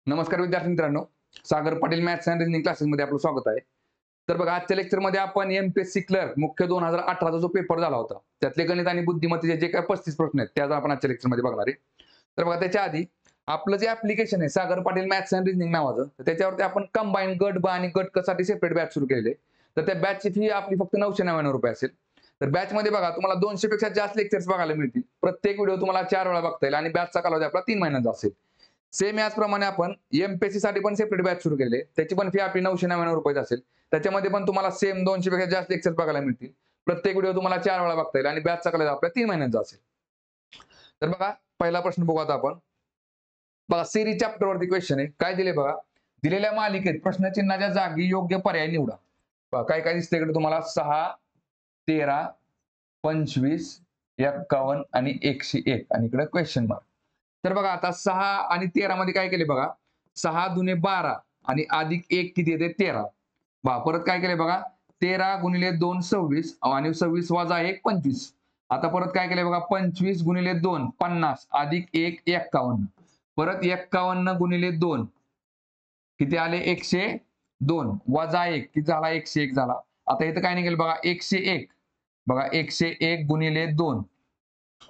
नमस्कार विद्यार्थी मित्रांनो, Sagar Patil maths and reasoning क्लासेसमध्ये आपलं स्वागत आहे. तर बघा, आजच्या लेक्चरमध्ये आपण एमपीएससी क्लर्क मुख्य 2018चा जो पेपर झाला होता, त्यातले गणित आणि बुद्धिमत्तेचे जे काही 35 प्रश्न आहेत, त्याचा आपण आजच्या लेक्चरमध्ये बघणार आहे. तर बघा, त्याच्या आधी आपलं जे ऍप्लिकेशन आहे Sagar Patil maths and reasoning नावाचं, तर त्याच्यावरती आपण कंबाईन गट ब आणि गट क साठी सेपरेट बॅच सुरू केलेली आहे. तर त्या बॅचची फी आपली फक्त ₹999 असेल. तर बॅचमध्ये बघा, तुम्हाला 200 पेक्षा जास्त लेक्चर्स बघायला मिळतील. प्रत्येक व्हिडिओ तुम्हाला 4 वेळा बघता येईल आणि बॅचचा कालावधी आपला 3 महिन्यांचा असेल. सेम याचप्रमाणे आपण एमपीएससी साठी पण सेपरेट बॅच सुरू केले. त्याची पण फी आपली ₹999 असेल. त्याच्यामध्ये पण तुम्हाला सेम 200 पेक्षा जास्त लेक्चर बघायला मिळतील. प्रत्येक व्हिडिओ तुम्हाला 4 वेळा बघता येईल आणि बॅचचा कालावधी आपल्या 3 महिन्यांचा असेल. तर बघा, पहिला प्रश्न बघू आता आपण. बघा, सिरीज चॅप्टर वरती क्वेश्चन आहे. काय दिले बघा, दिलेल्या मालिकेत प्रश्नचिन्हाच्या जागी योग्य पर्याय निवडा. बघा, काय काय दिसतंय इकडे तुम्हाला 6, 13, 25, 51 आणि 101 आणि इकडे क्वेश्चन मार्क. तर बघा, आता 6 आणि 13 मध्ये काय केले बघा, 6 दुने 12 आणि अधिक 1 किती येते 13. परत काय केले बघा, 13 गुणिले 2 26 आणि 26 वजा 1 25. आता परत काय केले बघा, 25 गुणिले 2 50 अधिक 1 51. परत 51 गुणिले 2 किती आले 102 वजा 1 किती झाला 101 झाला. आता इथं काय निघेल बघा 101. बघा 101 गुणिले 2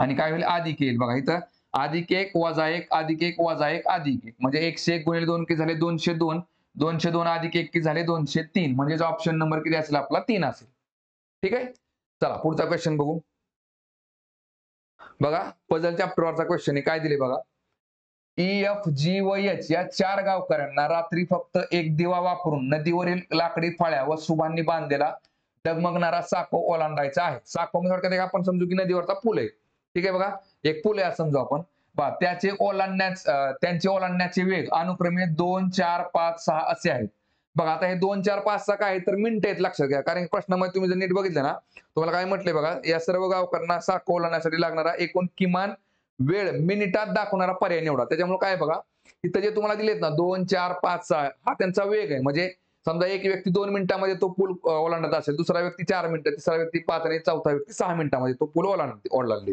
आणि काय होईल अधिक येईल. बघा इथं अधिक 1 वजा 1 अधिक 1 वजा 1 अधिक 1 म्हणजे 101 गुणिले 2 किती झाले 202. 202 अधिक 1 किती झाले 203. म्हणजे ऑप्शन नंबर किती असेल आपला 3 असेल. ठीक आहे. चला पुढचा क्वेश्चन बघू. बघा, पझल चॅप्टरवरचा क्वेश्चन आहे. काय दिले बघा, EF, G व H या 4 गावकऱ्यांना रात्री फक्त एक दिवा वापरून नदीवरील लाकडी फळ्या व सुभांनी बांधलेला डगमगणारा साको ओलांडायचा आहे. साको म्हणजे थोडक्यात आपण समजू की नदीवरचा पूल आहे. ठीक आहे बघा, एक पूल आहे असं समजू आपण. त्यांचे ओलांडण्याचे वेग अनुक्रमे 2, 4, 5, 6 असे आहेत. बघा, आता हे 2, 4, 5, 6 काय आहेत तर मिनिटं आहेत, लक्षात घ्या. कारण प्रश्नामध्ये तुम्ही जर नीट बघितलं ना, तुम्हाला काय म्हटलंय बघा, या सर्व गावकऱ्यांना साको ओलांडण्यासाठी लागणारा एकूण किमान वेळ मिनिटात दाखवणारा पर्याय निवडा. त्याच्यामुळे काय बघा, इथं जे तुम्हाला दिलेत ना 2, 4, 5, 6 हा त्यांचा वेग आहे. म्हणजे समजा एक व्यक्ती 2 मिनिटांमध्ये तो पूल ओलांडत असेल, दुसरा व्यक्ती 4 मिनिटं, तिसरा व्यक्ती 5 आणि चौथा व्यक्ती 6 मिनिटांमध्ये तो पूल ओलांडली.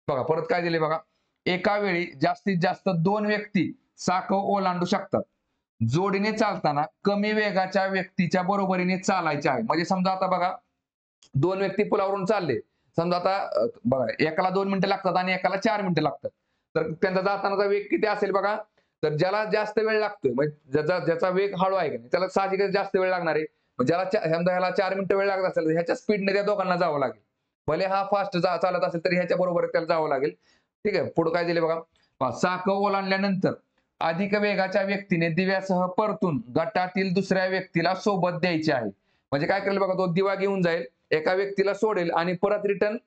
बघा परत काय दिले बघा, एका वेळी जास्तीत जास्त 2 व्यक्ती साखर ओलांडू शकतात. जोडीने चालताना कमी वेगाच्या व्यक्तीच्या बरोबरीने चालायचे आहे. म्हणजे समजा आता बघा, 2 व्यक्ती पुलावरून चालले. समजा आता बघा, एकाला 2 मिनिटं लागतात आणि एकाला 4 मिनिटं लागतात. तर त्यांचा जातानाचा वेग किती असेल बघा, तर ज्याला जास्त वेळ लागतोय म्हणजे ज्याचा वेग हळू आहे की नाही, त्याला साहजिकच जास्त वेळ लागणार आहे. ज्याला समजा ह्याला 4 मिनिटं वेळ लागत असेल, तर ह्याच्या स्पीडने त्या दोघांना जावं लागेल. भले हा फास्ट चालत असेल तरी ह्याच्या बरोबर त्याला जावं लागेल. ठीक आहे. पुढे काय दिले बघा, चाकं ओलांडल्यानंतर अधिक वेगाच्या व्यक्तीने दिव्यासह परतून गटातील दुसऱ्या व्यक्तीला सोबत द्यायचे आहे. म्हणजे काय करेल बघा, तो दिवा घेऊन जाईल, एका व्यक्तीला सोडेल आणि परत रिटर्न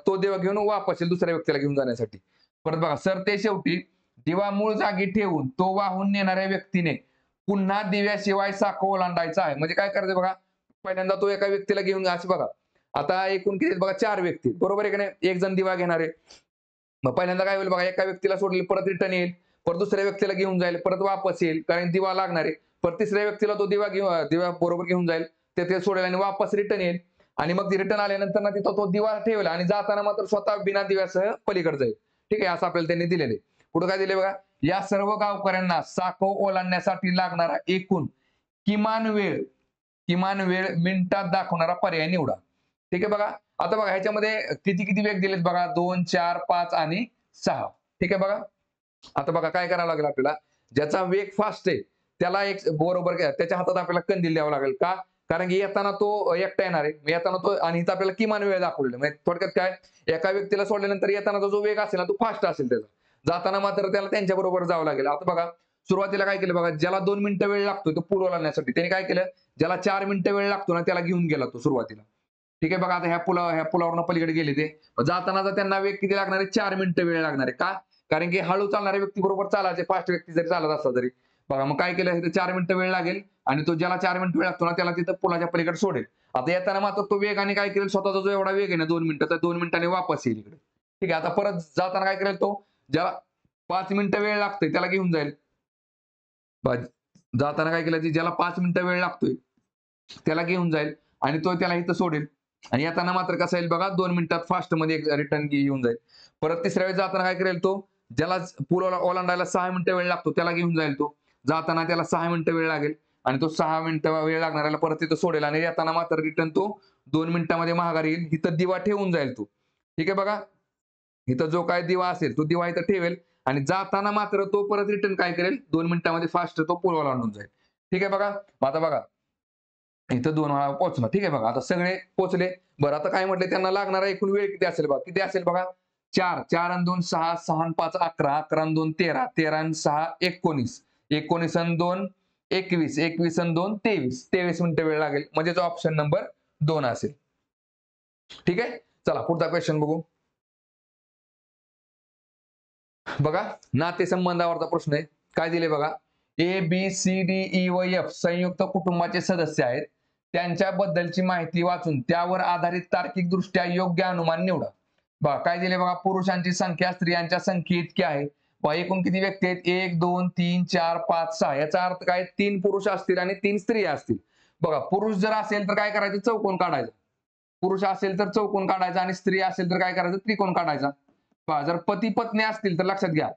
तो दिवा घेऊन वापस येईल दुसऱ्या व्यक्तीला घेऊन जाण्यासाठी. परत बघा, सरते शेवटी दिवा मूळ जागी ठेवून तो वाहून नेणाऱ्या व्यक्तीने पुन्हा दिव्याशिवाय साखर ओलांडायचा आहे. म्हणजे काय करायचं बघा, पहिल्यांदा तो एका व्यक्तीला घेऊन असं बघा, आता एकूण किती बघा 4 व्यक्ती, बरोबर आहे की नाही, एक जण दिवा घेणार आहे. मग पहिल्यांदा काय होईल बघा, एका व्यक्तीला सोडेल, परत रिटर्न येईल, परत दुसऱ्या व्यक्तीला घेऊन जाईल, परत वापस येईल कारण दिवा लागणार आहे. परत तिसऱ्या व्यक्तीला तो दिवा बरोबर घेऊन जाईल, ते सोडेल आणि वापस रिटर्न येईल. आणि मग रिटर्न आल्यानंतर ना तिथं तो दिवा ठेवला आणि जाताना मात्र स्वतः बिना दिव्यासह पलीकडे जाईल. ठीक आहे, असं आपल्याला त्यांनी दिलेले. पुढे काय दिले बघा, या सर्व गावकऱ्यांना साको ओलांडण्यासाठी लागणारा एकूण किमान वेळ मिनिटात दाखवणारा पर्याय निवडा. ठीक आहे बघा. आता बघा, ह्याच्यामध्ये किती किती वेग दिलेत बघा, 2, 4, 5 आणि 6. ठीक आहे बघा. आता बघा काय करावं लागेल आपल्याला, ज्याचा वेग फास्ट आहे त्याला एक बरोबर त्याच्या हातात आपल्याला कंदील द्यावं लागेल. का? कारण की येताना तो एकटा येणार आहे. येताना तो आणि इथं आपल्याला किमान वेळ दाखवलेला आहे. म्हणजे थोडक्यात काय, एका व्यक्तीला सोडल्यानंतर येताना जो वेग असेल ना तो फास्ट असेल त्याचा. जाताना मात्र त्याला त्यांच्या बरोबर जावं लागेल. आता बघा, सुरुवातीला काय केलं बघा, ज्याला 2 मिनिटं वेळ लागतोय तो पूल ओलांडण्यासाठी, त्याने काय केलं, ज्याला 4 मिनिटं वेळ लागतो ना त्याला घेऊन गेला तो सुरुवातीला. ठीक आहे बघा, आता ह्या पुलावरून पलीकडे गेले ते. जातानाचा त्यांना वेग किती लागणार आहे, 4 मिनिटं वेळ लागणार आहे. का? कारण की हळू चालणाऱ्या व्यक्ती बरोबर चालायचे, फास्ट व्यक्ती जरी चालत असला तरी. बघा मग काय केलं, इथं 4 मिनिटं वेळ लागेल आणि तो ज्याला 4 मिनिटं वेळ लागतो ना त्याला तिथं पुलाच्या पलीकडे सोडेल. आता येताना मात्र तो वेगाने काय करेल, स्वतःचा जो एवढा वेग आहे ना 2 मिनिटं, तर 2 मिनिटांनी वापस येईल इकडे. ठीक आहे. आता परत जाताना काय करेल, तो ज्याला 5 मिनिटं वेळ लागतोय त्याला घेऊन जाईल. जाताना काय केलं, ज्याला 5 मिनिटं वेळ लागतोय त्याला घेऊन जाईल आणि तो त्याला इथं सोडेल. आणि येताना मात्र कसं येईल बघा, 2 मिनिटात फास्टमध्ये रिटर्न येऊन जाईल. परत तिसऱ्या वेळेस जाताना काय करेल, तो ज्याला पूल ओलांडायला 6 मिनिटं वेळ लागतो त्याला घेऊन जाईल तो. जाताना त्याला 6 मिनिटं वेळ लागेल आणि तो 6 मिनिटं वेळ लागणाऱ्याला परत तिथं सोडेल आणि येताना मात्र रिटर्न तो 2 मिनिटांमध्ये माघारी येईल. इथं दिवा ठेवून जाईल तो. ठीक आहे बघा. इथं जो काय दिवा असेल तो दिवा इथं ठेवेल आणि जाताना मात्र तो परत रिटर्न काय करेल 2 मिनिटांमध्ये फास्ट तो पूल ओलांडून जाईल. ठीक आहे बघा. आता बघा इथं 2 वेळा पोहोचणार. ठीक आहे बघा. आता सगळे पोहोचले. बरं आता काय म्हटले त्यांना लागणारा एकूण वेळ किती असेल बघा. किती असेल बघा 4 4 आणि 2 6 6 आणि 5 11 11 आणि 2 13 13 आणि 6 19 19 आणि 2 21 21 आणि 2 23 23 मिनिटं वेळ लागेल म्हणजे जो ऑप्शन नंबर 2 असेल. ठीक आहे. चला पुढचा क्वेश्चन बघू. बघा नातेसंबंधावरचा प्रश्न आहे. काय दिले बघा. A B C D E व एफ संयुक्त कुटुंबाचे सदस्य आहेत. त्यांच्याबद्दलची माहिती वाचून त्यावर आधारित तार्किकदृष्ट्या योग्य अनुमान निवडा. बघा काय दिले बघा. पुरुषांची संख्या स्त्रियांच्या संख्ये इतकी आहे. बघा एकूण किती व्यक्ती आहेत 1 2 3 4 5 6 याचा अर्थ काय 3 पुरुष असतील आणि 3 स्त्रिया असतील. बघा पुरुष जर असेल तर काय करायचं चौकोन काढायचा. पुरुष असेल तर चौकोन काढायचा आणि स्त्री असेल तर काय करायचं त्रिकोण काढायचा. पहा जर पती पत्नी असतील तर लक्षात घ्या.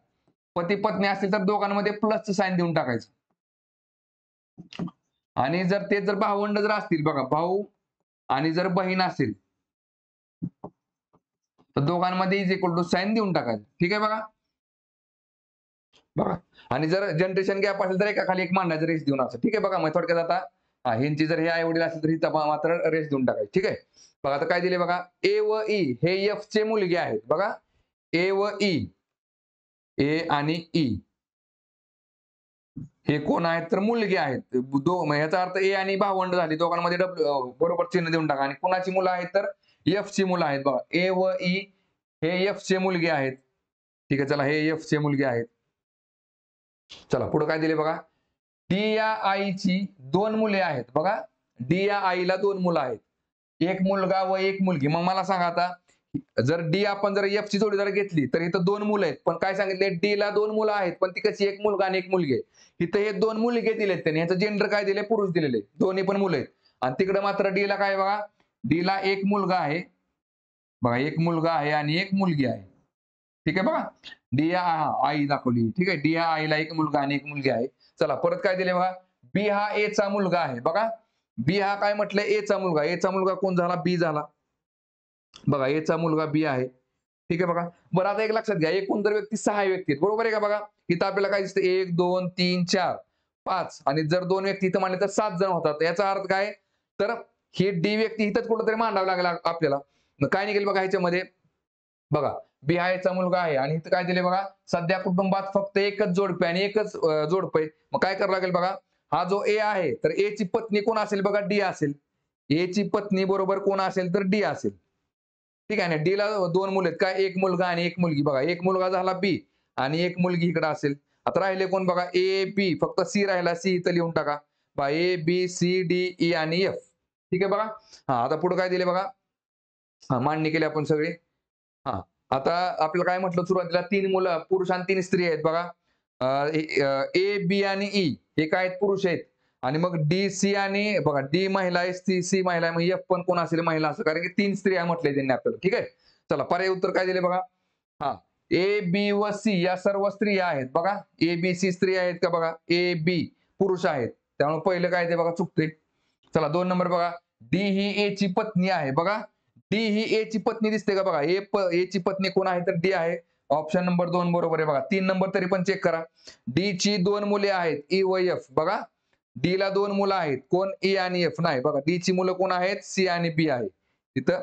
पती पत्नी असतील तर दोघांमध्ये प्लसचं साइन देऊन टाकायचं. आणि जर ते जर भावंड जर असतील बघा भाऊ आणि जर बहीण असेल तर दोघांमध्ये इज इक्वल टू साइन देऊन टाकायचं. ठीक आहे बघा. बघा आणि जर जनरेशन गॅप असेल तर एका खाली एक मांडायचं रेस देऊन असं. ठीक आहे बघा. मग थोडक्यात आता ह्यांची जर हे आई वडील असेल तर ही मात्र रेस देऊन टाकायची. ठीक आहे. बघा आता काय दिले बघा. ए व ई हे एफ चे मुलगे आहेत. बघा ए व ई ए आणि ई हे कोण आहेत तर मुलगे आहेत. याचा अर्थ ए आणि भावंड झाली दोघांमध्ये डब्ल्यू बरोबर चिन्ह देऊन टाका. आणि कोणाची मुलं आहेत तर एफ ची मुलं आहेत. बघा ए व ई हे एफ चे मुलगे आहेत. ठीक आहे चला हे एफ चे मुलगे आहेत. चला पुढे काय दिले बघा. डी या आईची 2 मुले आहेत. बघा डी या आईला 2 मुलं आहेत. एक मुलगा व एक मुलगी. मग मला सांगा आता जर डी आपण जर एफ ची जोडी जर घेतली तर इथं 2 मुलं आहेत. पण काय सांगितले डी ला 2 मुलं आहेत पण ती कशी एक मुलगा आणि एक मुलगी आहे. इथं हे 2 मुलगे दिलेत त्यांनी. ह्याचं जेंडर काय दिले पुरुष दिलेले. दोन्ही पण मुलं आहेत. आणि तिकडे मात्र डी ला काय बघा. डी ला एक मुलगा आहे. बघा एक मुलगा आहे आणि एक मुलगी आहे. ठीक आहे बघा. डी या आई दाखवली. ठीक आहे. डी या आईला एक मुलगा आणि एक मुलगी आहे. चला परत काय दिले बघा. बी हा ए चा मुलगा आहे. बघा बी हा काय म्हटलं ए चा मुलगा. ए चा मुलगा कोण झाला बी झाला. बघा ए चा मुलगा बी आहे. ठीक आहे बघा. बरं आता एक लक्षात घ्या एकूण जर व्यक्ती 6 व्यक्ती आहेत बरोबर आहे का बघा. इथं आपल्याला काय दिसतं 1 2 3 4 5 आणि जर 2 व्यक्ती इथं मानले तर 7 जण होतात. याचा अर्थ काय तर ही डी व्यक्ती इथंच कुठेतरी मांडावं लागेल आपल्याला. मग काय निघेल बघा ह्याच्यामध्ये. बघा बी हा याचा मुलगा आहे आणि इथं काय दिले बघा. सध्या कुटुंबात फक्त एकच जोडपे आणि एकच जोडपे. मग काय करावं लागेल बघा. हा जो ए आहे तर ए ची पत्नी कोण असेल बघा डी असेल. ए ची पत्नी बरोबर कोण असेल तर डी असेल. ठीक आहे ना. डी ला 2 मुलं आहेत काय एक मुलगा आणि एक मुलगी. बघा एक मुलगा झाला बी आणि एक मुलगी इकडे असेल. आता राहिले कोण बघा ए बी फक्त सी राहिला. सी इथं लिहून टाका. बघा A B C D E आणि एफ. ठीक आहे बघा. आता पुढे काय दिले बघा. मांडणी केली आपण सगळे. आता आपल्याला काय म्हटलं सुरुवातीला 3 मुलं पुरुष आणि 3 स्त्री आहेत. बघा ए बी आणि ई हे काय आहेत पुरुष आहेत. आणि मग डी सी आणि बघा डी महिला आहे सी महिला आहे. मग एफ पण कोण असेल महिला असं कारण की 3 स्त्रिया म्हटले त्यांनी आपल्याला. ठीक आहे. चला पर्याय उत्तर काय दिले बघा. ए बी व सी या सर्व स्त्रिया आहेत. बघा ए बी सी स्त्रिया आहेत का बघा. ए बी पुरुष आहेत त्यामुळे पहिलं काय ते बघा चुकते. चला 2 नंबर बघा. डी ही ए ची पत्नी आहे. बघा डी ही ए ची पत्नी दिसते का बघा. ए ची पत्नी कोण आहे तर डी आहे. ऑप्शन नंबर 2 बरोबर आहे. बघा 3 नंबर तरी पण चेक करा. डी ची 2 मुले आहेत ई व एफ. बघा डी ला 2 मुलं आहेत कोण ई आणि एफ नाही. बघा डी ची मुलं कोण आहेत सी आणि बी आहे. तिथं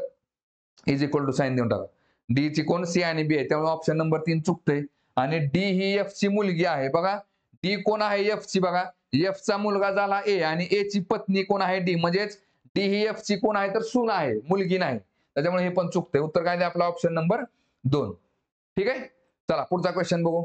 इज इक्वल टू साइन देऊन टाका. डी ची कोण सी आणि बी आहे त्यामुळे ऑप्शन नंबर 3 चुकतंय. आणि डी ही एफ ची मुलगी आहे. बघा डी कोण आहे एफ ची. बघा एफ चा मुलगा झाला ए आणि ए ची पत्नी कोण आहे डी म्हणजेच डी ही एफ ची कोण आहे तर सून आहे मुलगी नाही. त्याच्यामुळे हे पण चुकतंय. उत्तर काय आपला ऑप्शन नंबर 2. ठीक आहे. चला पुढचा क्वेश्चन बघू.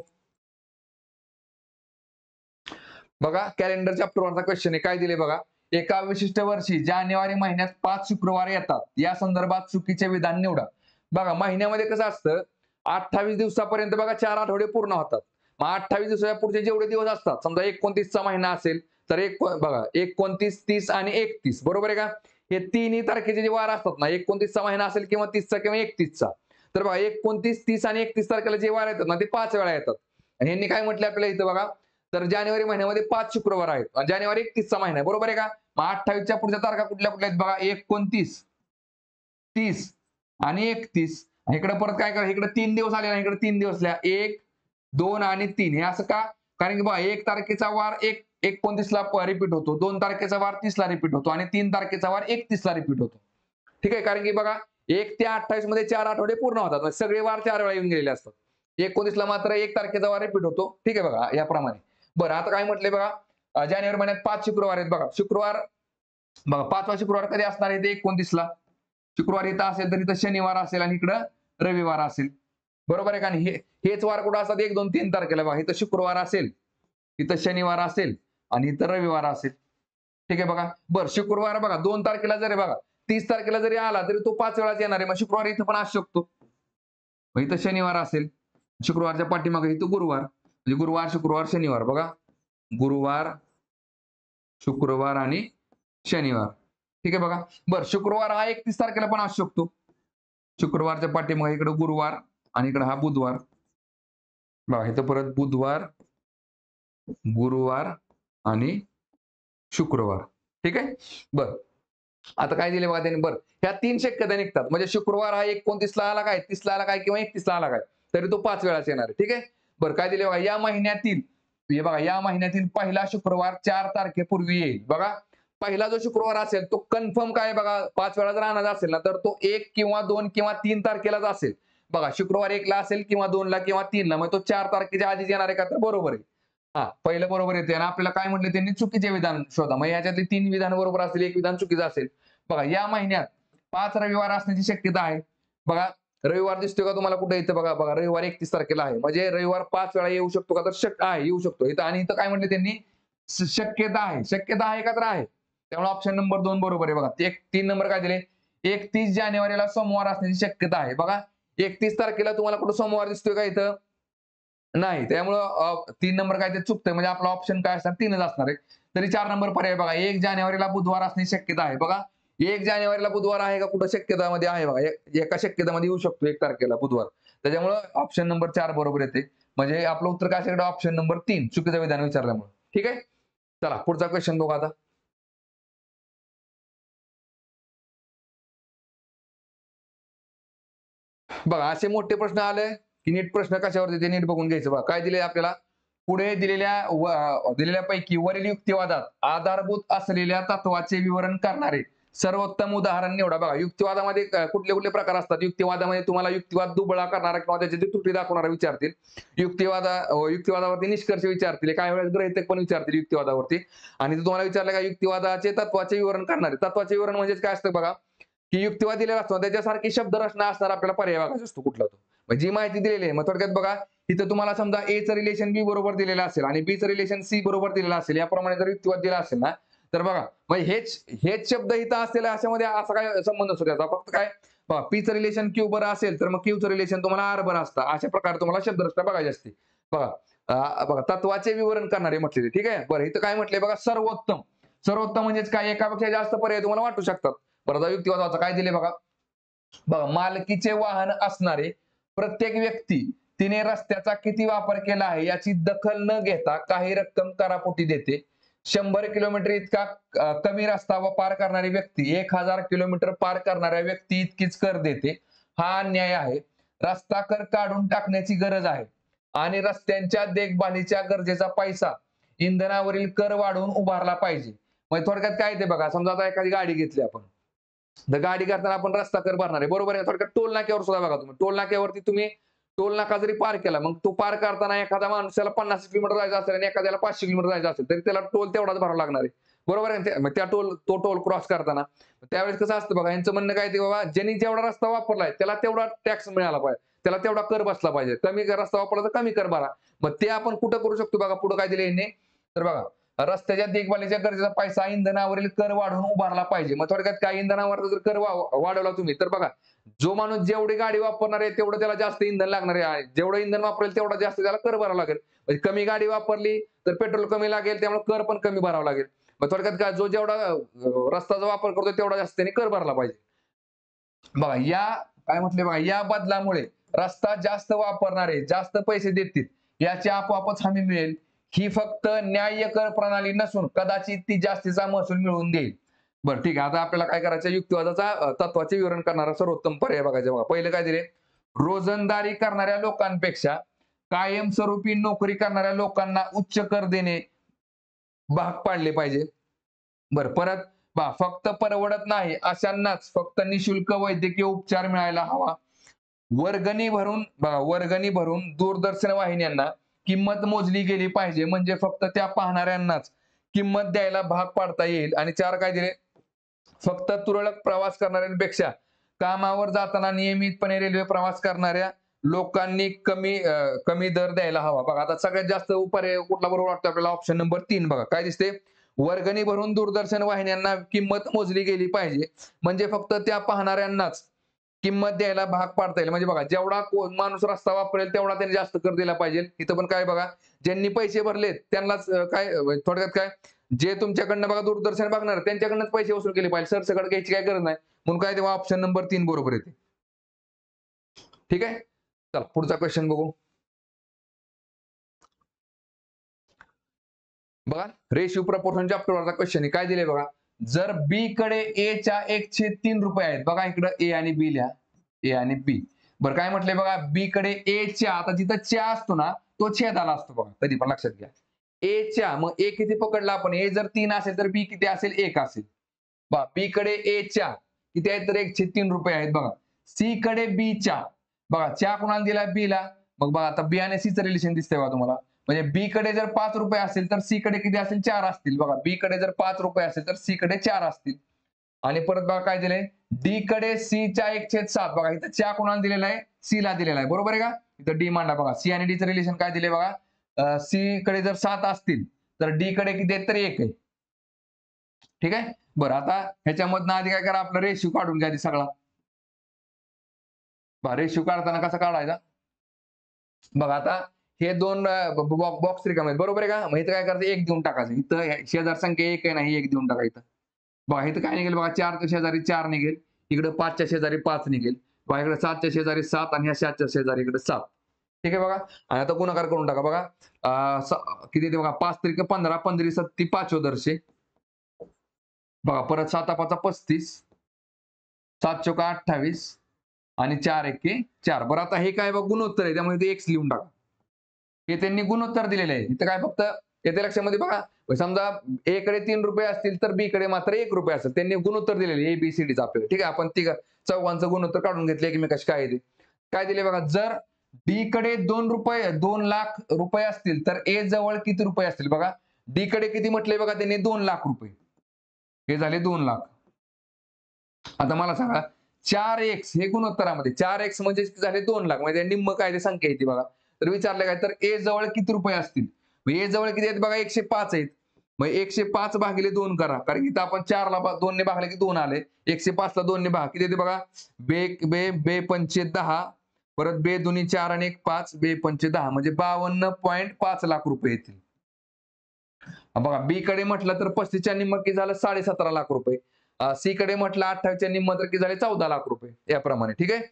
बघा कॅलेंडर चॅप्टर वरचा क्वेश्चन आहे. काय दिले बघा. एका विशिष्ट वर्षी जानेवारी महिन्यात 5 शुक्रवार येतात. या संदर्भात चुकीचे विधान निवडा. बघा महिन्यामध्ये कसं असतं 28 दिवसापर्यंत बघा 4 आठवडे पूर्ण होतात. मग 28 दिवसाच्या पुढचे जेवढे दिवस असतात समजा 29 चा महिना असेल तर बघा 29 30 आणि 31 बरोबर आहे का. हे तिन्ही तारखेचे जे वार असतात ना 29 चा महिना असेल किंवा 30 चा किंवा 31 चा तर बघा 29 30 आणि 31 तारखेला जे वार येतात ना ते 5 वेळा येतात. आणि यांनी काय म्हटलं आपल्याला इथं बघा तर जानेवारी महिन्यामध्ये 5 शुक्रवार आहेत. जानेवारी 31चा महिना आहे, बरोबर आहे का? मग 28च्या पुढच्या तारखा कुठल्या कुठल्या आहेत बघा? 29, 30 आणि 31. इकडे परत काय करा, इकडे 3 दिवस आले ना, इकडे 3 दिवस लिहा. 1, 2 आणि 3. हे असं का? कारण की बघा 1 तारखेचा वार 29ला रिपीट होतो, 2 तारखेचा वार 30ला रिपीट होतो आणि 3 तारखेचा वार 31ला रिपीट होतो. ठीक आहे, कारण की बघा 1 ते 28 मध्ये 4 आठवडे पूर्ण होतात. म्हणजे सगळे वार 4 वेळा येऊन गेलेले असतात. 29ला मात्र 1 तारखेचा वार रिपीट होतो. ठीक आहे बघा, याप्रमाणे. बरं, आता काय म्हटलंय बघा, जानेवारी महिन्यात 5 शुक्रवार आहेत बघा. शुक्रवार बघा, 5वा शुक्रवार कधी असणार आहे? ते 29ला. शुक्रवार इथं असेल तर इथं शनिवार असेल आणि इकडं रविवार असेल. बरोबर आहे का नाही? हेच वार कुठं असतात? 1, 2, 3 तारखेला बघा. इथं शुक्रवार असेल, इथं शनिवार असेल आणि इथं रविवार असेल. ठीक आहे बघा. बरं, शुक्रवार बघा 2 तारखेला जरी बघा 30 तारखेला जरी आला तरी तो 5 वेळाच येणार आहे. मग शुक्रवार इथं पण असू शकतो. मग इथं शनिवार असेल. शुक्रवारच्या पाठीमागे इथं गुरुवार. म्हणजे गुरुवार, शुक्रवार, शनिवार बघा. गुरुवार, शुक्रवार आणि शनिवार. ठीक आहे बघा. बरं, शुक्रवार हा 31 तारखेला पण असू शकतो. शुक्रवारच्या पाठीमागे इकडे गुरुवार आणि इकडे हा बुधवार. बघा इथं परत बुधवार, गुरुवार आणि शुक्रवार. ठीक आहे. बरं, आता काय दिले बघा त्यांनी. बरं, ह्या 3 शक्यता निघतात. म्हणजे शुक्रवार हा 29ला आला काय, 30ला आला काय किंवा 31ला आला काय, तरी तो 5 वेळाच येणार आहे. ठीक आहे. बरं, काय दिले बघा, या महिन्यातील, हे बघा या महिन्यातील पहिला शुक्रवार 4 तारखेपूर्वी येईल. बघा, पहिला जो शुक्रवार असेल तो कन्फर्म काय बघा, 5 वेळा जर आणायचा असेल ना, तर तो 1 किंवा 2 किंवा 3 तारखेलाच असेल. बघा, शुक्रवार 1ला असेल किंवा 2ला किंवा 3ला. मग तो 4 तारखेच्या आधीच येणार आहे का? तर बरोबर आहे. हां, पहिलं बरोबर येते आणि आपल्याला काय म्हटले त्यांनी? चुकीचे विधान शोधा. मग याच्यातली 3 विधान बरोबर असतील, 1 विधान चुकीचं असेल. बघा, या महिन्यात 5 रविवार असण्याची शक्यता आहे. बघा, रविवार दिसतोय का तुम्हाला कुठे? इथं बघा, बघा रविवार 31 तारखेला आहे. म्हणजे रविवार 5 वेळा येऊ शकतो का? तर शक्य आहे, येऊ शकतो. इथं आणि इथं काय म्हटले त्यांनी? शक्यता आहे. शक्यता आहे का? तर आहे. त्यामुळे ऑप्शन नंबर 2 बरोबर आहे बघा. 3 नंबर काय दिले? 31 जानेवारीला सोमवार असण्याची शक्यता आहे. बघा, 31 तारखेला तुम्हाला कुठं सोमवार दिसतोय का इथं? नाही. त्यामुळं 3 नंबर काय ते चुकतंय. म्हणजे आपला ऑप्शन काय असणार? 3च असणार आहे. तरी 4 नंबर पर्याय बघा. 1 जानेवारीला बुधवार असण्याची शक्यता आहे. बघा, 1 जानेवारीला बुधवार आहे का? कुठं शक्यतामध्ये आहे बघा. एका शक्यतामध्ये येऊ शकतो 1 तारखेला बुधवार. त्याच्यामुळं ऑप्शन नंबर 4 बरोबर येते. म्हणजे आपलं उत्तर काय असेल? ऑप्शन नंबर 3 चुकीचं विधान विचारल्यामुळे. ठीक आहे. चला पुढचा क्वेश्चन बघू आता. बघा, असे मोठे प्रश्न आले की नीट प्रश्न कशावरती ते नीट बघून घ्यायचं. बघा काय दिले आपल्याला? पुढे दिलेल्यापैकी वरील युक्तिवादात आधारभूत असलेल्या तत्वाचे विवरण करणारे सर्वोत्तम उदाहरण निवडा. बघा, युक्तिवादामध्ये कुठले कुठले प्रकार असतात? युक्तिवादामध्ये तुम्हाला युक्तिवाद दुबळा करणारा किंवा त्याची त्रुटी दाखवणारा विचारतील. युक्तिवादावरती निष्कर्ष विचारतील. काही वेळेस गृहीतक पण विचारतील युक्तिवादावरती. आणि तुम्हाला विचारलं का युक्तिवादाचे तत्वाचे विवरण करणारे. तत्वाचे विवरण म्हणजे काय असतं बघा, की युक्तिवाद दिलेला असतो त्याच्यासारखी शब्दरचना असणार आपल्याला पर्याय बघायचा असतो कुठला तो. मग जी माहिती दिलेली आहे, मग थोडक्यात बघा, इथं तुम्हाला समजा एचं रिलेशन बी बरोबर दिलेलं असेल आणि बीचं रिलेशन सी बरोबर दिलेलं असेल, याप्रमाणे जर युक्तिवाद दिला असेल ना, तर बघा मग हेच शब्द इथं असलेला अशामध्ये असा काय संबंध असतो त्याचा? फक्त काय बघा, पीचं रिलेशन क्यू बरं असेल तर मग क्यूचं रिलेशन तुम्हाला आर बरं असतं. अशा प्रकारे तुम्हाला शब्दरचना बघायची असते. बघा, बघा तत्वाचे विवरण करणारे म्हटलेले. ठीक आहे. बरं, इथं काय म्हटलंय बघा? सर्वोत्तम. सर्वोत्तम म्हणजेच काय? एकापेक्षा जास्त पर्याय तुम्हाला वाटू शकतात. परत युक्तिवादाचा काय दिले बघा. बघा, मालकीचे वाहन असणारे प्रत्येक व्यक्ती तिने रस्त्याचा किती वापर केला आहे याची दखल न घेता काही रक्कम करापोटी देते. 100 किलोमीटर इतका कमी रस्ता पार करणारी व्यक्ती 1000 किलोमीटर पार करणाऱ्या व्यक्ती इतकीच कर देते. हा अन्याय आहे. रस्ता कर काढून टाकण्याची गरज आहे आणि रस्त्यांच्या देखभालीच्या गरजेचा पैसा इंधनावरील कर वाढवून उभारला पाहिजे. म्हणजे थोडक्यात काय ते बघा, समजा आता एखादी गाडी घेतली आपण, तर गाडी करताना आपण रस्ता कर भरणार आहे, बरोबर आहे. थोडक्यात टोल नाक्यावर सुद्धा बघा, टोल नाक्यावरती तुम्ही टोल नाका जरी पार केला, मग तो पार करताना एखादा माणसाला 50 किलोमीटर जायचं असेल आणि एखाद्याला 500 किलोमीटर जायचं असेल, तरी त्याला टोल तेवढाच भरावा लागणार आहे, बरोबर आहे. मग तो टोल क्रॉस करताना त्यावेळेस कसं असतं बघा, यांचं म्हणणं काय ते बाबा, ज्यांनी जेवढा रस्ता वापरलाय त्याला तेवढा टॅक्स मिळाला पाहिजे, त्याला तेवढा कर बसला पाहिजे. कमी रस्ता वापरला तर कमी कर भरा. मग ते आपण कुठं करू शकतो बघा, पुढे काय दिले यांनी, तर बघा, रस्त्याच्या देखभालीच्या गरजेचा पैसा इंधनावरील कर वाढवून उभारला पाहिजे. मग थोडक्यात काय, इंधनावर जर कर वाढवला तुम्ही, तर बघा, जो माणूस जेवढी गाडी वापरणार आहे तेवढं त्याला जास्त इंधन लागणार आहे. जेवढं इंधन वापरेल तेवढा जास्त त्याला कर भरावा लागेल. म्हणजे कमी गाडी वापरली तर पेट्रोल कमी लागेल, त्यामुळे कर पण कमी भरावा लागेल. मग थोडक्यात काय, जो जेवढा रस्त्याचा वापर करतो तेवढा जास्त त्याने कर भरला पाहिजे. बघा, काय म्हटले बघा, या बदलामुळे रस्ता जास्त वापरणारे जास्त पैसे देतील याची आपोआपच हमी मिळेल. ही फक्त न्याय्य कर प्रणाली नसून कदाचित ती जास्तीचा महसूल मिळवून देईल. बरं ठीक आहे. आता आपल्याला काय करायचं, युक्तिवादाचा तत्वाचे विवरण करणारा सर्वोत्तम पर्याय बघायचा. बघा पहिले काय दिले, रोजंदारी करणाऱ्या लोकांपेक्षा कायमस्वरूपी नोकरी करणाऱ्या लोकांना उच्च कर देणे भाग पाडले पाहिजे. बरं परत फक्त परवडत नाही अशांनाच फक्त निशुल्क वैद्यकीय उपचार मिळायला हवा. वर्गणी भरून दूरदर्शन वाहिन्यांना किंमत मोजली गेली पाहिजे, म्हणजे फक्त त्या पाहणाऱ्यांनाच किंमत द्यायला भाग पाडता येईल. आणि 4 काय दिले, फक्त तुरळक प्रवास करणाऱ्यांपेक्षा कामावर जाताना नियमितपणे रेल्वे प्रवास करणाऱ्या लोकांनी कमी दर द्यायला हवा. बघा आता सगळ्यात जास्त पर्याय कुठला बरोबर वाटतो आपल्याला, ऑप्शन नंबर 3. बघा काय दिसते, वर्गणी भरून दूरदर्शन वाहिन्यांना किंमत मोजली गेली पाहिजे, म्हणजे फक्त त्या पाहणाऱ्यांनाच किंमत द्यायला भाग पाडता येईल. म्हणजे बघा जेवढा माणूस रस्ता वापरेल तेवढा त्यांनी जास्त कर दिला पाहिजे. इथं पण काय बघा, ज्यांनी पैसे भरलेत त्यांनाच काय थोडक्यात काय, जे तुमच्याकडनं बघा दूरदर्शन बघणार त्यांच्याकडनंच पैसे वसूल केले पाहिजे, सरसकट घ्यायची काय गरज नाही. म्हणून काय तेव्हा ऑप्शन नंबर 3 बरोबर येते. ठीक आहे. चला पुढचा क्वेश्चन बघू. बघा रेशिओ प्रपोर्शन चॅप्टरवरचा क्वेश्चन आहे. काय दिले बघा, जर बी कडे ए च्या 1/3 रुपये आहेत. बघा इकडं ए आणि बी लिहा, ए आणि बी. बरं काय म्हटलंय बघा, बी कडे ए च्या, आता जिथं च्या असतो ना तो छेदाला असतो बघा, कधी पण लक्षात घ्या. ए च्या, मग ए किती पकडला आपण, ए जर 3 असेल तर बी किती असेल, 1 असेल. बघा बी कडे ए च्या किती आहेत तर 1/3 रुपये आहेत. बघा सी कडे बी च्या, बघा च्या कुणाला दिला, बी ला. मग बघा आता बी आणि सी चं रिलेशन दिसतंय बघा तुम्हाला. म्हणजे बी कडे जर 5 रुपये असेल तर सी कडे किती असेल, 4 असतील. बघा बी कडे जर 5 रुपये असेल तर सी कडे 4 असतील. आणि परत बघा काय दिलंय, डी कडे सी च्या 1/7. बघा इथं च्या कोणाला दिलेला आहे, सी ला दिलेला आहे, बरोबर आहे का. इथं डी मांडा. बघा सी आणि डी चं रिलेशन काय दिले बघा, सी कडे जर 7 असतील तर डी कडे किती आहेत तर 1 आहे. ठीक आहे. बरं आता ह्याच्यामधनं आधी काय करा, आपला रेशिओ काढून घ्या आधी सगळा. रेशिओ काढताना कसा काढायचा, बघा आता हे दोन बॉक्स रिकामे आहेत, बरोबर आहे का. मग इथं काय करायचं, 1 देऊन टाकायचं. इथं शेजार संख्या 1 आहे ना, 1 देऊन टाकायचं. बघा इथं काय निघेल बघा, 4 च्या शेजारी 4 निघेल, इकडे 5 च्या शेजारी 5 निघेल, बघा इकडे 7 च्या शेजारी 7 आणि ह्या 7 च्या शेजारी इकडे 7. ठीक आहे बघा. आणि आता गुणाकार करून टाका. बघा किती येते बघा, 5 त्रिक 15, 15 सत्ती 5 दर्शे. बघा परत 7 5 35, 7 चौक 28 आणि 4 एके 4. बरं आता हे काय बघ गुणोत्तर आहे, त्यामुळे ते x लिहून टाका. हे त्यांनी गुणोत्तर दिलेले आहे. इथं काय फक्त येते लक्षामध्ये बघा, समजा ए कडे 3 रुपये असतील तर बी कडे मात्र 1 रुपये असेल. त्यांनी गुणोत्तर दिलेले ए बी सी डी आपल्याला. ठीक आहे. आपण चौघांचं गुणोत्तर काढून घेतले एकमेकाशी काय आहे. काय दिले बघा, जर डी कडे 2 लाख रुपये असतील तर ए जवळ किती रुपये असतील. बघा डी कडे किती म्हटले बघा त्यांनी, 2 लाख रुपये. हे झाले 2 लाख. आता मला सांगा 4x हे गुणोत्तरामध्ये 4x म्हणजे झाले 2 लाख, म्हणजे निम्म काय ते संख्या येते बघा. तर विचारलं काय, तर ए जवळ किती रुपये असतील. ए जवळ किती आहेत बघा, 105 आहेत. मग 105 भागिले 2 करा, कारण इथं आपण 4 ला 2 ने भागले की 2 आले. 105 ला 2 ने भाग किती येते बघा, बे बे बे पंचे 10, परत बे दोन्ही 4 आणि 1 5, बे पंचे 10 म्हणजे 52.5 लाख रुपये येतील. बघा बी कडे म्हटलं तर 35 च्या निम्म किती झालं, 17.5 लाख रुपये. सी कडे म्हटलं 28 च्या निम्म तर किती झाले, 14 लाख रुपये याप्रमाणे. ठीक आहे.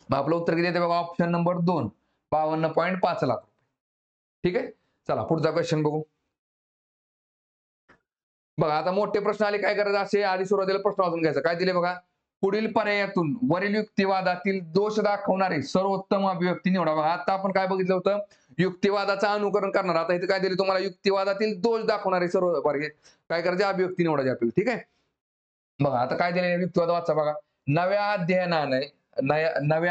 मग आपलं उत्तर किती येते बघा, ऑप्शन नंबर 2, 52.5 लाख रुपये. ठीक आहे. चला पुढचा क्वेश्चन बघू. बघा आता मोठे प्रश्न आले, काय करायचं, असे आधी सुरुवातीला प्रश्न वाचून घ्यायचा. काय दिले बघा, पुढील पर्यायातून वरील युक्तिवादातील दोष दाखवणारे सर्वोत्तम अभिव्यक्ती निवडा. बघा आता आपण काय बघितलं होतं, युक्तिवादाचं अनुकरण करणार. आता इथे काय दिले तुम्हाला, युक्तिवादातील दोष दाखवणारे सर्व काय करायचे, अभिव्यक्ती निवडायची आपल्याला. ठीक आहे. बघा आता काय दिले, युक्तिवाद वाचा. बघा नव्या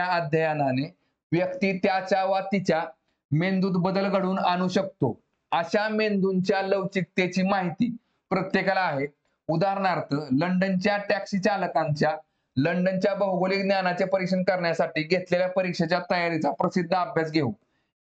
अध्ययनाने व्यक्ती त्याच्या वा तिच्या मेंदूत बदल घडवून आणू शकतो अशा मेंदूंच्या लवचिकतेची माहिती प्रत्येकाला आहे. उदाहरणार्थ लंडनच्या टॅक्सी चालकांच्या लंडनच्या भौगोलिक ज्ञानाचे परीक्षण करण्यासाठी घेतलेल्या परीक्षेच्या तयारीचा प्रसिद्ध अभ्यास घेऊ.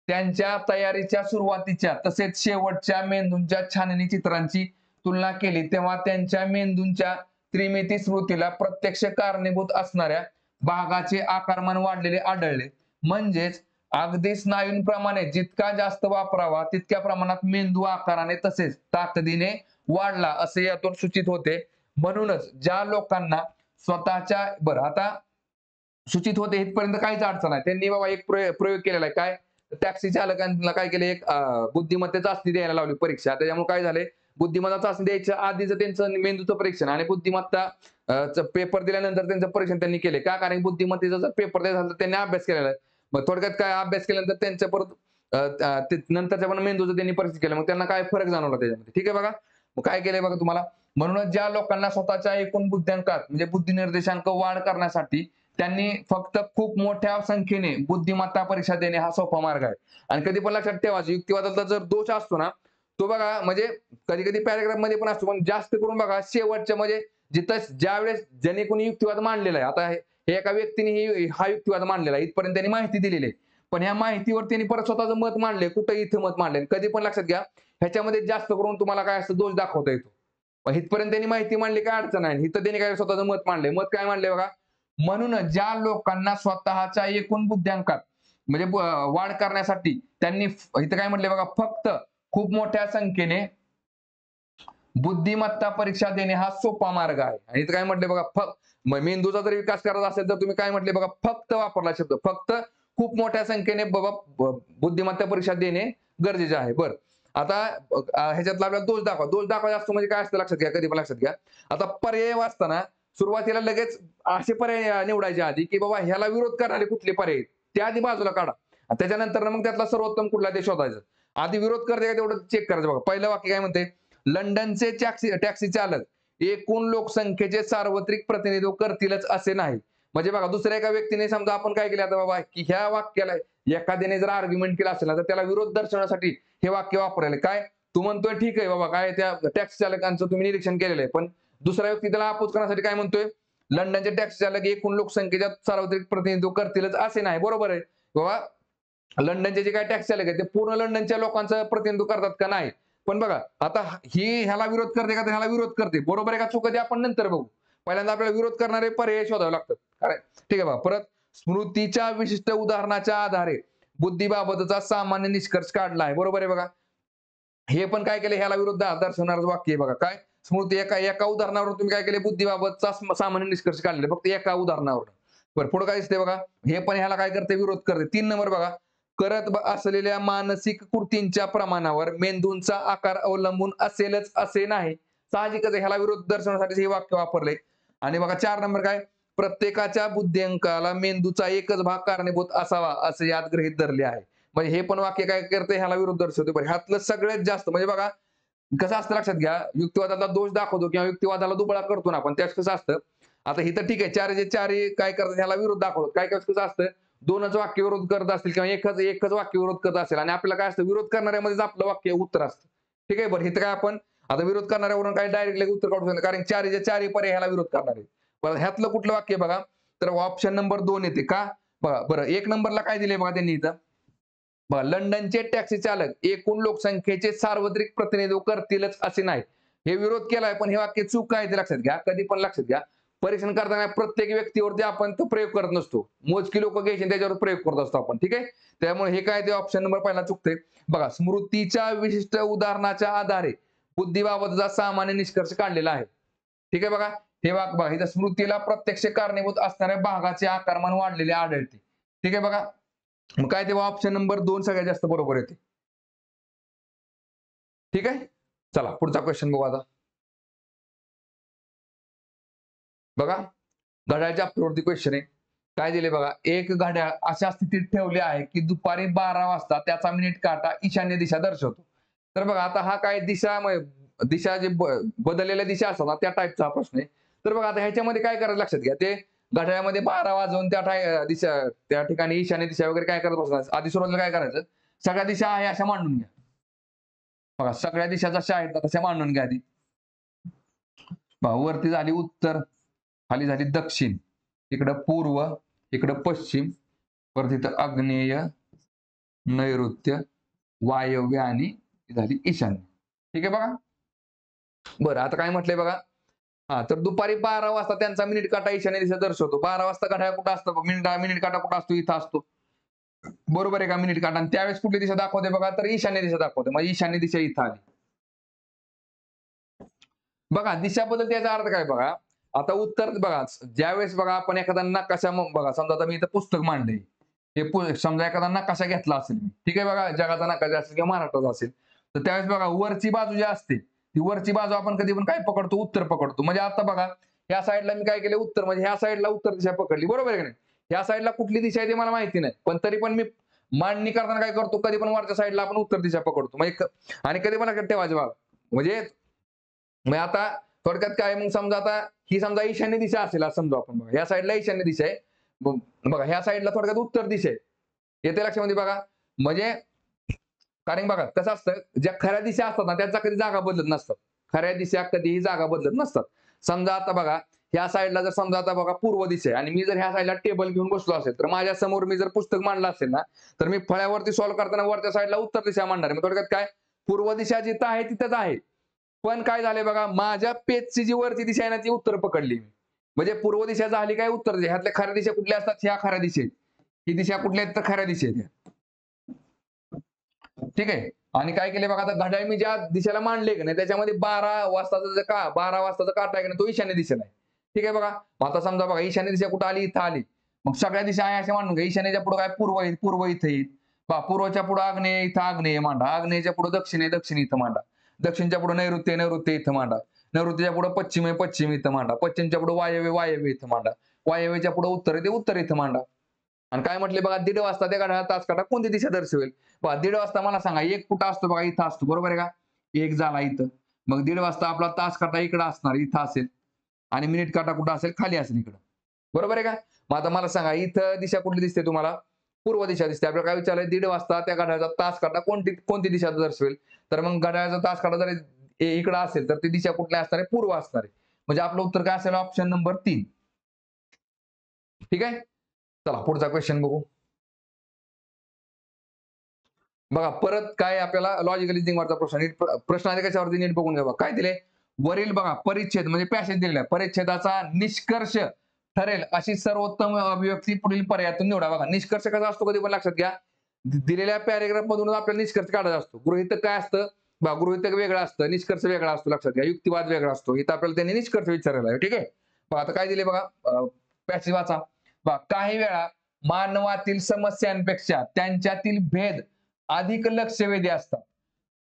त्यांच्या तयारीच्या सुरुवातीच्या तसेच शेवटच्या मेंदूंच्या छाननी चित्रांची तुलना केली तेव्हा त्यांच्या मेंदूंच्या त्रिमिती स्मृतीला प्रत्यक्ष कारणीभूत असणाऱ्या भागाचे आकारमान वाढलेले आढळले. म्हणजेच अगदी स्नायूंप्रमाणे जितका जास्त वापरावा तितक्या प्रमाणात मेंदू आकाराने तसेच ताकदीने वाढला असे यातून सूचित होते. म्हणूनच ज्या लोकांना स्वतःच्या आता सूचित होते इथपर्यंत काहीच अडचण आहे. त्यांनी बाबा एक प्रयोग केलेला आहे. काय, टॅक्सी चालकांना काय केले, एक बुद्धिमत्ता चाचणी द्यायला लावली परीक्षा. त्याच्यामुळे काय झाले, बुद्धिमत्ता चाचणी द्यायच्या आधीच त्यांचं मेंदूचं परीक्षण आणि बुद्धिमत्ता पेपर दिल्यानंतर त्यांचं परीक्षण त्यांनी केले. का? कारण बुद्धिमत्तेचा जर पेपर द्यायचा झाला तर त्यांनी अभ्यास केलेला आहे. मग थोडक्यात काय, अभ्यास केल्यानंतर त्यांच्या परत नंतरच्या पण मेंदूचं त्यांनी परीक्षण केलं. मग त्यांना काय फरक जाणवला त्याच्यामध्ये. ठीक आहे बघा. मग काय केलंय बघा तुम्हाला, म्हणूनच ज्या लोकांना स्वतःच्या एकूण बुद्ध्यांकात म्हणजे बुद्धी निर्देशांक वाढ करण्यासाठी त्यांनी फक्त खूप मोठ्या संख्येने बुद्धिमत्ता परीक्षा देणे हा सोपा मार्ग आहे. आणि कधी पण लक्षात ठेवायचं, युक्तिवादाचा जर दोष असतो ना, तो बघा म्हणजे कधी कधी पॅराग्राफ मध्ये पण असतो, पण जास्त करून बघा शेवटच्या म्हणजे जिथं ज्यावेळेस ज्याने कोणी युक्तिवाद मांडलेला आहे, आता हे एका व्यक्तीने हा युक्तिवाद मांडलेला आहे, इथपर्यंत त्यांनी माहिती दिलेली आहे. पण ह्या माहितीवर त्यांनी परत स्वतःचं मत मांडले, कुठं इथं मत मांडले. कधी पण लक्षात घ्या, ह्याच्यामध्ये जास्त करून तुम्हाला काय असतं, दोष दाखवता येतो. पण इथपर्यंत त्यांनी माहिती मांडली, काय अडचण आहे. इथं त्यांनी काय स्वतःचं मत मांडले. मत काय मांडले बघा, म्हणून ज्या लोकांना स्वतःच्या एकूण बुद्ध्यांकात म्हणजे वाढ करण्यासाठी त्यांनी इथं काय म्हटले बघा, फक्त खूप मोठ्या संख्येने बुद्धिमत्ता परीक्षा देणे हा सोपा मार्ग आहे. आणि इथं काय म्हटले बघा, मेंदूचा जर विकास करायचा असेल तर तुम्ही काय म्हटले बघा, फक्त वापरला शब्द, फक्त खूप मोठ्या संख्येने बाबा बुद्धिमत्ता परीक्षा देणे गरजेचे आहे. बरं, आता ह्याच्यातला आपल्याला दोष दाखवा. दोष दाखवायचा असतो म्हणजे काय असतं लक्षात घ्या, कधी पण लक्षात घ्या. आता पर्याय वाचताना सुरुवातीला लगेच असे पर्याय निवडायचे आधी, की बाबा ह्याला विरोध करणारे कुठले पर्याय त्या आधी बाजूला काढा. त्याच्यानंतर मग त्यातला सर्वोत्तम कुठला ते शोधायचं. आधी विरोध करते का तेवढं चेक करायचं बघा. पहिलं वाक्य काय म्हणते, लंडनचे टॅक्सी चालक एकूण लोकसंख्येचे सार्वत्रिक प्रतिनिधित्व करतीलच असे नाही. म्हणजे बघा, दुसऱ्या एका व्यक्तीने समजा आपण काय केलं आता बाबा, की ह्या वाक्याला एखाद्याने जर आर्ग्युमेंट केला असेल तर त्याला विरोध दर्शवण्यासाठी हे वाक्य वापरायला काय, तू म्हणतोय ठीक आहे बाबा, काय त्या टॅक्सी चालकांचं तुम्ही निरीक्षण केलेलं आहे, पण दुसरा व्यक्ती त्याला अपोज करण्यासाठी काय म्हणतोय, लंडनचे टॅक्सी चालक एकूण लोकसंख्येच्या सार्वत्रिक प्रतिनिधित्व करतीलच असे नाही. बरोबर आहे बाबा, लंडनचे जे काय टॅक्सी चालक आहेत ते पूर्ण लंडनच्या लोकांचं प्रतिनिधित्व करतात का, नाही. पण बघा आता ही ह्याला विरोध करते का, ह्याला विरोध करते, बरोबर आहे का चूक आहे ते आपण नंतर बघू. पहिल्यांदा आपल्याला विरोध करणारे पर्याय शोधावे लागतात. ठीक आहे बघा. परत स्मृतीच्या विशिष्ट उदाहरणाच्या आधारे बुद्धीबाबतचा सामान्य निष्कर्ष काढला आहे. बरोबर आहे बघा. हे पण काय केले, ह्याला विरोध दर्शवणारं वाक्य आहे बघा. काय, स्मृती एका उदाहरणावर तुम्ही काय केले, बुद्धीबाबतचा सामान्य निष्कर्ष काढले फक्त एका उदाहरणावर. बरं, पुढे काय दिसते बघा, हे पण ह्याला काय करते, विरोध करते. 3 नंबर बघा, करत असलेल्या मानसिक कृतींच्या प्रमाणावर मेंदूंचा आकार अवलंबून असेलच असे नाही. साहजिकच ह्याला विरोध दर्शवण्यासाठी हे वाक्य वापरले. आणि बघा 4 नंबर काय, प्रत्येकाच्या बुद्ध्यांकाला मेंदूचा एकच भाग कारणीभूत असावा असे यात गृहीत धरले आहे. म्हणजे हे पण वाक्य काय करते, ह्याला विरोध दर्शवते. बरं, ह्यातलं सगळ्यात जास्त म्हणजे बघा कसं असतं लक्षात घ्या, युक्तिवादाला दोष दाखवतो किंवा युक्तिवादाला दुबळा करतो ना आपण, त्याच कसं असतं, आता इथं ठीक आहे, चार काय करतात, ह्याला विरोध दाखवतात. काय कसं असतं, दोनच वाक्य विरोध करत असतील किंवा एकच वाक्य विरोध करत असेल आणि आपल्याला काय असतं, विरोध करणाऱ्यामध्येच आपलं वाक्य उत्तर असतं. ठीक आहे. बरं, इथं काय आपण आता विरोध करणाऱ्यावरून काय डायरेक्टली उत्तर काढू शकतो, कारण चारही पर्याय ह्याला विरोध करणार आहे. बरं, ह्यातलं कुठलं वाक्य बघा, तर ऑप्शन नंबर 2 येते का बघा. बरं, 1 नंबरला काय दिले बघा त्यांनी इथं, बघा, लंडनचे टॅक्सी चालक एकूण लोकसंख्येचे सार्वत्रिक प्रतिनिधित्व करतीलच असे नाही. हे विरोध केलाय, पण हे वाक्य चूक काय ते लक्षात घ्या. कधी पण लक्षात घ्या, परीक्षण करताना प्रत्येक व्यक्तीवरती आपण तो प्रयोग करत नसतो. मोजकी लोक घ्यायचे त्याच्यावर प्रयोग करत असतो आपण. ठीक आहे. त्यामुळे हे काय ते ऑप्शन नंबर पहिला चुकते. बघा, स्मृतीच्या विशिष्ट उदाहरणाच्या आधारे बुद्धीबाबतचा सामान्य निष्कर्ष काढलेला आहे. ठीक आहे बघा. हे बघा, इथं स्मृतीला प्रत्यक्ष कारणीभूत असणाऱ्या भागाचे आकारमान वाढलेले आढळते. ठीक आहे बघा. मग काय तेव्हा ऑप्शन नंबर 2 सगळ्यात जास्त बरोबर येते. ठीक आहे. चला पुढचा क्वेश्चन बघू आता. बघा, घड्याळच्या आपल्यावरती क्वेश्चन आहे. काय दिले बघा, एक घड्याळ अशा स्थितीत ठेवले आहे की दुपारी 12 वाजता त्याचा मिनिट काटा ईशान्य दिशा दर्शवतो. तर बघा, आता हा काय दिशा जे बदललेल्या दिशा असतात ना, त्या टाईपचा हा प्रश्न आहे. तर बघा, आता ह्याच्यामध्ये काय करायचं लक्षात घ्या, ते घड्याळामध्ये 12 वाजवून त्या ठिकाणी ईशान्य दिशा वगैरे काय करत बसणार. आधी सुरुवातीला काय करायचं, सगळ्या दिशा आहे अशा मांडून घ्या. बघा, सगळ्या दिशा जशा आहेत ना तशा मांडून घ्या आधी. वरती झाली उत्तर, खाली झाली दक्षिण, इकडं पूर्व, इकडं पश्चिम, परत इथं आग्नेय, नैऋत्य, वायव्य आणि झाली ईशान्य. ठीक आहे बघा. बरं, आता काय म्हटलंय बघा, तर दुपारी 12 वाजता त्यांचा मिनिट काटा ईशान्य दिशा दर्शवतो. 12 वाजता घड्याळ कुठं असतं, मिनिट काटा कुठं असतो, इथं असतो. बरोबर आहे का, मिनिट काटा. आणि त्यावेळेस कुठली दिशा दाखवते बघा, तर ईशान्य दिशा दाखवते. म्हणजे ईशान्य दिशा इथं आली. बघा, दिशा बदलते याचा अर्थ काय बघा, आता उत्तर बघा, ज्यावेळेस बघा आपण एखादा नकाशा बघा, समजा आता मी इथं पुस्तक मांडलंय, समजा एखादा नकाशा घेतला असेल मी, ठीक आहे बघा, जगाचा नकाशा असेल किंवा महाराष्ट्राचा असेल, तर त्यावेळेस बघा वरची बाजू जी असते ती वरची बाजू आपण कधी पण काय पकडतो, उत्तर पकडतो. म्हणजे आता बघा ह्या साईडला मी काय केलं, उत्तर, म्हणजे ह्या साईडला उत्तर दिशा पकडली, बरोबर आहे की नाही. ह्या साईडला कुठली दिशा आहे ते मला माहिती नाही, पण तरी पण मी मांडणी करताना काय करतो, कधी पण वरच्या साईडला आपण उत्तर दिशा पकडतो. म्हणजे आणि कधी पण लक्षात ठेवायचं बघा, म्हणजे मग आता थोडक्यात काय, मग समजा आता ही समजा ईशान्य दिशा असेल असं समजा आपण, बघा ह्या साईडला ईशान्य दिशा आहे, बघा ह्या साईडला थोडक्यात उत्तर दिशा आहे. येते लक्षामध्ये बघा. म्हणजे कारण बघा कसं असतं, ज्या खऱ्या दिशा असतात ना त्यांचा कधी जागा बदलत नसतात. खऱ्या दिशा कधीही जागा बदलत नसतात. समजा आता बघा ह्या साईडला जर समजा आता बघा पूर्व दिशा आहे आणि मी जर ह्या साईडला टेबल घेऊन बसलो असेल, तर माझ्या समोर मी जर पुस्तक मांडलं असेल ना, तर मी फळ्यावरती सॉल्व्ह करताना वरच्या साईडला उत्तर दिशा मांडणार आहे. थोडक्यात काय, पूर्व दिशा जिथं आहे तिथंच आहे. पण काय झालंय बघा, माझ्या पेजची जी वरची दिशा आहे ना ती उत्तर पकडली मी. म्हणजे पूर्व दिशा झाली काय, उत्तर दिशा. ह्यातल्या खऱ्या दिशा कुठल्या असतात, ह्या खऱ्या दिशा आहेत. ही दिशा कुठल्या आहेत, तर खऱ्या दिशा आहेत. ठीक आहे. आणि काय केले बघा, आता घड्याळ मी ज्या दिशेला मांडले की नाही त्याच्यामध्ये 12 वाजताचा जे 12 वाजताचा काटा आहे की नाही तो ईशान्य दिशेला आहे. ठीक आहे बघा. मग आता समजा बघा ईशान्य दिशा कुठं आली, इथं आली. मग सगळ्या दिशा आहे अशा मांडून घ्या. ईशान्येच्या पुढे काय, पूर्व येईल, पूर्व इथं येईल. पहा पूर्वच्या पुढे आग्नेय, इथं आग्नेय मांडा. आग्नेयच्या पुढे दक्षिण आहे, दक्षिण इथं मांडा. दक्षिणच्या पुढे नैऋत्य, नैऋत्य इथं मांडा. नैऋत्यच्या पुढे पश्चिम आहे, पश्चिम इथं मांडा. पश्चिमच्या पुढे वायव्य, वायव्य इथं मांडा. वायव्यच्या पुढे उत्तर आहे, ते उत्तर इथं मांडा. आणि काय म्हटले बघा, 1:30 वाजता त्या घड्याळाचा तास काटा कोणती दिशा दर्शवेल? पहा 1:30 वाजता मला सांगा, एक कुठं असतो बघा, इथं असतो, बरोबर आहे का? एक झाला इथं. मग 1:30 वाजता आपला तास काटा इकडं असणार, इथं असेल. आणि मिनिट काटा कुठं असेल, खाली असेल इकडं. बरोबर आहे का? मग आता मला सांगा, इथं दिशा कुठली दिसते तुम्हाला? पूर्व दिशा दिसते. आपल्याला काय विचारलंय, 1:30 वाजता त्या घड्याळाचा तास काटा कोणती कोणती दिशा दर्शवेल? तर मग घड्याळाचा तास काटा जर इकडं असेल, तर ती दिशा कुठली असणार आहे? पूर्व असणार आहे. म्हणजे आपलं उत्तर काय असेल? Option number 3. ठीक आहे? चला पुढचा क्वेश्चन बघू. बघा परत काय आपल्याला लॉजिकल रिझनिंगवरचा प्रश्न. प्रश्न आधी कशावरती नीट बघून घ्या. काय दिले? वरील बघा परिच्छेद म्हणजे पॅसेज दिलेला आहे. परिच्छेदाचा निष्कर्ष ठरेल अशी सर्वोत्तम अभिव्यक्ती पुढील पर्यायातून निवडा. बघा निष्कर्ष कसा असतो कधी पण लक्षात घ्या. दिलेल्या पॅरेग्राफ मधून आपल्याला निष्कर्ष काढायचा असतो. गृहीतक काय असतं? बघा गृहीतक वेगळं असतं, निष्कर्ष वेगळा असतो, लक्षात घ्या. युक्तिवाद वेगळा असतो. इथं आपल्याला त्यांनी निष्कर्ष विचारलेला आहे. ठीक आहे. बघा आता काय दिले बघा, पॅसेज वाचा. बघा काही वेळा मानवातील समस्यांपेक्षा त्यांच्यातील भेद अधिक लक्षवेधी असतात.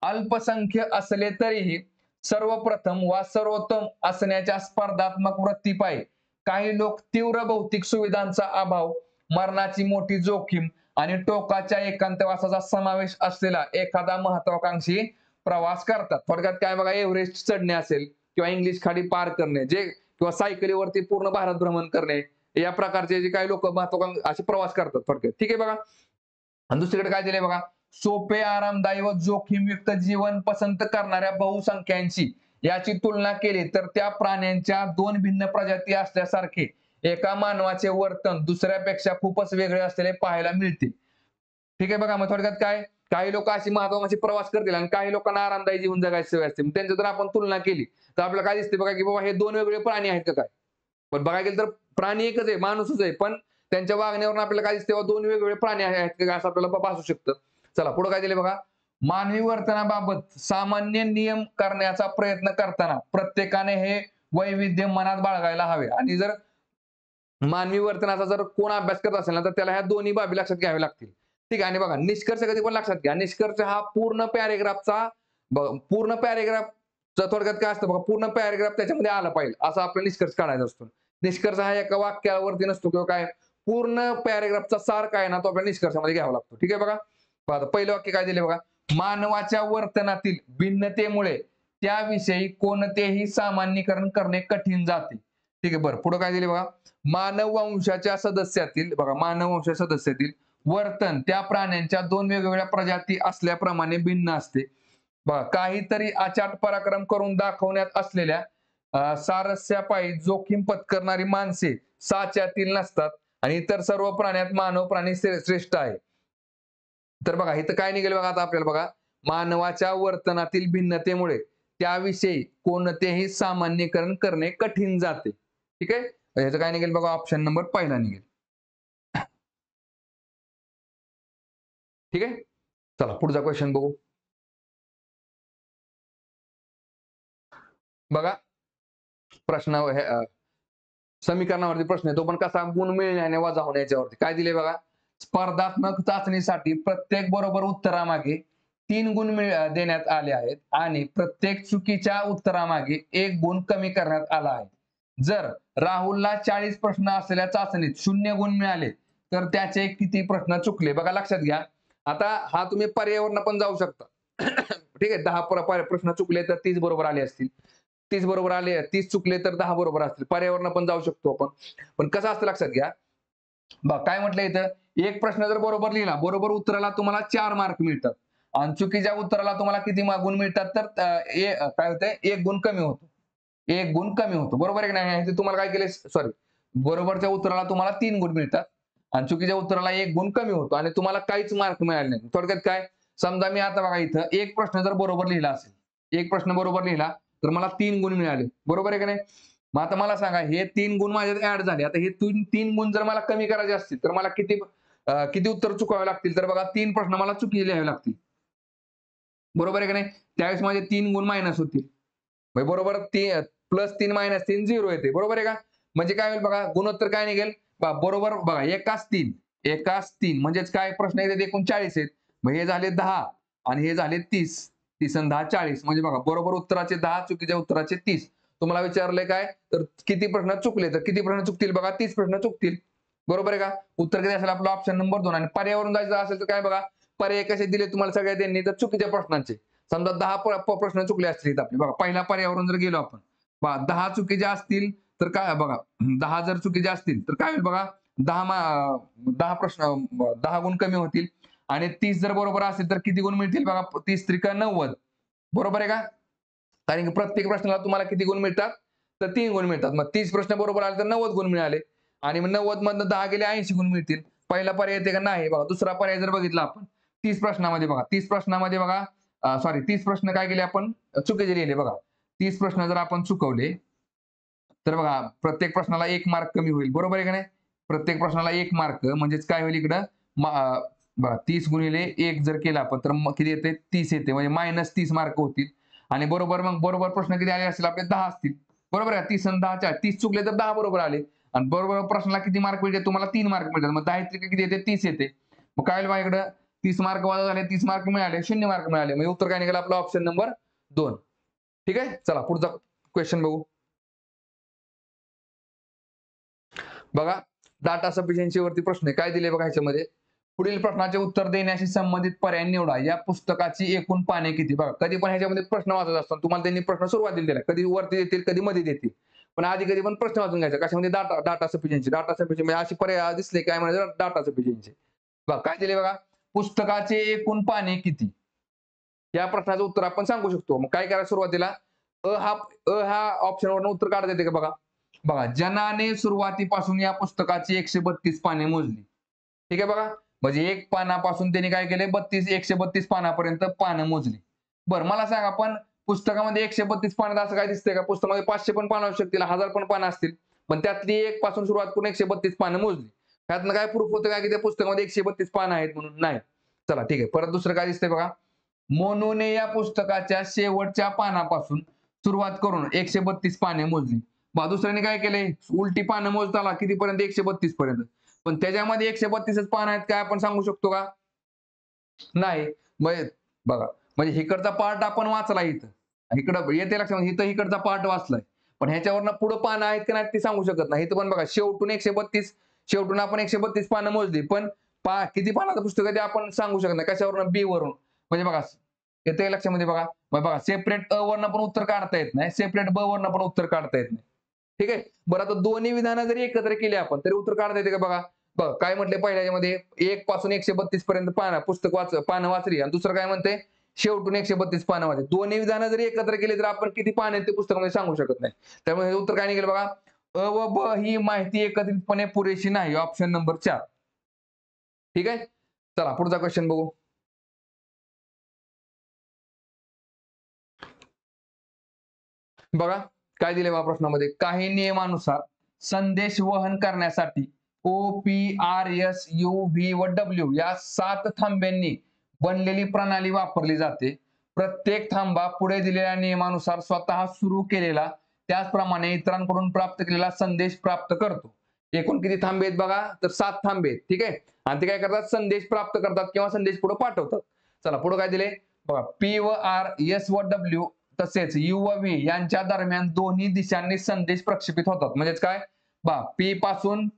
अल्पसंख्य असले तरीही सर्वप्रथम वा सर्वोत्तम असण्याच्या स्पर्धात्मक वृत्तीपायी काही लोक तीव्र भौतिक सुविधांचा अभाव, मरणाची मोठी जोखीम आणि टोकाच्या एकांतवासाचा समावेश असलेला एखादा महत्वाकांक्षी प्रवास करतात. थोडक्यात काय बघा, एव्हरेस्ट चढणे असेल किंवा इंग्लिश खाडी पार करणे, जे किंवा सायकलीवरती पूर्ण भारत भ्रमण करणे, या प्रकारचे जे काही लोक महत्वाकांक्षी असे प्रवास करतात थोडक्यात. ठीक आहे बघा. आणि दुसरीकडे काय दिले बघा, सोपे, आरामदायी व जोखीमयुक्त जीवन पसंत करणाऱ्या बहुसंख्यांशी याची तुलना केली तर त्या प्राण्यांच्या 2 भिन्न प्रजाती असल्यासारखे एका मानवाचे वर्तन दुसऱ्यापेक्षा खूपच वेगळे असलेले पाहायला मिळते. ठीक आहे बघा. मग थोडक्यात काय, काही लोक अशी महत्वाकांक्षी प्रवास करतील आणि काही लोकांना आरामदायी जीवन जगायची सवय असते. त्यांची जर आपण तुलना केली तर आपल्याला काय दिसते बघा, की बाबा हे 2 वेगवेगळे प्राणी आहेत का काय? पण बघायला गेलं तर प्राणी एकच आहे, माणूसच आहे. पण त्यांच्या वागण्यावरून आपल्याला काय दिसते, 2 वेगवेगळे प्राणी आहेत का असं आपल्याला भासू शकतं. चला पुढे काय दिले बघा, मानवी वर्तनाबाबत सामान्य नियम करण्याचा प्रयत्न करताना प्रत्येकाने हे वैविध्य मनात बाळगायला हवे. आणि जर मानवी वर्तनाचा जर कोण अभ्यास करत असेल ना, तर त्याला ह्या दोन्ही बाबी लक्षात घ्याव्या लागतील. ठीक आहे. आणि बघा निष्कर्ष कधी पण लक्षात घ्या, निष्कर्ष हा पूर्ण पॅरेग्राफचा पूर्ण पॅरेग्राफ थोडक्यात काय असतं बघा, पूर्ण पॅरेग्राफ त्याच्यामध्ये आला पाहिजे असा आपला निष्कर्ष काढायचा असतो. निष्कर्ष हा एका वाक्यावरती नसतो किंवा काय, पूर्ण पॅरेग्राफचा सार काय ना तो आपल्याला निष्कर्षामध्ये घ्यावा लागतो. ठीक आहे बघा. पहिलं वाक्य काय दिले बघा, मानवाच्या वर्तनातील भिन्नतेमुळे त्याविषयी कोणतेही सामान्यीकरण करणे कठीण जाते. ठीक आहे. बरं पुढे काय दिले बघा, मानव वंशाच्या सदस्यातील बघा, मानव वंशाच्या सदस्यातील वर्तन त्या प्राण्यांच्या 2 वेगवेगळ्या प्रजाती असल्याप्रमाणे भिन्न असते. बघा काहीतरी अचाट पराक्रम करून दाखवण्यात असलेल्या सारस्यापायी जोखीम पत्करणारी माणसे साच्यातील नसतात आणि इतर सर्व प्राण्यात मानव प्राणी श्रेष्ठ आहे. तर बघा इथं काय निघेल बघा, आता आपल्याला बघा, मानवाच्या वर्तनातील भिन्नतेमुळे त्याविषयी कोणतेही सामान्यीकरण करणे कठीण जाते. ठीक आहे. ह्याचं काय निघेल बघा, ऑप्शन नंबर पहिला निघेल. ठीक आहे. चला पुढचा क्वेश्चन बघू. बघा प्रश्न समीकरणावरती प्रश्न आहे, तो पण कसा, गुण मिळणे आणि वजा होणे याच्यावरती. काय दिले बघा, स्पर्धात्मक चाचणीसाठी प्रत्येक बरोबर उत्तरामागे 3 गुण देण्यात आले आहेत आणि प्रत्येक चुकीच्या उत्तरामागे 1 गुण कमी करण्यात आला आहे. जर राहुलला 40 प्रश्न असलेल्या चाचणीत 0 गुण मिळाले तर त्याचे किती प्रश्न चुकले? बघा लक्षात घ्या. आता हा तुम्ही पर्यायावरनं पण जाऊ शकता. ठीक आहे. 10 प्रश्न चुकले तर 30 बरोबर आले असतील. 30 बरोबर आले, 30 चुकले तर 10 बरोबर असतील. पर्यायावरनं पण जाऊ शकतो आपण. पण कसं असतं लक्षात घ्या. बघा काय म्हटलं इथं, एक प्रश्न जर बरोबर लिहिला, बरोबर उत्तराला तुम्हाला 4 मार्क मिळतात आणि चुकीच्या उत्तराला तुम्हाला किती गुण मिळतात तर काय होतंय 1 गुण कमी होतो. 1 गुण कमी होतो. बरोबर आहे की नाही? इथे तुम्हाला काय केले सॉरी बरोबरच्या उत्तराला तुम्हाला 3 गुण मिळतात आणि चुकीच्या उत्तराला 1 गुण कमी होतो आणि तुम्हाला काहीच मार्क मिळाले नाही. थोडक्यात काय, समजा मी आता बघा इथं एक प्रश्न जर बरोबर लिहिला असेल, एक प्रश्न बरोबर लिहिला तर मला 3 गुण मिळाले. बरोबर आहे की नाही? मग आता मला सांगा हे 3 गुण माझ्यात ऍड झाले. आता हे 3 गुण जर मला कमी करायचे असतील तर मला किती उत्तर चुकावे लागतील? तर बघा 3 प्रश्न मला चुकी लिहावे लागतील. बरोबर आहे की नाही? त्यावेळेस माझे 3 गुण मायनस होतील. बरोबर +3 -3 0 येते. बरोबर आहे का? म्हणजे काय होईल बघा, गुणोत्तर काय निघेल? बरोबर बघा एकास 3 म्हणजेच काय प्रश्न येतात एकूण 40 आहेत. मग हे झाले 10 आणि हे झाले 30. 30 आणि 10 40 म्हणजे बघा बरोबर उत्तराचे 10, चुकीच्या उत्तराचे 30. तुम्हाला विचारलंय काय तर किती प्रश्न चुकले, तर किती प्रश्न चुकतील बघा 30 प्रश्न चुकतील. बरोबर आहे का? उत्तर किती असेल आपलं ऑप्शन नंबर 2. आणि पर्यायावरून जायचं असेल तर काय बघा, पर्याय कसे दिले तुम्हाला सगळ्या त्यांनी तर चुकीच्या प्रश्नांचे. समजा 10 प्रश्न चुकले असतील आपले बघा, पहिल्या पर्यायावरून जर गेलो आपण 10 चुकीचे असतील तर काय बघा 10 जर चुकीचे असतील तर काय होईल बघा 10 प्रश्न 10 गुण कमी होतील आणि 30 जर बरोबर असेल तर किती गुण मिळतील बघा 30 त्रिका 90. बरोबर आहे का? कारण की प्रत्येक प्रश्नाला तुम्हाला किती गुण मिळतात तर 3 गुण मिळतात. मग 30 प्रश्न बरोबर आले तर 90 गुण मिळाले आणि मग 90 मधनं 10 गेले 80 गुण मिळतील. पहिला पर्याय येते का नाही बघा. दुसरा पर्याय जर बघितला आपण 30 प्रश्नामध्ये बघा 30 प्रश्नामध्ये बघा 30 प्रश्न काय केले आपण चुकीचे लिहिले बघा. 30 प्रश्न जर आपण चुकवले तर बघा प्रत्येक प्रश्नाला 1 मार्क कमी होईल. बरोबर आहे का नाही? प्रत्येक प्रश्नाला 1 मार्क म्हणजेच काय होईल इकडं बघा 30 गुणिले 1 जर केला आपण तर मग किती येते 30 येते म्हणजे -30 मार्क होतील आणि बरोबर प्रश्न किती आले असतील आपले 10 असतील. बरोबर आहे 30 आणि 10 30 चुकले तर 10 बरोबर आले आणि बरोबर प्रश्नाला किती मार्क मिळते तुम्हाला 3 मार्क मिळतात. मग 10 किती येते 30 येते. मग काय होईल इकडं 30 मार्क वजा झाले 30 मार्क मिळाले 0 मार्क मिळाले. म्हणजे उत्तर काय निघालं आपलं ऑप्शन नंबर 2. ठीक आहे. चला पुढचा क्वेश्चन बघू. बघा डाटा सफिशियन्सी वरती प्रश्न आहे. काय दिले बघा ह्याच्यामध्ये, पुढील प्रश्नाचे उत्तर देण्याशी संबंधित पर्याय निवडा. या पुस्तकाची एकूण पाने किती? बघा कधी पण ह्याच्यामध्ये प्रश्न वाचत असतात तुम्हाला त्यांनी प्रश्न सुरुवातीला दिला, कधी वरती देतील कधी मध्ये देतील, पण आधी कधी पण प्रश्न वाचून घ्यायचा. कशामध्ये डाटा सफिशियन्सी म्हणजे अशी पर्याय दिसले काय म्हणजे डाटा सफिशियन्सी. बघा काय दिले बघा, पुस्तकाचे एकूण पाने किती या प्रश्नाचं उत्तर आपण सांगू शकतो. मग काय करायचं सुरुवातीला ह्या ऑप्शनवरून उत्तर काढता येते का बघा. बघा जनाने सुरुवातीपासून या पुस्तकाची 132 पाने मोजली. ठीक आहे बघा, म्हणजे एक पानापासून त्यांनी काय केले 132 पानापर्यंत पानं मोजली. बरं मला सांगा पण पुस्तकामध्ये 132 पानात असं काय दिसतंय का? पुस्तकामध्ये 500 पण पानं असू शकतील, 1000 पण पानं असतील, पण त्यातली एक पासून सुरुवात करून 132 पानं मोजली. त्यातनं काय प्रूफ होतं का की त्या पुस्तकामध्ये 132 पानं आहेत म्हणून? नाही. चला ठीक आहे. परत दुसरं काय दिसतंय बघा, मोनूने या पुस्तकाच्या शेवटच्या पानापासून सुरुवात करून 132 पाने मोजली. दुसऱ्याने काय केलंय उलटी पानं मोजताना कितीपर्यंत 132 पर्यंत, पण त्याच्यामध्ये 132च पान आहेत काय आपण सांगू शकतो का? नाही. बघा म्हणजे इकडचा पार्ट आपण वाचला इकडं येते लक्षात इथं इकडचा पार्ट वाचलाय, पण ह्याच्यावरनं पुढे पानं आहेत की नाही ते सांगू शकत नाही. इथं पण बघा शेवटून 132 शेवटून आपण 132 पानं मोजली, पण किती पानाचं पुस्तक आहे ते आपण सांगू शकत नाही. कशावरून? बी वरून. म्हणजे बघा येते लक्षामध्ये बघा. मग बघा सेपरेट अ वरनं पण उत्तर काढता येत नाही, सेपरेट ब वरनं पण उत्तर काढता येत नाही. ठीक आहे. बरं आता दोन्ही विधानं जरी एकत्र केली आपण तरी उत्तर काढता येते का बघा. बघा काय म्हटले पहिल्यामध्ये 1 पासून 132 पर्यंत पानं वाचली आणि दुसरं काय म्हणते शेवटून 132 पानं वाचली. दोन्ही विधानं जरी एकत्र केली तर आपण किती पानं आहेत ते पुस्तकामध्ये सांगू शकत नाही. त्यामुळे हे उत्तर काय निघेल बघा, अ व ब ही माहिती एकत्रितपणे पुरेशी नाही. Option number 4. ठीक आहे. चला पुढचा क्वेश्चन बघू. बघा काय दिले बा प्रश्नामध्ये, काही नियमानुसार संदेश वहन करण्यासाठी O, P, R, S, U, V व डब्ल्यू या 7 थांब्यांनी बनलेली प्रणाली वापरली जाते. प्रत्येक थांबा पुढे दिलेल्या नियमानुसार स्वतः सुरू केलेला त्याचप्रमाणे इतरांकडून प्राप्त केलेला संदेश प्राप्त करतो. एकूण किती थांबे आहेत बघा, तर 7 थांबे आहेत. ठीक आहे. आणि ते काय करतात, संदेश प्राप्त करतात किंवा संदेश पुढे पाठवतात. चला पुढे काय दिले बघा, पी व आर, एस व डब्ल्यू तसेच यू व व्ही यांच्या दरम्यान दोन्ही दिशांनी संदेश प्रक्षेपित होतात. म्हणजेच काय बा, पी पासून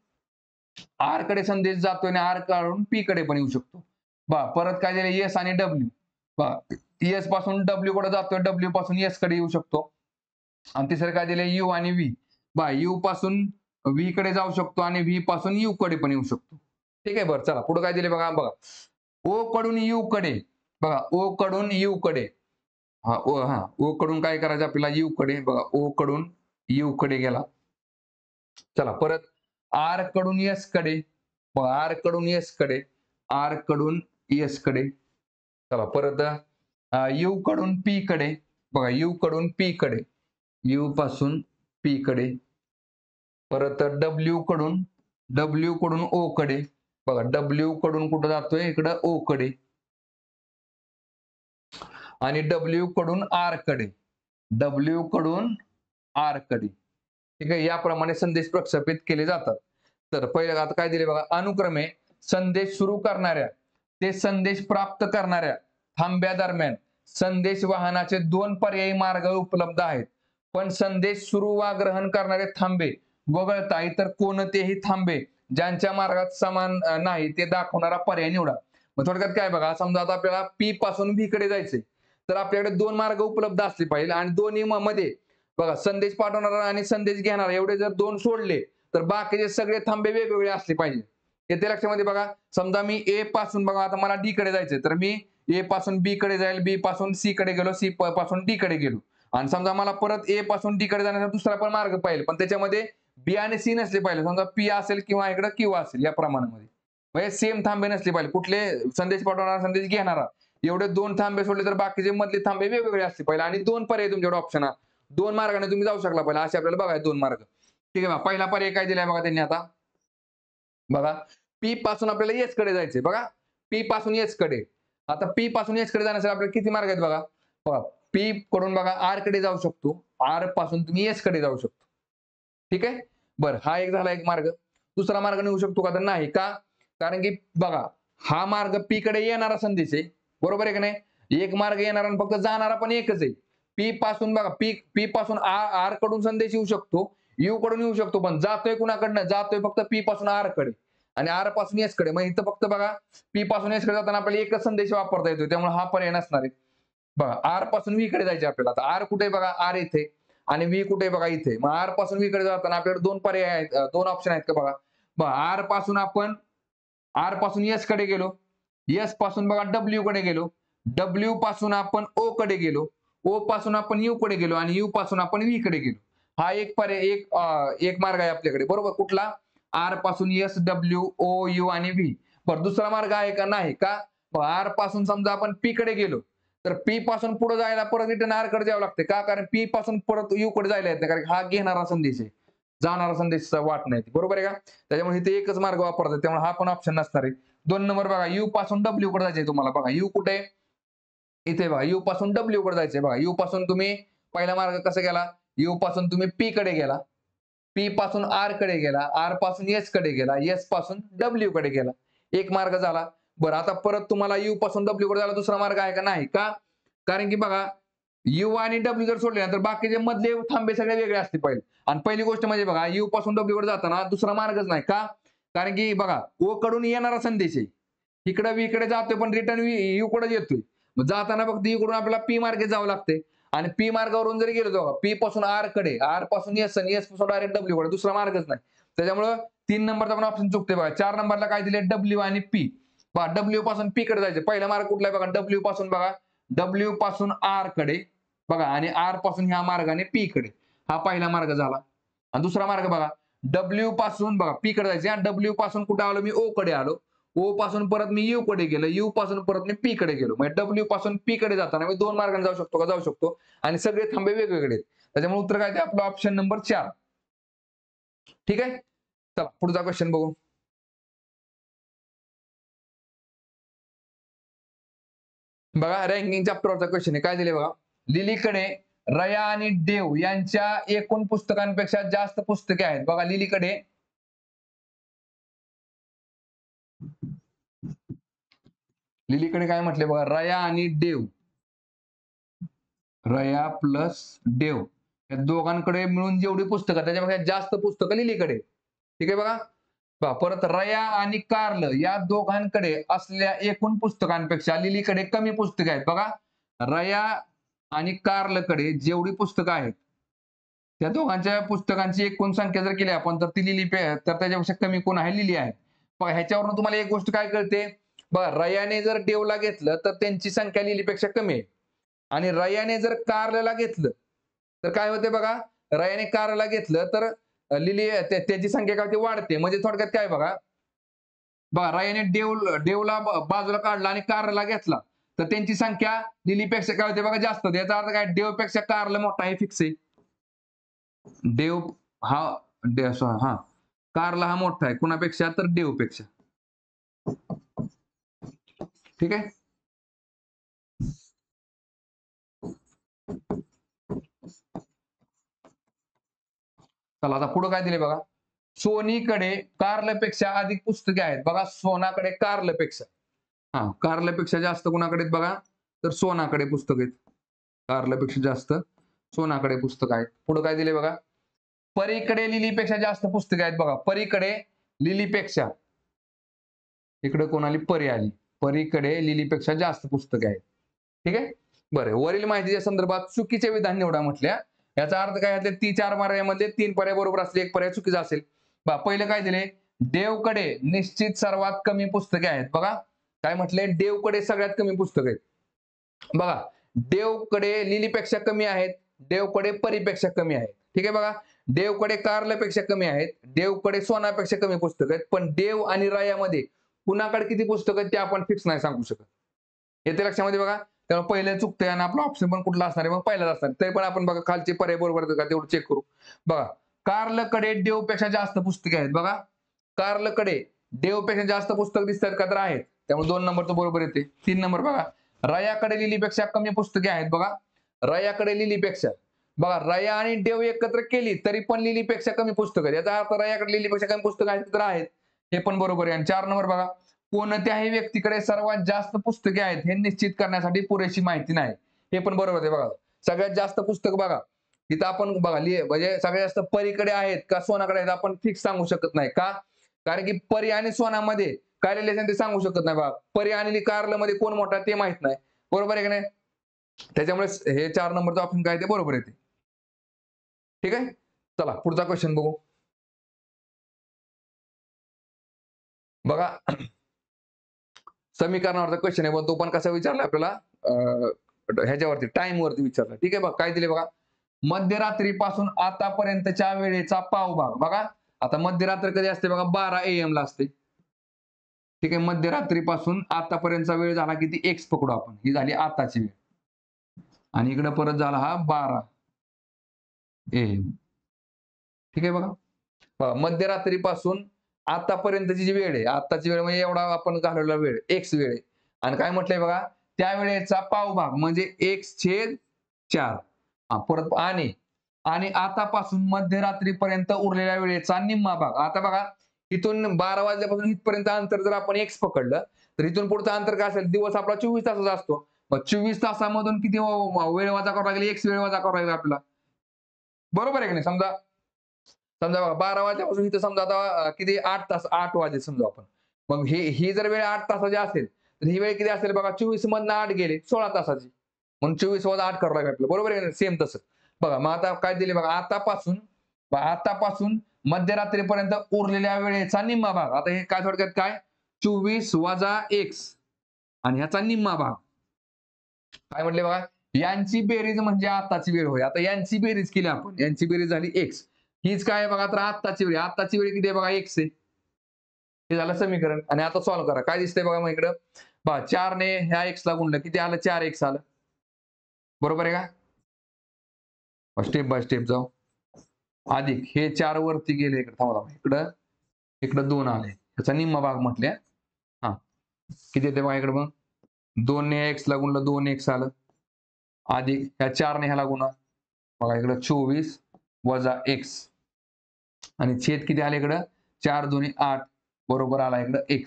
आर कडे संदेश जातोय आणि आर कडून पी कडे पण येऊ शकतो. बा परत काय दिले, एस आणि डब्ल्यू. बा एस पासून डब्ल्यू कडे जातोय, डब्ल्यू पासून एस कडे येऊ शकतो. आणि तिसरं काय दिले, यू आणि व्ही. बा यू पासून व्ही कडे जाऊ शकतो आणि व्ही पासून यू कडे पण येऊ शकतो. ठीक आहे. बरं चला पुढे काय दिले बघा, बघा ओ कडून यू कडे, बघा ओ कडून यू कडे, ओ कडून काय करायचं आपल्याला, यू कडे. बघा ओ कडून यू कडे गेला. चला परत आर कडून एस कडे, बघा आर कडून एस कडे, आर कडून एस कडे. चला परत यू कडून पी कडे, बघा यू कडून पी कडे, यू पासून पी कडे. परत डब्ल्यू कडून ओ कडे, बघा डब्ल्यू कडून कुठं जातोय, इकडं ओ कडे. आणि डब्ल्यू कडून आर कडे, डब्ल्यू कडून आर कडे. ठीक आहे. याप्रमाणे संदेश प्रक्षेपित केले जातात. तर पहिले आता काय दिले बघा, अनुक्रमे संदेश सुरू करणाऱ्या ते संदेश प्राप्त करणाऱ्या थांब्या दरम्यान संदेश वाहनाचे 2 पर्यायी मार्ग उपलब्ध आहेत. पण संदेश सुरू वा ग्रहण करणारे थांबे वगळता इतर कोणतेही थांबे ज्यांच्या मार्गात समान नाही ते दाखवणारा पर्याय निवडा. मग थोडक्यात काय बघा, समजा आता आपल्याला पी पासून व्ही कडे जायचंय, तर आपल्याकडे 2 मार्ग उपलब्ध असले पाहिजे आणि दोन्ही मध्ये बघा संदेश पाठवणारा आणि संदेश घेणारा एवढे जर 2 सोडले, तर बाकीचे सगळे थांबे वेगवेगळे असले पाहिजे. येते लक्षामध्ये बघा, समजा मी ए पासून बघा, आता मला डी कडे जायचंय, तर मी ए पासून बी कडे जाईल, बी पासून सी कडे गेलो, सी पासून डी कडे गेलो. आणि समजा मला परत ए पासून डी कडे जाण्याचा दुसरा पण मार्ग पाहिजे, पण त्याच्यामध्ये बी आणि सी नसले पाहिजे. समजा पी असेल किंवा इकडे क्यू असेल, या प्रमाणामध्ये म्हणजे सेम थांबे नसले पाहिजे. कुठले संदेश पाठवणारा, संदेश घेणारा एवढे 2 थांबे सोडले, तर बाकीचे मधले थांबे वेगवेगळे असले पाहिजे. आणि 2 पर्याय तुमच्याकडे ऑप्शन आहे, 2 मार्गाने तुम्ही जाऊ शकला पाहिजे. असे आपल्याला बघा 2 मार्ग. ठीक आहे. पहिला पर्याय काय दिलाय बघा त्यांनी, आता बघा पी पासून आपल्याला एस कडे जायचंय. बघा पी पासून एस कडे, आता पी पासून एस कडे जाण्यासाठी आपल्याला किती मार्ग आहेत बघा. बघा पी कडून बघा आर कडे जाऊ शकतो, आर पासून तुम्ही एस कडे जाऊ शकतो. ठीक आहे. बरं हा एक झाला एक मार्ग. दुसरा मार्ग निघू शकतो का, तर नाही. का, कारण की बघा हा मार्ग पी कडे येणारा संदेश आहे, बरोबर आहे की नाही. एक मार्ग येणारा आणि फक्त जाणारा पण एकच आहे. पी पासून बघा, पी पासून आर कडून संदेश येऊ शकतो, यू कडून येऊ शकतो, पण जातोय कुणाकडनं, जातोय फक्त पी पासून आर कडे आणि आर पासून एस कडे. मग इथं फक्त बघा पी पासून एस कडे जाताना आपल्याला एकच संदेश वापरता येतो, त्यामुळे हा पर्याय नसणार आहे. बघा आर पासून व्ही कडे जायचे आपल्याला, आता आर कुठे बघा, आर इथे आणि व्ही कुठे बघा इथे. मग आर पासून व्ही कडे जाताना आपल्याकडे 2 पर्याय आहेत, 2 ऑप्शन आहेत का बघा. बघा आर पासून एस कडे गेलो, एस पासून बघा डब्ल्यू कडे गेलो, डब्ल्यू पासून आपण ओ कडे गेलो, ओ पासून आपण यू कडे गेलो आणि यू पासून आपण व्ही कडे गेलो. हा एक पर्याय, एक मार्ग आहे आपल्याकडे, बरोबर. कुठला, आर पासून एस, डब्ल्यू, ओ, यू आणि व्ही. बरं दुसरा मार्ग आहे का, नाही. का, आर पासून समजा आपण पी कडे गेलो, तर पी पासून पुढे जायला परत रिटर्न आर कडे जावं लागते. का, कारण पी पासून परत यू कडे जायला येत नाही, कारण हा घेणारा संदेश आहे, जाणारा संदेश वाट नाही, बरोबर आहे का. त्याच्यामुळे इथे एकच मार्ग वापरतात, त्यामुळे हा पण ऑप्शन नसणार आहे. 2 नंबर बघा, यू पासून डब्ल्यू कडे जायचंय तुम्हाला. बघा यू कुठे, इथे बघा यू पासून डब्ल्यू कडे जायचंय. बघा यू पासून तुम्ही पहिला मार्ग कसा गेला, यू पासून तुम्ही पी कडे गेला, पी पासून आर कडे गेला, आर पासून एस कडे गेला, एस पासून डब्ल्यू कडे गेला. एक मार्ग झाला. बरं आता परत तुम्हाला यू पासून डब्ल्यू कडे जायला दुसरा मार्ग आहे का, नाही. का, कारण की बघा यू आणि डब्ल्यू जर सोडले ना, तर बाकीचे मधले थांबे सगळे वेगळे असते पाहिजे. आणि पहिली गोष्ट म्हणजे बघा यू पासून डब्ल्यू कडे जाताना दुसरा मार्गच नाही. का, कारण की बघा ओ कडून येणारा संदेश आहे, इकडे व्ही कडे जातोय पण रिटर्न यू कडे येतोय. मग जाताना फक्त यू कडून आपल्याला पी मार्गे जावं लागते. आणि पी मार्गावरून जरी गेलो बघा, पी पासून आर कडे, आर पासून एस आणि एस पासून डायरेक्ट डब्ल्यू कडे, दुसरा मार्गच नाही. त्याच्यामुळे 3 नंबरचा पण ऑप्शन चुकते बघा. 4 नंबरला काय दिले, डब्ल्यू आणि पी. बघा डब्ल्यू पासून पी कडे जायचे. पहिला मार्ग कुठला आहे बघा, डब्ल्यू पासून बघा, डब्ल्यू पासून आर कडे बघा आणि आर पासून ह्या मार्गाने पी कडे, हा पहिला मार्ग झाला. आणि दुसरा मार्ग बघा, डब्ल्यू पासून बघा पी कडे जायचे आणि डब्ल्यू पासून कुठे आलो, मी ओ कडे आलो, ओ पासून परत मी यू कडे गेलो, यू पासून परत मी पी कडे गेलो. म्हणजे डब्ल्यू पासून पी कडे जाताना मी 2 मार्गाने जाऊ शकतो का, जाऊ शकतो. आणि सगळे थांबे वेगवेगळे आहेत. त्याच्यामुळे उत्तर काय ते आपलं ऑप्शन नंबर 4. ठीक आहे. चला पुढचा क्वेश्चन बघू. बघा रँकिंग चॅप्टरचा क्वेश्चन आहे. काय दिले बघा, लिलीकडे रया आणि देव यांच्या एकूण पुस्तकांपेक्षा जास्त पुस्तके आहेत. बघा लिलीकडे लिलीकडे काय म्हटले बघा, रया आणि देव, रया प्लस देव या दोघांकडे मिळून जेवढी पुस्तकं त्याच्यापेक्षा जास्त पुस्तकं लिलीकडे. ठीक आहे बघा. परत रया आणि कार्ल या दोघांकडे असलेल्या एकूण पुस्तकांपेक्षा लिलीकडे कमी पुस्तकं आहेत. बघा, रया आणि कार्लकडे जेवढी पुस्तकं आहेत त्या दोघांच्या पुस्तकांची एकूण संख्या जर केली आपण तर ती तर त्याच्यापेक्षा कमी कोण आहे, लिली आहे. बघा, ह्याच्यावरून तुम्हाला एक गोष्ट काय कळते, बघा रयाने जर देवला घेतलं तर त्यांची संख्या लिलीपेक्षा कमी आहे आणि रयाने जर कार्लला घेतलं तर काय होते बघा, रयाने कार्लला घेतलं तर लिली त्याची संख्या काय होते, वाढते. म्हणजे थोडक्यात काय बघा, रयाने देवला बाजूला काढला आणि कार्लला घेतला तर त्यांची संख्या लिलीपेक्षा काय होते बघा, जास्त होते. याचा अर्थ काय, देवपेक्षा कार्ल मोठा आहे, फिक्स आहे. देव हा हा कार्ल हा मोठा आहे कुणापेक्षा, तर देवपेक्षा. ठीक आहे. चला आता पुढे काय दिले बघा, सोनीकडे कार्लपेक्षा अधिक पुस्तके आहेत. बघा, सोनाकडे कार्लपेक्षा, कार्लपेक्षा जास्त कुणाकडे आहेत बघा, तर सोनाकडे पुस्तक आहेत. कार्लपेक्षा जास्त सोनाकडे पुस्तक आहेत. पुढे काय दिले बघा, परीकडे लिलीपेक्षा जास्त पुस्तके आहेत. बघा, परीकडे लिलीपेक्षा, इकडे कोण आली, परी आली, परीकडे लिलीपेक्षा जास्त पुस्तके आहेत. ठीक आहे. बरं, वरील माहितीच्या संदर्भात चुकीचे विधान निवडा म्हटल्या. याचा अर्थ काय, ती 4 पर्यायामध्ये 3 पर्याय बरोबर असले, 1 पर्याय चुकीचा असेल. पहिलं काय दिले, देवकडे निश्चित सर्वात कमी पुस्तके आहेत. बघा काय म्हटले, देवकडे सगळ्यात कमी पुस्तक आहेत. बघा, देवकडे लिलीपेक्षा कमी आहेत, देवकडे परीपेक्षा कमी आहेत. ठीक आहे. बघा, देवकडे कार्लपेक्षा कमी आहेत, देवकडे सोनापेक्षा कमी पुस्तक आहेत. पण देव आणि रायामध्ये कुणाकडे किती पुस्तक आहेत ते आपण फिक्स नाही सांगू शकत. येते लक्षामध्ये बघा. त्यामुळे पहिले चुकतंय आणि आपला ऑप्शन पण कुठला असणार आहे, मग पहिलाच असणार. तरी पण आपण बघा खालचे पर्याय बरोबर आहेत का तेवढं चेक करू. बघा, कार्लकडे देवपेक्षा जास्त पुस्तके आहेत. बघा, कार्लकडे देवपेक्षा जास्त पुस्तक दिसतात का, तर आहेत. त्यामुळे 2 नंबर तर बरोबर येते. 3 नंबर बघा, रयाकडे लिलीपेक्षा कमी पुस्तके आहेत. बघा, रयाकडे लिलीपेक्षा, बघा रया आणि देव एकत्र केली तरी पण लिलीपेक्षा कमी पुस्तक आहेत. याचा अर्थ रयाकडे लिलीपेक्षा कमी पुस्तक आहेत तर आहेत, हे पण बरोबर आहे. आणि 4 नंबर बघा, कोणत्याही व्यक्तीकडे सर्वात जास्त पुस्तके आहेत हे निश्चित करण्यासाठी पुरेशी माहिती नाही, हे पण बरोबर आहे. बघा, सगळ्यात जास्त पुस्तक बघा तिथं आपण बघा म्हणजे सगळ्यात जास्त परीकडे आहेत का सोनाकडे आहेत आपण फिक्स सांगू शकत नाही. का, कारण की परी आणि सोनामध्ये काय रिलेशन ते सांगू शकत नाही. बघा, परी आणि कार्ल मध्ये कोण मोठा ते माहित नाही, बरोबर आहे की नाही. त्याच्यामुळे हे 4 नंबरचं ऑप्शन काय ते बरोबर येते. ठीक आहे. चला पुढचा क्वेश्चन बघू. बघा, समीकरणावरचा क्वेश्चन आहे, पण तो पण कसा विचारला आपल्याला, ह्याच्यावरती टाइम वरती विचारला. ठीक आहे. बघा काय दिले बघा, मध्यरात्रीपासून आतापर्यंतच्या वेळेचा पावभाग. बघा, आता मध्यरात्र कधी असते बघा, 12 AM ला असते. ठीक आहे. मध्यरात्रीपासून आतापर्यंतचा वेळ झाला किती, एक्स पकडू आपण, ही झाली आताची वेळ. आणि इकडे परत झाला हा 12 AM. ठीक आहे. बघा, मध्यरात्रीपासून आतापर्यंतची जी वेळ आहे, आताची वेळ म्हणजे एवढा आपण घालवलेला वेळ, एक्स वेळ आहे. आणि काय म्हटलंय बघा, त्या वेळेचा पावभाग म्हणजे x/4. परत आणि आतापासून मध्यरात्रीपर्यंत उरलेल्या वेळेचा निम्मा भाग. आता बघा, इथून 12 वाजल्यापासून इथपर्यंत अंतर जर आपण एक्स पकडलं तर इथून पुढचं अंतर काय असेल, दिवस आपला 24 तासाचा असतो. मग 24 तासामधून किती वेळ वजा करावा लागेल, एक्स वेळ वजा करावा लागेल आपल्याला, बरोबर आहे की नाही. समजा समजा बघा, 12 वाजल्यापासून इथं समजा आता किती, 8 तास, 8 वाजले समजा आपण. मग ही जर वेळ 8 तासाची असेल तर ही वेळ किती असेल बघा, 24 मधनं 8 गेले 16 तासाची. म्हणून 24 वजा 8 करावं लागेल आपल्याला, बरोबर आहे. सेम तसं बघा. मग आता काय दिले बघा, आतापासून मध्यरात्रीपर्यंत उरलेल्या वेळेचा निम्मा भाग. आता हे काय थोडक्यात काय, 24 वजा x आणि ह्याचा निम्मा भाग. काय म्हटले बघा, यांची बेरीज म्हणजे आताची वेळ होय. आता यांची बेरीज केली आपण, यांची बेरीज झाली x. हीच काय बघा, तर आत्ताची वेळ, आत्ताची वेळ किती आहे बघा, x आहे. हे झालं समीकरण. आणि आता सॉल्व्ह करा. काय दिसतंय बघा, मग इकडं बघा, 4 ने ह्या x ला गुणलं किती आलं, 4x आलं, बरोबर आहे का. स्टेप बाय स्टेप जाऊ. अधिक हे 4 वरती गेले, इकडे थांबा, इकडं 2 आले, ह्याचा निम्मा भाग म्हटल्या. हा, किती येते बघा इकडे, मग 2 ने x ला गुणलं 2x आलं, अधिक ह्या 4 ने ह्याला गुणा, बघा इकडं 24 वजा x आणि छेद किती आले इकडं, 4 2 8 बरोबर आला इकडं x.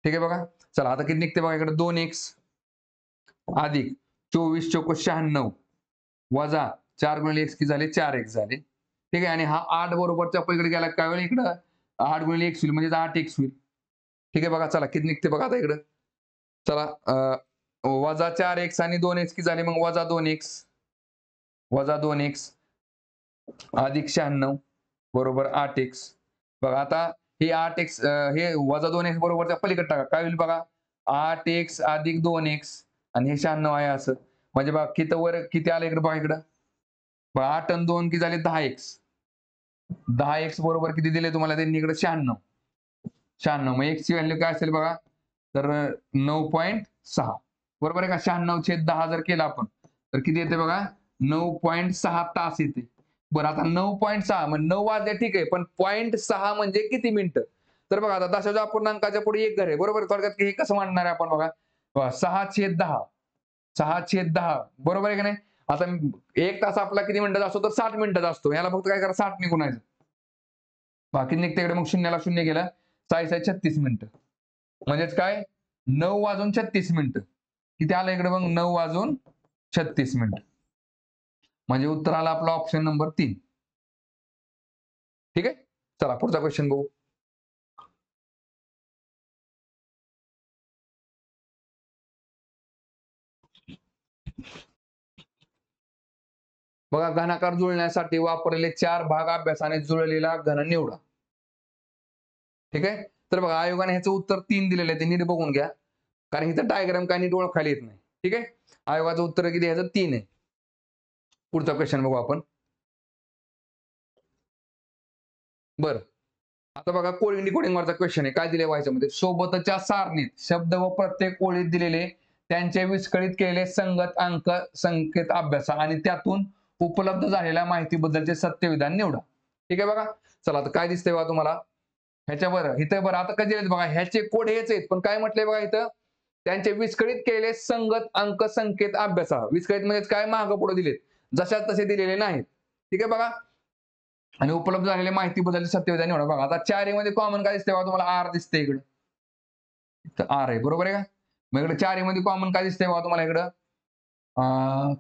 ठीक आहे बघा. चला आता किती निघते बघा इकडे 2x अधिक 24 चौक 96 वजा 4 गुणिले x किती झाले 4x झाले. ठीक आहे. आणि हा 8 बरोबरच्या पलीकडे गेला काय होईल इकडं 8 गुणिले x होईल म्हणजे 8x होईल. ठीक आहे बघा चला किती निघते बघा आता इकडं. चला वजा 4x आणि 2x किती झाले मग वजा 2x अधिक 96 बरोबर 8x. बघा आता हे 8x हे वजा 2x बरोबरच्या पलीकडे टाका काय होईल बघा 8x अधिक 2x आणि हे 96 आहे असं. म्हणजे बघा किती वर किती आलं इकडे बघा इकडं. बघा 8 आणि 2 किती झाले 10x. 10x बरोबर किती दिले तुम्हाला त्यांनी इकडे 96. मग x ची व्हॅल्यू काय असेल बघा तर 9.6 बरोबर आहे का. 96/10 जर केला आपण तर किती येते बघा 9.6 तास येते. बरं आता 9.6 म्हणजे 9 वाजले ठीक आहे पण 0.6 म्हणजे किती मिनिटं. तर बघा आता दशाच्या अपूर्णांकाच्या पुढे एक घर आहे बरोबर. थोडक्यात हे कसं मांडणार आहे आपण बघा 6/10 बरोबर आहे की नाही. आता 1 तास आपला किती मिनिटाचा असतो तर 60 मिनिटाचा असतो. याला फक्त काय करा 60 ने गुणायचं. बाकी निघते इकडे मग शून्याला शून्य गेलं 6 36 मिनिटं. म्हणजेच काय 9 वाजून 36 मिनिटं. किती आलं इकडे मग 9 वाजून 36 मिनिटं. म्हणजे उत्तर आला आपला ऑप्शन नंबर 3. ठीक आहे. चला पुढचा क्वेश्चन बघू. बघा घनाकार जुळण्यासाठी वापरलेले 4 भाग अभ्यासाने जुळलेला घन निवडा. ठीक आहे. तर बघा आयोगाने ह्याचं उत्तर 3 दिलेलं आहे ते नीट बघून घ्या. कारण इथं डायग्राम काय नीट ओळखायला येत नाही. ठीक आहे. आयोगाचं उत्तर किती ह्याचं 3 आहे. पुढचा क्वेश्चन बघू आपण. बरं आता बघा कोडिंग डिकोडिंग वरचा क्वेश्चन आहे. काय दिले व्हायच्यामध्ये सोबतच्या सारणीत शब्द व प्रत्येक ओळीत दिलेले त्यांचे विस्कळीत केलेले संगत अंक संकेत अभ्यासा आणि त्यातून उपलब्ध झालेल्या माहितीबद्दलचे सत्यविधान निवडा. ठीक आहे बघा. चला आता काय दिसतंय बघा तुम्हाला ह्याच्यावर इथं बरं आता कधी बघा ह्याचे कोड हेच आहेत पण काय म्हटलंय बघा इथं त्यांचे विस्कळीत केलेले संगत अंक संकेत अभ्यासा. विस्कळीत म्हणजे काय मागं पुढे दिलेत जशात तसे दिलेले नाहीत. ठीक आहे बघा. आणि उपलब्ध झालेल्या माहितीबद्दल सत्यविधान निवडा. बघा आता 4 मध्ये कॉमन काय दिसतंय बघा तुम्हाला आर दिसतंय इकडे. इथं आर आहे बरोबर आहे का. मग इकडे 4 मध्ये कॉमन काय दिसतंय बघा तुम्हाला इकडं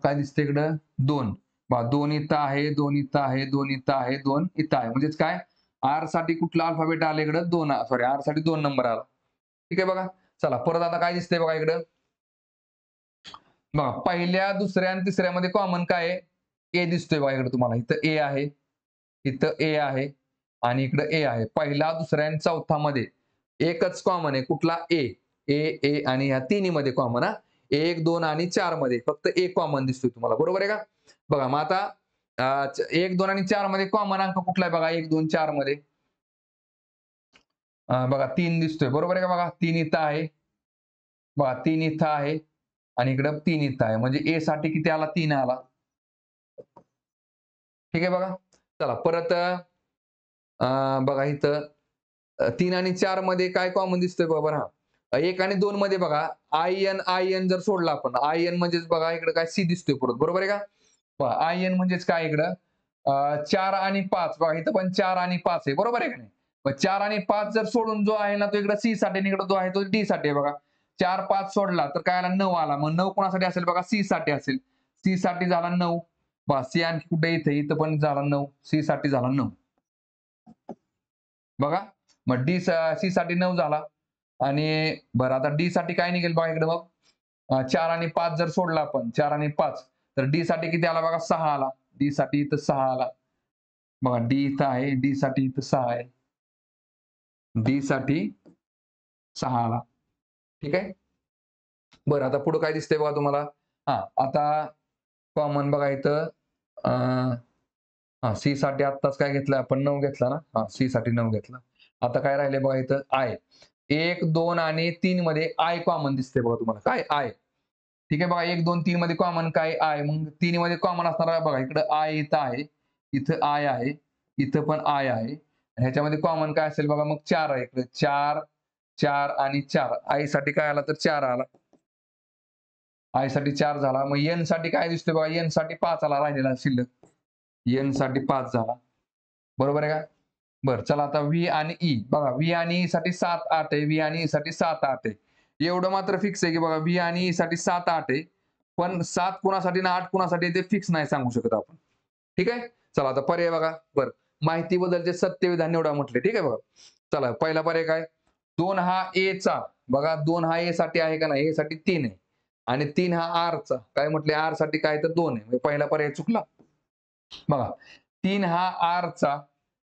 काय दिसतंय इकडं 2. बघा 2 इथं आहे 2 इथं आहे 2 इथं आहे 2 इथं आहे. म्हणजेच काय आर साठी कुठला अल्फाबेट आला इकडं 2 सॉरी आर साठी 2 नंबर आला. ठीक आहे बघा. चला परत आता काय दिसतंय बघा इकडं. बघा पहिल्या दुसऱ्या आणि तिसऱ्या मध्ये कॉमन काय आहे ए दिसतोय बघा इकडे तुम्हाला. इथं ए आहे इथं ए आहे आणि इकडं ए आहे. पहिला दुसऱ्या आणि चौथा मध्ये एकच कॉमन आहे कुठला ए ए ए आणि ह्या तिन्ही मध्ये कॉमन 1 2 आणि 4 मध्ये फक्त ए कॉमन दिसतोय तुम्हाला बरोबर आहे का. बघा मग आता 1 2 आणि 4 मध्ये कॉमन अंक कुठला आहे बघा 1 2 4 मध्ये बघा 3 दिसतोय बरोबर आहे का. बघा 3 इथं आहे बघा 3 इथं आहे आणि इकडं 3 इथं आहे म्हणजे ए साठी किती आला 3 आला. ठीक आहे बघा. चला परत बघा इथं 3 आणि 4 मध्ये काय कॉमन दिसतोय बरोबर 1 आणि 2 मध्ये बघा आय एन जर सोडला आपण आय एन म्हणजेच बघा इकडे काय सी दिसतोय परत बरोबर आहे का. आय एन म्हणजेच काय इकडं 4 आणि 5 बघा इथं पण 4 आणि 5 आहे बरोबर आहे का नाही. मग 4 आणि 5 जर सोडून जो आहे ना तो इकडे सी साठी आणि इकडे जो आहे तो डी साठी आहे बघा. 4 5 सोडला तर काय आला 9 आला. मग 9 कोणासाठी असेल बघा सी साठी असेल. सी साठी झाला 9 बस सी आणखी कुठे इथं पण झाला 9 सी साठी झाला 9 बघा. मग डी सी साठी 9 झाला आणि बरं आता डी साठी काय निघेल बघा इकडे मग 4 आणि 5 जर सोडला आपण 4 आणि 5 तर डी साठी किती आला बघा 6 आला. डी साठी इथं 6 आला बघा. डी इथं आहे डी साठी इथं 6 आहे डी साठी 6 आला. ठीक आहे. बरं आता पुढे काय दिसतंय बघा तुम्हाला आता कॉमन बघा इथं सी साठी आत्ताच काय घेतलं आपण 9 घेतला ना सी साठी 9 घेतला. आता काय राहिले बघा इथं आय 1 2 आणि 3 मध्ये आय कॉमन दिसते बघा तुम्हाला काय आय. ठीक आहे बघा 1 2 3 मध्ये कॉमन काय आय. मग 3 मध्ये कॉमन असणार बघा इकडं आय इथं आहे इथं आय आहे इथं पण आय आहे. ह्याच्यामध्ये कॉमन काय असेल बघा मग 4 आहे इकडे 4 4 आणि 4 आय साठी काय आला तर 4 आला. आय साठी 4 झाला. मग एन साठी काय दिसतोय बघा एन साठी 5 आला राहिलेला शिल्लक. एन साठी 5 झाला बरोबर आहे का. बरं चला आता व्ही आणि ई बघा व्ही आणि ई साठी 7 8 आहे व्ही आणि ई साठी 7 8 आहे. एवढं मात्र फिक्स आहे की बघा व्ही आणि ई साठी 7 8 आहे. पण 7 कुणासाठी ना 8 कुणासाठी ते फिक्स नाही सांगू शकत आपण. ठीक आहे. चला आता पर्याय बघा. बरं, माहिती बदलचे सत्य विधान निवडा म्हटले. ठीक आहे बघा. चला पहिला पर्याय काय? 2 हा ए चा, बघा 2 हा ए साठी आहे का नाही? ए साठी 3 आहे. आणि 3 हा आर चा, काय म्हटले? आर साठी काय तर 2 आहे. म्हणजे पहिला पर्याय चुकला. बघा 3 हा आर चा,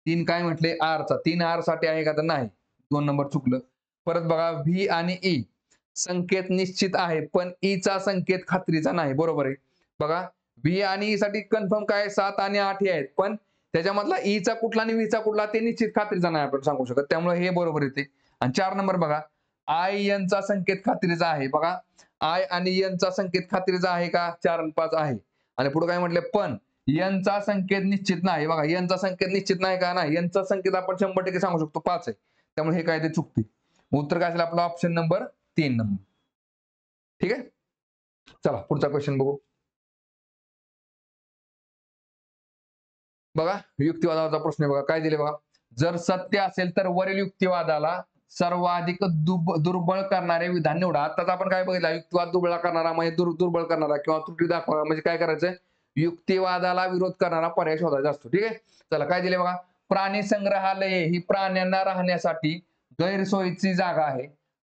3 काय म्हटले? आर चा. 3 आर साठी आहे का? तर नाही. 2 नंबर चुकलं. परत बघा व्ही आणि ई संकेत निश्चित आहे, पण ई चा संकेत खात्रीचा नाही. बरोबर आहे. बघा व्ही आणि ई साठी कन्फर्म काय 7 आणि 8 हे आहेत. पण त्याच्यामधला ई चा कुठला आणि व्ही चा कुठला ते निश्चित खात्रीचा नाही आपण सांगू शकत. त्यामुळे हे बरोबर येते. आणि 4 नंबर बघा आय एन चा संकेत खात्रीचा आहे. बघा आय आणि एन चा संकेत खात्रीचा आहे का? 4 आणि 5 आहे. आणि पुढे काय म्हटले? पण एन चा संकेत निश्चित नाही. बघा एन चा संकेत निश्चित नाही का? नाही. एन चा संकेत आपण 100% सांगू शकतो 5 आहे. त्यामुळे हे काय ते चुकते. उत्तर काय असेल आपलं? Option number 3 number. ठीक आहे. चला पुढचा क्वेश्चन बघू. बघा युक्तिवादाचा प्रश्न आहे बघा. काय दिले बघा? जर सत्य असेल तर वरील युक्तिवादाला सर्वाधिक दुर्बळ करणारे विधान निवडा. आताच आपण काय बघितलं? युक्तिवाद दुर्बळ करणारा म्हणजे दुर्बळ करणारा किंवा त्रुटी दाखवणारा म्हणजे काय करायचं? युक्तिवादाला विरोध करणारा पर्याय शोधायचा असतो. ठीक आहे. चला काय दिले बघा? प्राणी संग्रहालये ही प्राण्यांना राहण्यासाठी गैरसोयीची जागा आहे.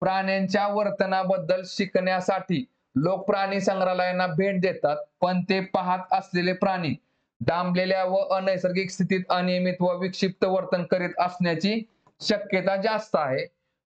प्राण्यांच्या वर्तनाबद्दल शिकण्यासाठी लोक प्राणी संग्रहालयांना भेट देतात, पण ते पाहत असलेले प्राणी डांबलेल्या व अनैसर्गिक स्थितीत अनियमित व विक्षिप्त वर्तन करीत असण्याची शक्यता जास्त आहे.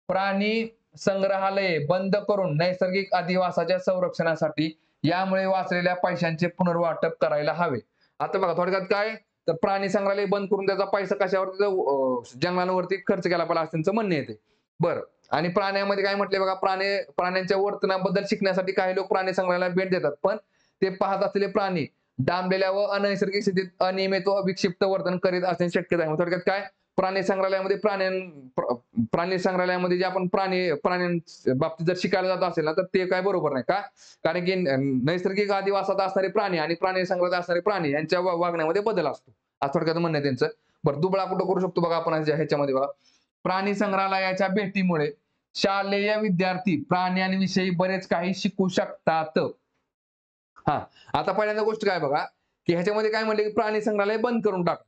प्राणी संग्रहालये बंद करून नैसर्गिक अधिवासाच्या संरक्षणासाठी यामुळे वाचलेल्या पैशांचे पुनर्वाटप करायला हवे. आता बघा थोडक्यात काय? तर प्राणी संग्रहालय बंद करून त्याचा पैसा कशावरती? जंगलांवरती खर्च केला पाहिजे असं त्यांचं म्हणणं येते. बरं. आणि प्राण्यामध्ये काय म्हटले बघा? प्राण्यांच्या वर्तनाबद्दल शिकण्यासाठी काही लोक प्राणी संग्रहालयाला भेट देतात. पण ते पाहत असलेले प्राणी डांबलेल्या व अनैसर्गिक स्थितीत अनियमित व विक्षिप्त वर्तन करीत असण्याची शक्यता आहे. थोडक्यात काय? प्राणी संग्रहालयामध्ये प्राणी संग्रहालयामध्ये जे आपण प्राण्यांच्या बाबतीत जर शिकायला जात असेल ना, तर ते काय बरोबर नाही. का? कारण की नैसर्गिक अधिवासात असणारे प्राणी आणि प्राणी संग्रहालयात असणारे प्राणी यांच्या वागण्यामध्ये बदल असतो. असं थोडक्यात म्हणणं आहे त्यांचं. बरं दुबळा कुठं करू शकतो बघा आपण ह्याच्यामध्ये बघा. प्राणी संग्रहालयाच्या भेटीमुळे शालेय विद्यार्थी प्राण्यांविषयी बरेच काही शिकू शकतात. हां. आता पहिल्यांदा गोष्ट काय बघा, की ह्याच्यामध्ये काय म्हटले, की प्राणी संग्रहालय बंद करून टाका.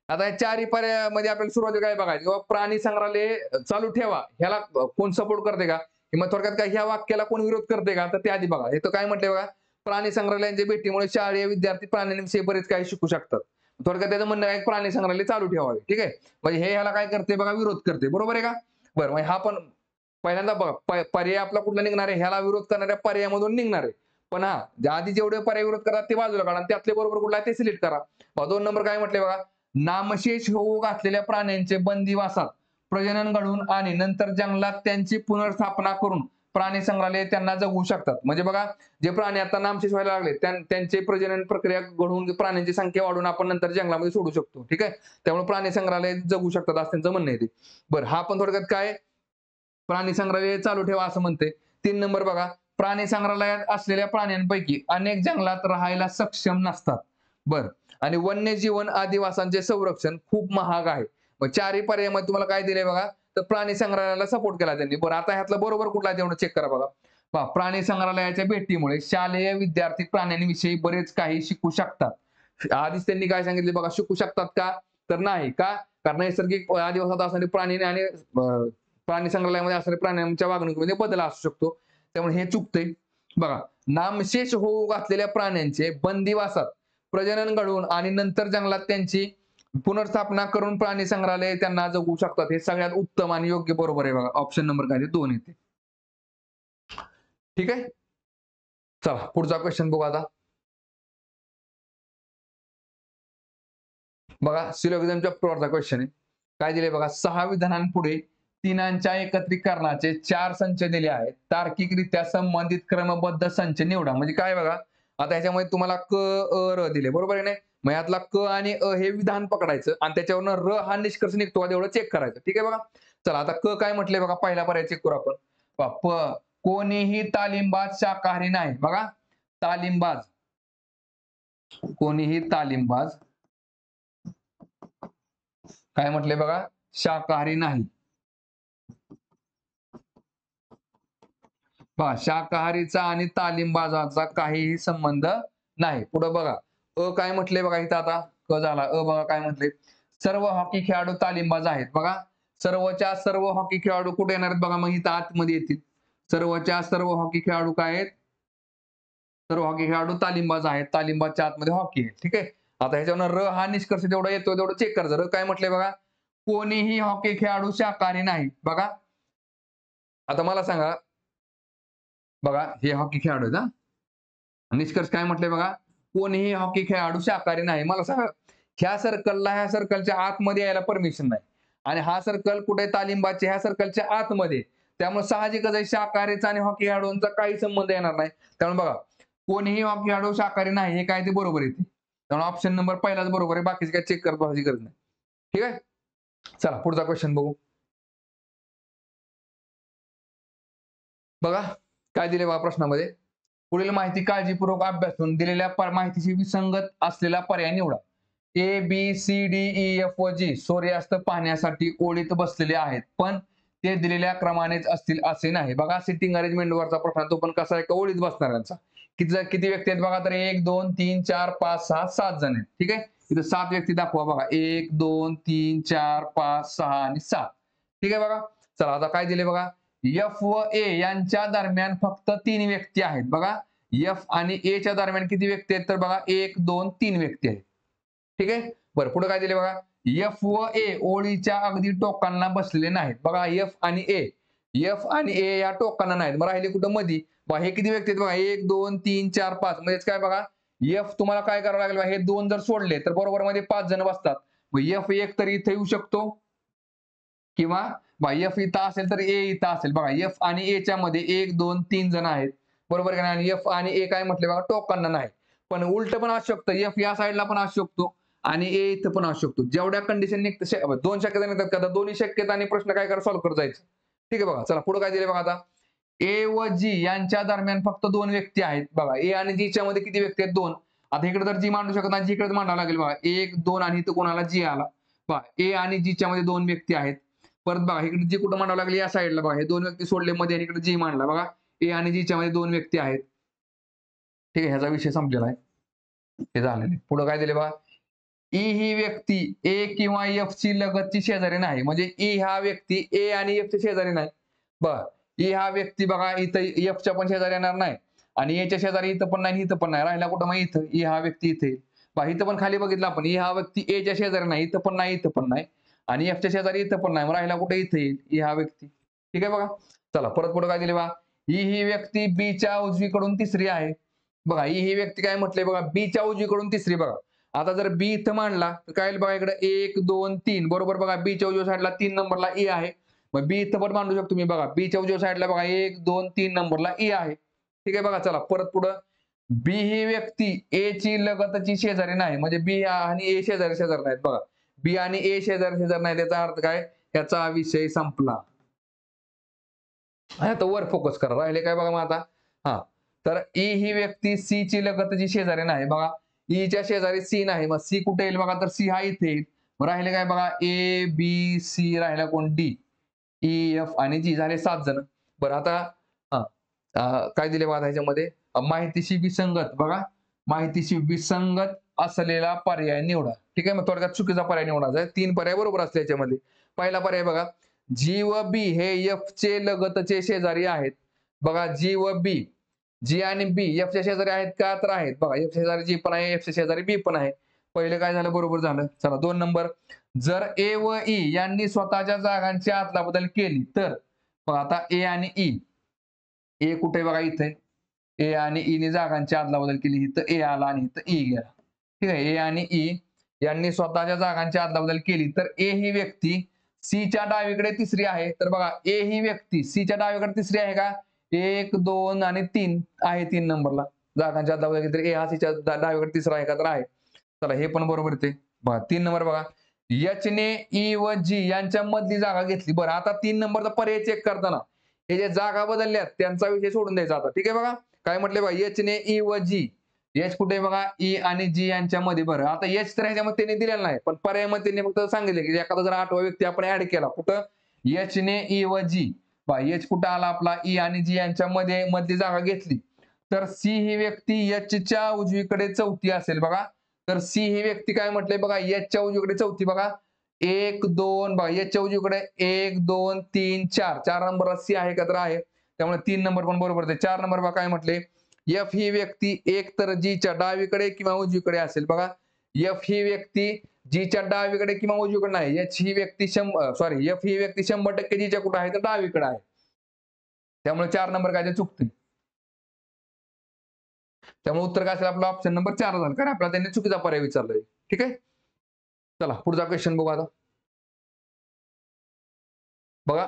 आता या चारही पर्यायामध्ये आपल्याला सुरुवातीला काय बघायचं, किंवा प्राणी संग्रहालय चालू ठेवा. ह्याला कोण सपोर्ट करते का? किंवा थोडक्यात काय ह्या वाक्याला कोण विरोध करते का? तर ते आधी बघा. इथं काय म्हटलंय बघा, प्राणी संग्रहालयांच्या भेटीमुळे शालेय विद्यार्थी प्राण्यांविषयी बरेच काही शिकू शकतात. थोडक्यात त्याचं म्हणणं आहे, प्राणी संग्रहालय चालू ठेवावे. ठीक आहे. म्हणजे हे ह्याला काय करते बघा, विरोध करते. बरोबर आहे का? बरं, म्हणजे हा पण पहिल्यांदा बघा, पर्याय आपला कुठला निघणार आहे? ह्याला विरोध करणाऱ्या पर्यायामधून निघणार आहे. पण आधी जेवढे पर्याय विरोध करतात ते बाजूला काढा आणि त्यातले बरोबर कुठला आहे ते सिलेक्ट करा. 2 नंबर काय म्हटले बघा, नामशेष होऊ घातलेल्या प्राण्यांचे बंदिवासात प्रजनन घडवून आणि नंतर जंगलात त्यांची पुनर्स्थापना करून प्राणी संग्रहालय त्यांना जगवू शकतात. म्हणजे बघा, जे प्राणी आता नामशेष व्हायला लागले त्यांचे प्रजनन प्रक्रिया घडवून प्राण्यांची संख्या वाढवून आपण नंतर जंगलामध्ये सोडू शकतो. ठीक आहे. त्यामुळे प्राणी संग्रहालय जगू शकतात असं त्यांचं म्हणणं आहे. बरं, हा पण थोडक्यात काय, प्राणी संग्रहालय चालू ठेवा असं म्हणते. 3 नंबर बघा, प्राणी संग्रहालयात असलेल्या प्राण्यांपैकी अनेक जंगलात राहायला सक्षम नसतात. बरं. आणि वन्यजीवन आदिवासांचे संरक्षण खूप महाग आहे. मग चारही पर्यायामध्ये तुम्हाला काय दिलंय बघा, तर प्राणी संग्रहालयाला सपोर्ट केला त्यांनी. बरं, आता ह्यातलं बरोबर कुठला आहे तेवढं चेक करा बघा. पहा, प्राणी संग्रहालयाच्या भेटीमुळे शालेय विद्यार्थी प्राण्यांविषयी बरेच काही शिकू शकतात. आधीच त्यांनी काय सांगितले बघा, शिकू शकतात का? तर नाही. का? कारण नैसर्गिक अधिवासात असणारे प्राणी आणि प्राणी संग्रहालयामध्ये असणाऱ्या प्राण्यांच्या वागणुकीमध्ये बदल असू शकतो. त्यामुळे हे चुकतंय. बघा, नामशेष होऊ घातलेल्या प्राण्यांचे बंदिवासात प्रजनन घडवून आणि नंतर जंगलात त्यांची पुनर्स्थापना करून प्राणी संग्रहालय त्यांना जगवू शकतात. हे सगळ्यात उत्तम आणि योग्य बरोबर आहे बघा. ऑप्शन नंबर काय 2 येते. ठीक आहे. चला पुढचा क्वेश्चन बघू आता. बघा सिलोगिझमच्या पुढचा क्वेश्चन आहे. काय दिले बघा, 6 विधानांपुढे तिनांच्या एकत्रीकरणाचे 4 संच दिले आहेत. तार्किकरित्या संबंधित क्रमबद्ध संच निवडा. म्हणजे काय बघा, आता ह्याच्यामध्ये तुम्हाला क, अ, र दिले. बरोबर आहे नाही? मग यातला क आणि अ हे विधान पकडायचं आणि त्याच्यावरनं र हा निष्कर्ष निघतो का तेवढं चेक करायचं. ठीक आहे बघा. चला आता क काय म्हटले बघा, पहिला पर्याय चेक करू आपण. कोणीही तालीमबाज शाकाहारी नाही. बघा, तालीमबाज, कोणीही तालीमबाज काय म्हटले बघा, शाकाहारी नाही. पहा शाकाहारीचा आणि तालीमबाजाचा काहीही संबंध नाही. पुढे बघा काय म्हटले बघा इथं आता क झाला बघा काय म्हटले सर्व हॉकी खेळाडू तालीमबाज आहेत. बघा सर्वच्या सर्व हॉकी खेळाडू कुठे येणार आहेत बघा मग इथं आतमध्ये येतील. सर्वच्या सर्व हॉकी खेळाडू काय आहेत? सर्व हॉकी खेळाडू तालीमबाज आहेत. तालीमबाजच्या आतमध्ये हॉकी आहे. ठीक आहे. आता ह्याच्यावर र हा निष्कर्ष जेवढा येतो तेवढं चेक करायचं. र काय म्हटलंय बघा कोणीही हॉकी खेळाडू शाकाहारी नाही. बघा आता मला सांगा बघा हे हॉकी खेळाडू आहेत हा निष्कर्ष काय म्हटलंय बघा कोणीही हॉकी खेळाडू शाकाहारी नाही. मला सांगा ह्या सर्कलच्या आतमध्ये यायला परमिशन नाही आणि हा सर्कल कुठे तालीमबाजच्या ह्या सर्कलच्या आतमध्ये त्यामुळे साहजिकच आहे शाकाहारीचा आणि हॉकी खेळाडूंचा काही संबंध येणार नाही. त्यामुळे बघा कोणीही हॉकी खेळाडू शाकाहारी नाही हे काय ते बरोबर येते. त्यामुळे ऑप्शन नंबर पहिलाच बरोबर आहे. बाकीचे काय चेक करत बसायची गरज नाही. ठीक आहे. चला पुढचा क्वेश्चन बघू. बघा काय दिले बघा प्रश्नामध्ये पुढील माहिती काळजीपूर्वक अभ्यासून दिलेल्या माहितीशी विसंगत असलेला पर्याय निवडा. A B C D E F व जी सूर्यास्त पाहण्यासाठी ओळीत बसलेले आहेत पण ते दिलेल्या क्रमानेच असतील असे नाही. बघा सिटिंग अरेंजमेंट वरचा प्रश्न तो पण कसा आहे का ओळीत बसणाऱ्यांचा किती व्यक्ती आहेत बघा तर 1 2 3 4 5 6 7 जण आहेत. ठीक आहे. इथं 7 व्यक्ती दाखवा बघा 1 2 3 4 5 6 आणि 7. ठीक आहे बघा. चला आता काय दिले बघा एफ व ए यांच्या दरम्यान फक्त 3 व्यक्ती आहेत. बघा एफ आणि ए च्या दरम्यान किती व्यक्ती आहेत तर बघा 1 2 3 व्यक्ती आहेत. ठीक आहे. बरं पुढे काय दिले बघा एफ व ए ओळीच्या अगदी टोकांना बसलेले नाहीत. बघा एफ आणि ए या टोकांना नाहीत. मग राहिले कुठं मधी बघा हे किती व्यक्ती आहेत बघा 1 2 3 4 5 म्हणजेच काय बघा एफ तुम्हाला काय करावं लागेल हे 2 जर सोडले तर बरोबर मध्ये 5 जण बसतात. मग एफ एक तरी इथे येऊ शकतो किंवा एफ इथं असेल तर ए इथं असेल. बघा एफ आणि ए च्या मध्ये 1 2 3 जण आहेत. बरोबर का आणि एफ आणि ए काय म्हटले बघा टोकांना नाही. पण उलट पण असू शकतं एफ या साईडला पण असू शकतो आणि ए इथं पण असू शकतो. जेवढ्या कंडिशन निघतं 2 शक्यता निघतात का दोन्ही शक्यता आणि प्रश्न काय करा सॉल्व्ह करत जायचं. ठीक आहे बघा चला पुढे काय दिले बघा आता ए व जी यांच्या दरम्यान फक्त 2 व्यक्ती आहेत. बघा ए आणि जी च्या मध्ये किती व्यक्ती आहेत 2. आता इकडे तर जी मांडू शकत नाही जी इकडे मांडावं लागेल बघा 1 2 आणि इथं कोणाला जी आला बघा ए आणि जी च्या मध्ये 2 व्यक्ती आहेत. परत बघा इकडे जी कुठं मांडावं लागली या साईडला बघा हे 2 व्यक्ती सोडले मध्ये आणि इकडे जी मांडला बघा ए आणि जी च्या मध्ये 2 व्यक्ती आहेत. ठीक आहे ह्याचा विषय संपलेला आहे. हे झालेले पुढे काय दिले बघा ई ही व्यक्ती ए किंवा एफ ची लगतची शेजारी नाही. म्हणजे ई हा व्यक्ती ए आणि एफ च्या शेजारी नाही. बघा ई हा व्यक्ती बघा इथं एफ च्या पण शेजारी येणार नाही आणि ए च्या शेजारी इथं पण नाही इथं पण नाही राहिला कुठं मग इथं ई हा व्यक्ती इथे बघा इथं पण खाली बघितलं आपण ई हा व्यक्ती ए च्या शेजारी नाही इथं पण नाही इथं पण नाही आणि एफ च्या शेजारी इथं पण नाही राहिला कुठे इथे येईल ई हा व्यक्ती. ठीक आहे बघा. चला परत पुढे काय दिले बघा ही व्यक्ती बी च्या उजवीकडून तिसरी आहे. बघा ही व्यक्ती काय म्हटले बघा बी च्या उजवीकडून तिसरी. बघा आता जर बी इथं मांडला तर काय बघा इकडे 1 2 3 बरोबर बघा बी च्या उजव्या साईडला 3 नंबरला ई आहे. मग बी इथं पण मांडू शकतो मी बघा बी च्या उजव्या साईडला बघा 1 2 3 नंबरला ई आहे. ठीक आहे बघा चला परत पुढं बी ही व्यक्ती ए ची लगतची शेजारी नाही. म्हणजे बी आणि ए शेजारी नाहीत. बघा बी आणि ए शेजारी नाही त्याचा अर्थ काय याचा विषय संपला. आता वर फोकस करा राहिले काय बघा मग आता हा तर ई ही व्यक्ती सी ची लगतची शेजारी नाही. बघा ई च्या शेजारी सी नाही मग सी कुठे येईल बघा तर सी हा इथे येईल. मग राहिले काय बघा ए बी सी राहिला कोण डी ई एफ आणि जी झाले 7 जण. बरं आता काय दिले बघा ह्याच्यामध्ये माहितीशी विसंगत बघा माहितीशी विसंगत असलेला पर्याय निवडा. ठीक आहे मग थोडक्यात चुकीचा पर्याय निवडायचा आहे. 3 पर्याय बरोबर असले याच्यामध्ये. पहिला पर्याय बघा जी व बी हे एफ चे लगतचे शेजारी आहेत. बघा जी व बी जी आणि बी एफ च्या शेजारी आहेत का तर आहेत. बघा एफ शेजारी जी पण आहे एफ च्या शेजारी बी पण आहे. पहिलं काय झालं बरोबर झालं. चला 2 नंबर जर ए व ई यांनी स्वतःच्या जागांची आदला बदल केली तर बघा आता ए आणि ई ए कुठे बघा इथे ए आणि ई ने जागांची आदला बदल केली इथं ए आला आणि इथं ई गेला. ठीक आहे ए आणि ई यांनी स्वतःच्या जागांची आदला बदल केली तर ए ही व्यक्ती सी च्या डावीकडे तिसरी आहे. तर बघा ए ही व्यक्ती सी च्या डावीकडे तिसरी आहे का 1 2 आणि 3 आहे 3 नंबरला जागांच्या आदला बदल केली तर ए हा सीच्या डावीकडे तिसरा आहे का तर आहे. चला हे पण बरोबर येते. बघा 3 नंबर बघा एच ने ई व जी यांच्या मधली जागा घेतली. बरं आता 3 नंबरचा पर्याय चेक करताना हे जे जागा बदलल्यात त्यांचा विषय सोडून द्यायचा आता. ठीक आहे बघा काय म्हटले बघा एच ने ई व जी एच कुठे बघा ई आणि जी यांच्या मध्ये. बरं आता एच तर ह्याच्यामध्ये त्यांनी दिलेला नाही पण पर्यायामध्ये त्यांनी फक्त सांगितले की एखादा जर 8वा व्यक्ती आपण ऍड केला कुठं एच ने ई व जी एच कुठं आला आपला ई आणि जी यांच्या मध्ये मधली जागा घेतली तर सी ही व्यक्ती एच च्या उजवीकडे चौथी असेल बघा. तर सी ही व्यक्ती काय म्हटलंय बघा एच च्या उजवीकडे चौथी बघा 1 2 बघा एच च्या उजवीकडे 1 2 3 4 4 नंबरला सी आहे का तर आहे त्यामुळे 3 नंबर पण बरोबर आहे. 4 नंबर बघा काय म्हटले एफ ही व्यक्ती एक तर जी च्या डावीकडे किंवा उजवीकडे असेल बघा. एफ ही व्यक्ती जी च्या डावीकडे किंवा उजवीकडे नाही. एच ही व्यक्ती एफ ही व्यक्ती 100% जी च्या कुठे आहे तर डावीकडे आहे. त्यामुळे 4 नंबर काय ते चुकते. त्यामुळे उत्तर काय असेल आपलं ऑप्शन नंबर 4 झालं कारण आपल्याला त्यांनी चुकीचा पर्याय विचारलाय. ठीक आहे. चला पुढचा क्वेश्चन बघू आता. बघा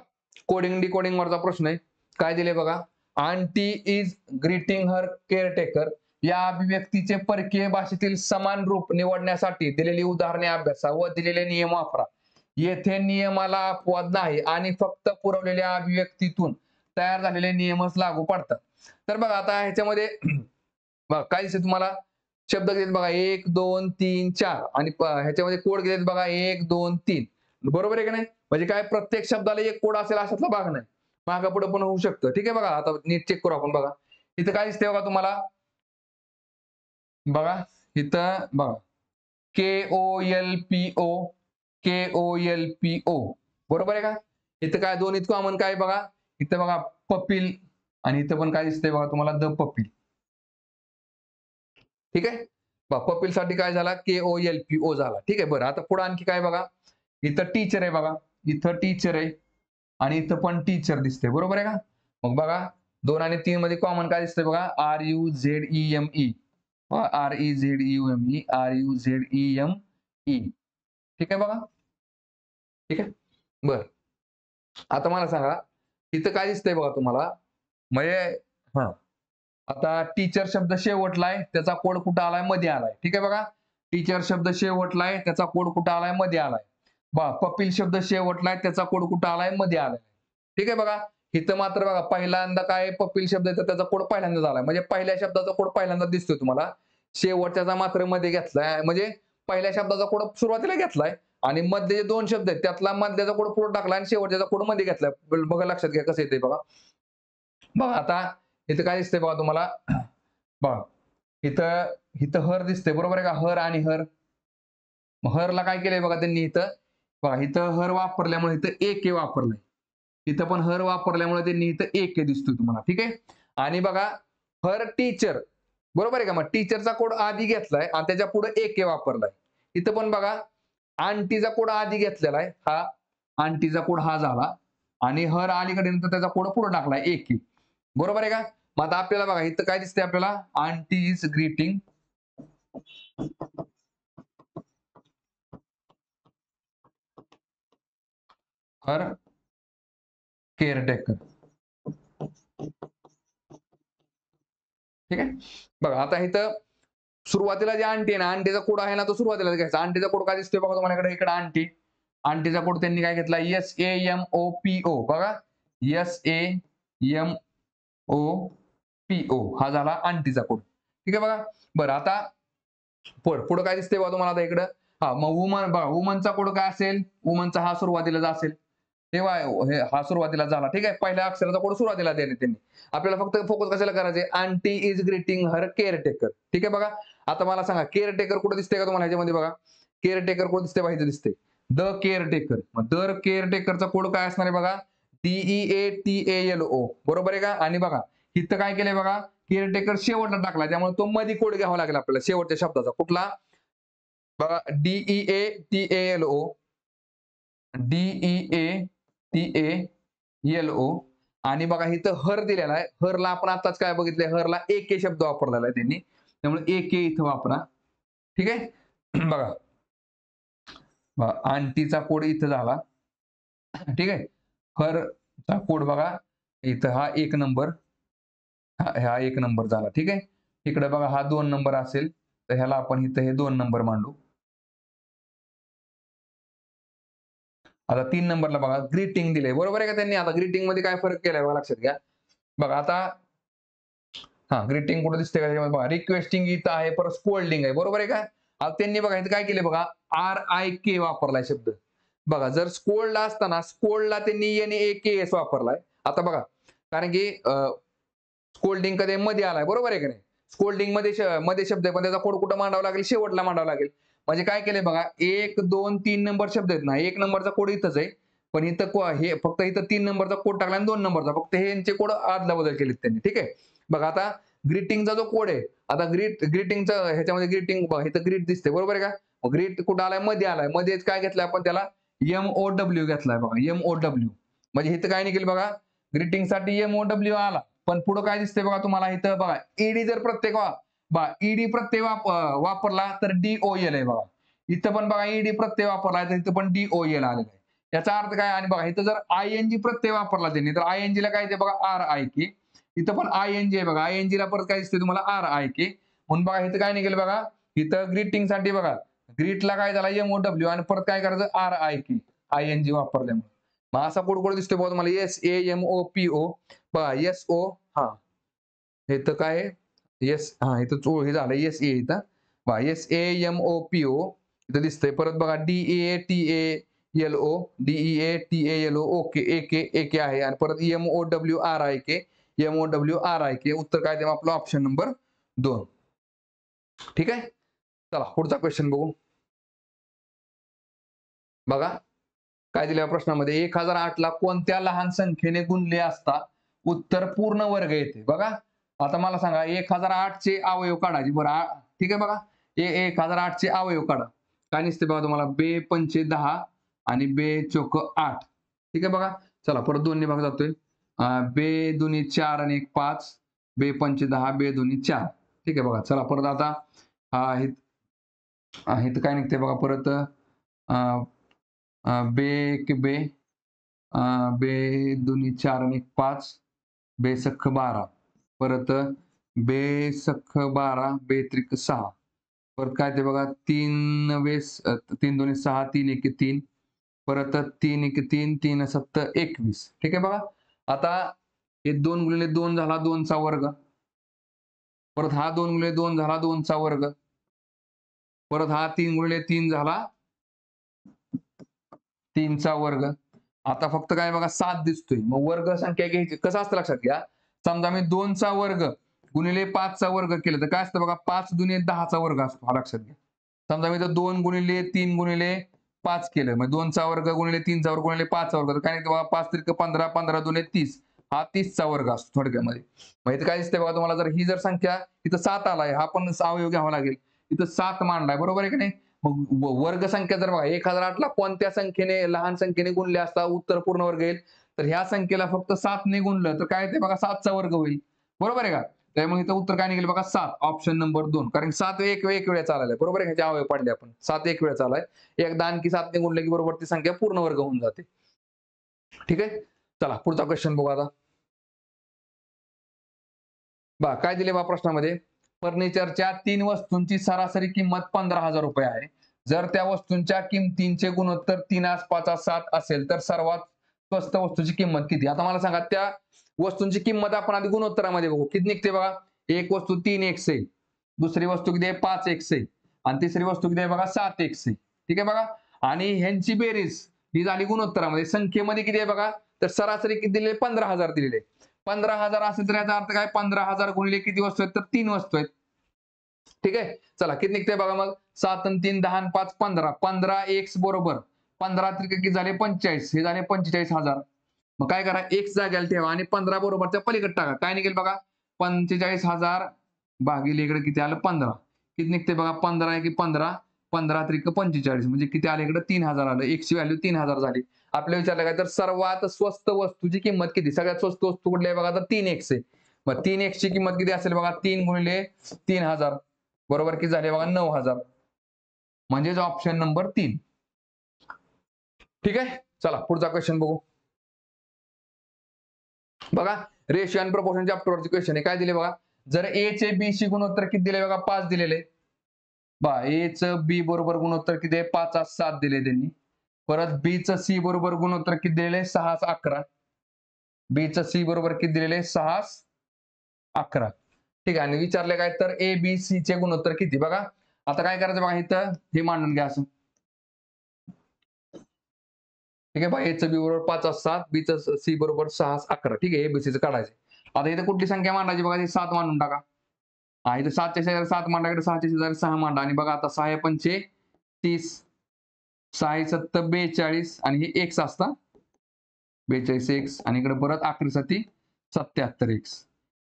कोडिंग डिकोडिंग वरचा प्रश्न आहे. काय दिले बघा aunty is greeting her caretaker या अभिव्यक्तीचे परकीय भाषेतील समान रूप निवडण्यासाठी दिलेली उदाहरणे अभ्यासा व दिलेले नियम वापरा. येथे नियमाला अपवाद नाही आणि फक्त पुरवलेल्या अभिव्यक्तीतून तयार झालेले नियमच लागू पडतात. तर बघा आता ह्याच्यामध्ये बघा काय दिसते तुम्हाला शब्द घेतले बघा 1 2 3 4 आणि ह्याच्यामध्ये कोड घेतले बघा 1 2 3 बरोबर आहे का नाही. म्हणजे काय प्रत्येक शब्दाला एक कोड असेल अशातला भाग नाही. मागे पुढे पण होऊ शकतं. ठीक आहे. बघा आता नीट चेक करू आपण. बघा इथं काय दिसतंय बघा तुम्हाला बघा इथं बघा KOLPO KOLPO बरोबर आहे का. इथं काय दोन्हीत कॉमन काय बघा इथं बघा पपील आणि इथं पण काय दिसतंय बघा तुम्हाला द पपील. ठीक आहे. पपील साठी काय झाला KOLPO झाला. ठीक आहे. बरं आता पुढे आणखी काय बघा इथं टीचर आहे बघा इथं टीचर आहे आणि इथं पण टीचर दिसते बरोबर आहे का. मग बघा 2 आणि 3 मध्ये कॉमन काय दिसतंय बघा RUZEME REZEUME RUZEME. ठीक आहे बघा. ठीक आहे. बर आता मला सांगा इथं काय दिसतंय बघा तुम्हाला म्हणजे हा आता टीचर शब्द शेवटला आहे त्याचा कोड कुठं आलाय मध्ये आलाय. ठीक आहे बघा टीचर शब्द शेवटला आहे त्याचा कोड कुठं आलाय मध्ये आलाय. पपील शब्द शेवटला आहे त्याचा कोड कुठं आलाय मध्ये आलाय. ठीक आहे बघा इथं मात्र बघा पहिल्यांदा काय पपील शब्द आहे तर त्याचा कोड पहिल्यांदा झालाय म्हणजे पहिल्या शब्दाचा कोड पहिल्यांदा दिसतोय तुम्हाला. शेवटच्याचा मात्र मध्ये घेतलाय म्हणजे पहिल्या शब्दाचा कोड सुरुवातीला घेतलाय आणि मधले जे 2 शब्द आहेत त्यातला मधल्याचा कोड पुढे टाकला आणि शेवटच्याचा कोड मध्ये घेतलाय. बघा लक्षात घ्या कसं येतंय बघा. बघा आता इथं काय दिसतंय बघा तुम्हाला बघा इथं इथं हर दिसतंय बरोबर आहे का हर आणि हर. हरला काय केलंय बघा त्यांनी इथं बघा इथं हर वापरल्यामुळे इथं एक वापरलंय. इथं पण हर वापरल्यामुळे त्यांनी इथं एक दिसतोय तुम्हाला. ठीक आहे. आणि बघा हर टीचर बरोबर आहे का मग टीचरचा कोड आधी घेतलाय आणि त्याच्या पुढे एक वापरलाय. इथं पण बघा आंटीचा कोड आधी घेतलेला आहे हा आंटीचा कोड हा झाला आणि हर अलीकडे नंतर त्याचा कोड पुढे टाकलाय एक बरोबर आहे का. मग आता आपल्याला बघा इथं काय दिसतंय आपल्याला aunty is greeting her caretaker. ठीक आहे. बघा आता इथं सुरुवातीला जे आंटी आहे ना आंटीचा कोड आहे ना तो सुरुवातीला घ्यायचा. आंटीचा कोड काय दिसतोय बघा तुम्हाला इकडे आंटी आंटीचा कोड त्यांनी काय घेतला SAMOPO बघा SAMOPO हा झाला आंटीचा कोड. ठीक आहे बघा. बरं आता पुढे काय दिसतंय बघा तुम्हाला आता इकडं मग वुमन बघा वुमनचा कोड काय असेल वुमनचा हा सुरुवातीला असेल तेव्हा हा सुरुवातीला झाला. ठीक आहे. पहिल्या अक्षराचा कोड सुरुवातीला दिले त्यांनी. आपल्याला फक्त फोकस कशाला करायचे aunty is greeting her caretaker. ठीक आहे बघा. आता मला सांगा केअरटेकर कुठे दिसते का तुम्हाला ह्याच्यामध्ये बघा केअरटेकर कुठे दिसते बघा इथे दिसते द केअरटेकर. मग द केअरटेकरचा कोड काय असणार आहे बघा DEATALO बरोबर आहे का. आणि बघा इथं काय केलंय बघा केअरटेकर शेवटला टाकला त्यामुळे तो मध्ये कोड घ्यावा लागेल आपल्याला शेवटच्या शब्दाचा कुठला बघा DEATALO आणि बघा इथं हर दिलेला आहे. हरला आपण आताच काय बघितलंय हरला एक शब्द वापरलेला आहे त्यांनी त्यामुळे एक इथं वापरा. ठीक आहे. बघा आंटीचा कोड इथं झाला. ठीक आहे. हरचा कोड बघा इथं हा 1 नंबर हा 1 नंबर झाला. ठीक आहे. इकडे बघा हा 2 नंबर असेल तर ह्याला आपण इथं हे 2 नंबर मांडू. आता 3 नंबरला बघा ग्रीटिंग दिले बरोबर आहे का त्यांनी. आता ग्रीटिंग मध्ये काय फरक केलाय बघा लक्षात घ्या. बघा आता ग्रीटिंग कुठे दिसते का बघा रिक्वेस्टिंग इथं आहे परत स्कोल्डिंग आहे बरोबर आहे का. आता त्यांनी बघा इथं काय केले बघा RIK वापरलाय शब्द. बघा जर स्कोल्डला असताना स्कोल्डला त्यांनी ES वापरलाय आता बघा, कारण की स्कोल्डिंग कधी मध्ये आलाय, बरोबर आहे की नाही? स्कोल्डिंग मध्ये शब्द आहे, पण त्याचा कोड कुठं मांडावा लागेल? शेवटला मांडावा लागेल. म्हणजे काय केलंय बघा, 1, 2, 3 नंबर शब्द आहेत ना, 1 नंबरचा कोड इथंच आहे. पण इथं हे फक्त इथं 3 नंबरचा कोड टाकला आणि 2 नंबरचा. फक्त हे यांचे कोड आदला बदल केलेत त्यांनी. ठीक आहे. बघा आता ग्रीटिंगचा जो कोड आहे, आता ग्रीटिंगचा ह्याच्यामध्ये ग्रीटिंग बघा, इथं ग्रीट दिसते, बरोबर आहे का? ग्रीट कुठं आलाय? मध्ये आलाय. मध्येच काय घेतलंय आपण त्याला? MOW घेतलाय बघा, MOW. म्हणजे इथं काय निघेल बघा, ग्रीटिंगसाठी MOW आला. पण पुढं काय दिसतंय बघा तुम्हाला इथं बघा, ईडी जर प्रत्येक ईडी प्रत्यय वापरला तर DOL आहे बघा. इथं पण बघा ईडी प्रत्यय वापरला तर इथं पण DOL आलेला आहे. याचा अर्थ काय? आणि बघा इथं जर ING प्रत्यय वापरला त्यांनी तर ING ला काय येते बघा, RIK. इथं पण ING आहे बघा, ING ला परत काय दिसते तुम्हाला? RIK. म्हणून बघा इथं काय निघेल बघा, इथं ग्रीटिंग साठी बघा, ग्रीटला काय झाला? MOW आणि परत काय करायचं? RIK. ING वापरल्यामुळे. मग असा कोड दिसतोय बघा तुम्हाला, SAMOPO बघा, SO. हा, हे तर काय आहे? इथं हे झालं SA इथं बघा, SAMOPO इथं दिसतंय. परत बघा DEATALO ओके AK आहे आणि परत MOWRIK उत्तर काय ते आपलं ऑप्शन नंबर 2. ठीक आहे. चला पुढचा क्वेश्चन बघू. बघा काय दिल्या प्रश्नामध्ये, 1008 ला कोणत्या लहान संख्येने गुणले असता उत्तर पूर्ण वर्ग येते? बघा आता मला सांगा, 1008 चे अवयव काढायचे. बरं ठीक आहे बघा, 1008 चे अवयव काढा. काय दिसते बघा तुम्हाला? बे पंचे 10 आणि बे चोक 8. ठीक आहे बघा. चला परत दोन्ही भाग जातोय. बे दुनी 4 आणि 1 5, बे पंचे 10, बे दुनी 4. ठीक आहे बघा. चला परत आता इथं काय निघते बघा परत, बे एक बे, बे दुनी 4 आणि 5, बे सख्ख 12. परत बे सख्ख 12, बे त्रिक 6. परत काय ते बघा, 3 3 दुनी 6, 3 एके 3. परत 3 एके 3, 3 सत्त 21. ठीक आहे बघा. आता हे 2 गुणिले 2 झाला 2 चा वर्ग. परत हा 2 गुणिले 2 झाला 2 चा वर्ग. परत हा 3 गुणिले 3 झाला 3 चा वर्ग. आता फक्त काय बघा 7 दिसतोय. मग वर्ग संख्या घ्यायची. कसं असतं लक्षात घ्या. समजा मी 2 चा वर्ग गुणिले 5 चा वर्ग केलं तर काय असतं बघा, 5 दुने 10 चा वर्ग असतो. हा लक्षात घ्या. समजा मी तर 2 गुणिले 3 गुणिले 5 केलं. मग 2 चा वर्ग गुणिले 3 चा वर्ग गुणिले 5 चा वर्ग. तर काय निघतं बघा, 5 त्रिक 15, 15 दुने 30. हा 30 चा वर्ग असतो थोडक्यामध्ये. मग इथं काय दिसतंय बघा तुम्हाला, जर ही जर संख्या इथं 7 आलाय, हा पण अवयव घ्यावा लागेल. इथं 7 मांडलाय, बरोबर आहे की नाही? मग वर्ग संख्या जर बघा 1008 ला कोणत्या संख्येने लहान संख्येने गुणले असता उत्तर पूर्ण वर्ग येईल? तर ह्या संख्येला फक्त 7 ने गुणलं तर काय ते बघा 7 चा वर्ग होईल. बरोबर आहे का? त्यामुळे इथं उत्तर काय निघेल बघा 7, ऑप्शन नंबर 2. कारण 7 एक वेळेस आलाय, बरोबर आहे? ह्याचे अवयव पडले आपण. 7 एक वेळेस आलाय. एकदा आणखी 7 ने गुणले की बरोबर ती संख्या पूर्ण वर्ग होऊन जाते. ठीक आहे. चला पुढचा क्वेश्चन बघू आता. बघा काय दिले बा प्रश्नामध्ये, फर्निचरच्या 3 वस्तूंची सरासरी किंमत 15,000 रुपये आहे. जर त्या वस्तूंच्या किमतींचे गुणोत्तर 3:5:7 असेल तर सर्वात स्वस्त वस्तूची किंमत किती? आता मला सांगा, त्या वस्तूंची किंमत आपण आधी गुणोत्तरामध्ये बघू. किती निघते बघा, एक वस्तू 3x आहे, दुसरी वस्तू किती आहे 5x आहे आणि तिसरी वस्तू किती आहे बघा 7x आहे. ठीक आहे बघा. आणि ह्यांची बेरीज ही झाली गुणोत्तरामध्ये. संख्येमध्ये किती आहे बघा, तर सरासरी किती दिलेले 15,000 दिलेले. 15,000 असेल तर याचा अर्थ काय, 15,000 गुणिले किती वस्तू आहेत, तर 3 वस्तू आहेत. ठीक आहे. चला किती निघते बघा मग, 7 आणि 3 10 आणि 5 15. 15x बरोबर 15 त्रिक किती झाले 45. हे झाले 45,000. मग काय करा, x जाग्याला ठेवा आणि 15 बरोबरच्या पलीकडे टाका. काय निघेल बघा, 45,000 भागिले इकडे किती आलं 15. किती निघते बघा, 15 की 15, 15 त्रिक 45 म्हणजे किती आले इकडे 3,000 आलं. x ची व्हॅल्यू 3,000 झाली. आपल्याला विचारलं काय, तर सर्वात स्वस्त वस्तूची किंमत किती? सगळ्यात स्वस्त वस्तू कुठली आहे बघा, तर 3x आहे. मग 3x ची किंमत किती असेल बघा, 3 गुणिले 3,000 बरोबर किती झाले बघा 9,000. म्हणजेच ऑप्शन नंबर 3. ठीक आहे. चला पुढचा क्वेश्चन बघू. बघा रेशिओ अँड प्रपोर्शन चॅप्टरवरची क्वेश्चन आहे. काय दिले बघा, जर ए चे बी शी गुणोत्तर किती दिले बघा, 5 दिलेले. बा ए च बी बरोबर गुणोत्तर किती आहे, 5 7 दिले त्यांनी. परत बी च सी बरोबर गुणोत्तर किती दिलेले, 6 11. बी च सी बरोबर किती दिलेले, 6 11. ठीक आहे. आणि विचारले काय, तर ए बी सी चे गुणोत्तर किती? बघा आता काय करायचं बघा, इथं हे मांडून घ्या असं. ठीक आहे बा, एचं बी बरोबर 5 7, बीचं सी बरोबर 6 11. ठीक आहे, एबीसीचं काढायचं. आता इथे कुठली संख्या मांडायची बघा, 7 मांडून टाका. हा, इथे 7च्या शेजारी 7 मांडा, इकडे 6च्या शेजारी 6 मांडा. आणि बघा आता 6 पंचे 30, 6 7 42 आणि हे x असता 42 x आणि इकडे परत आखरी साथी 77 x.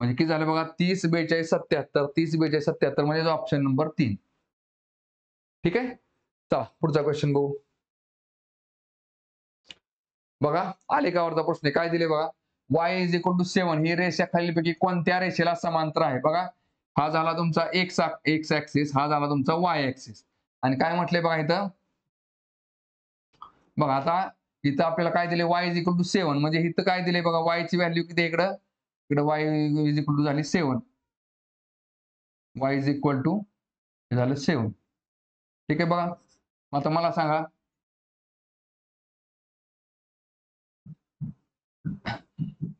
म्हणजे किती झालं बघा, 30 42 77, 30 42 77 म्हणजे ऑप्शन नंबर 3. ठीक आहे, चला पुढचा क्वेश्चन बघू. बघा आलेखावरचा प्रश्न काय दिले बघा, y इज इक्वल टू 7 ही रेषा खालीलपैकी कोणत्या रेषेला समांतर आहे. बघा हा झाला तुमचा x ऍक्सिस, हा झाला तुमचा y ऍक्सिस. आणि काय म्हटले बघा इथं, बघा आता इथं आपल्याला काय दिले, y इज इक्वल टू 7 म्हणजे इथं काय दिले बघा, y ची व्हॅल्यू किती आहे इकडं, इकडं y इज इक्वल टू झाली 7, y इज इक्वल टू झालं 7. ठीक आहे बघा, आता मला सांगा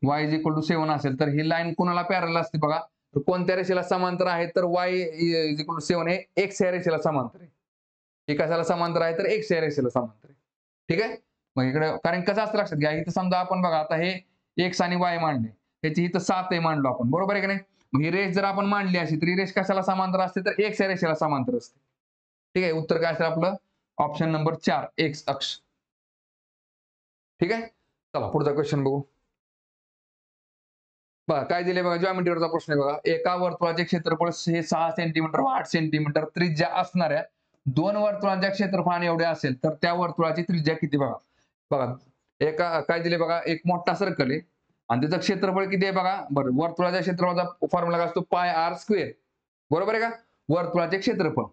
y इज इक्वल टू 7 असेल तर ही लाईन कोणाला पॅरलल असते बघा, तर कोणत्या रेषेला समांतर आहे, तर y इज इक्वल टू 7 हे x या रेषेला समांतर आहे. हे कशाला समांतर आहे, तर x या रेषेला समांतर आहे. ठीक आहे, मग इकडे कारण कसं असतं लक्षात घ्या, इथं समजा आपण बघा आता हे x आणि y मांडले, त्याची इथं 7 आहे मांडलो आपण, बरोबर आहे की नाही. मग ही रेष जर आपण मांडली अशी तर ही रेष कशाला समांतर असते, तर x या रेषेला समांतर असते. ठीक आहे, उत्तर काय असेल आपलं, ऑप्शन नंबर 4 x अक्ष. ठीक आहे, चला पुढचा क्वेश्चन बघू. बघा काय दिले बघा, जॉमेट्रीवरचा प्रश्न आहे बघा, एका वर्तुळाचे क्षेत्रफळ हे 6 सेंटीमीटर व 8 सेंटीमीटर त्रिज्या असणाऱ्या दोन वर्तुळांच्या क्षेत्रफळाने एवढे असेल तर त्या वर्तुळाची त्रिज्या किती बघा. बघा एका काय दिले बघा, एक मोठा सर्कल आहे आणि त्याचं क्षेत्रफळ किती आहे बघा. बरं, वर्तुळाच्या क्षेत्रफळाचा फॉर्म्युला काय असतो, पाय आर स्क्वेअर, बरोबर आहे का. वर्तुळाचे क्षेत्रफळ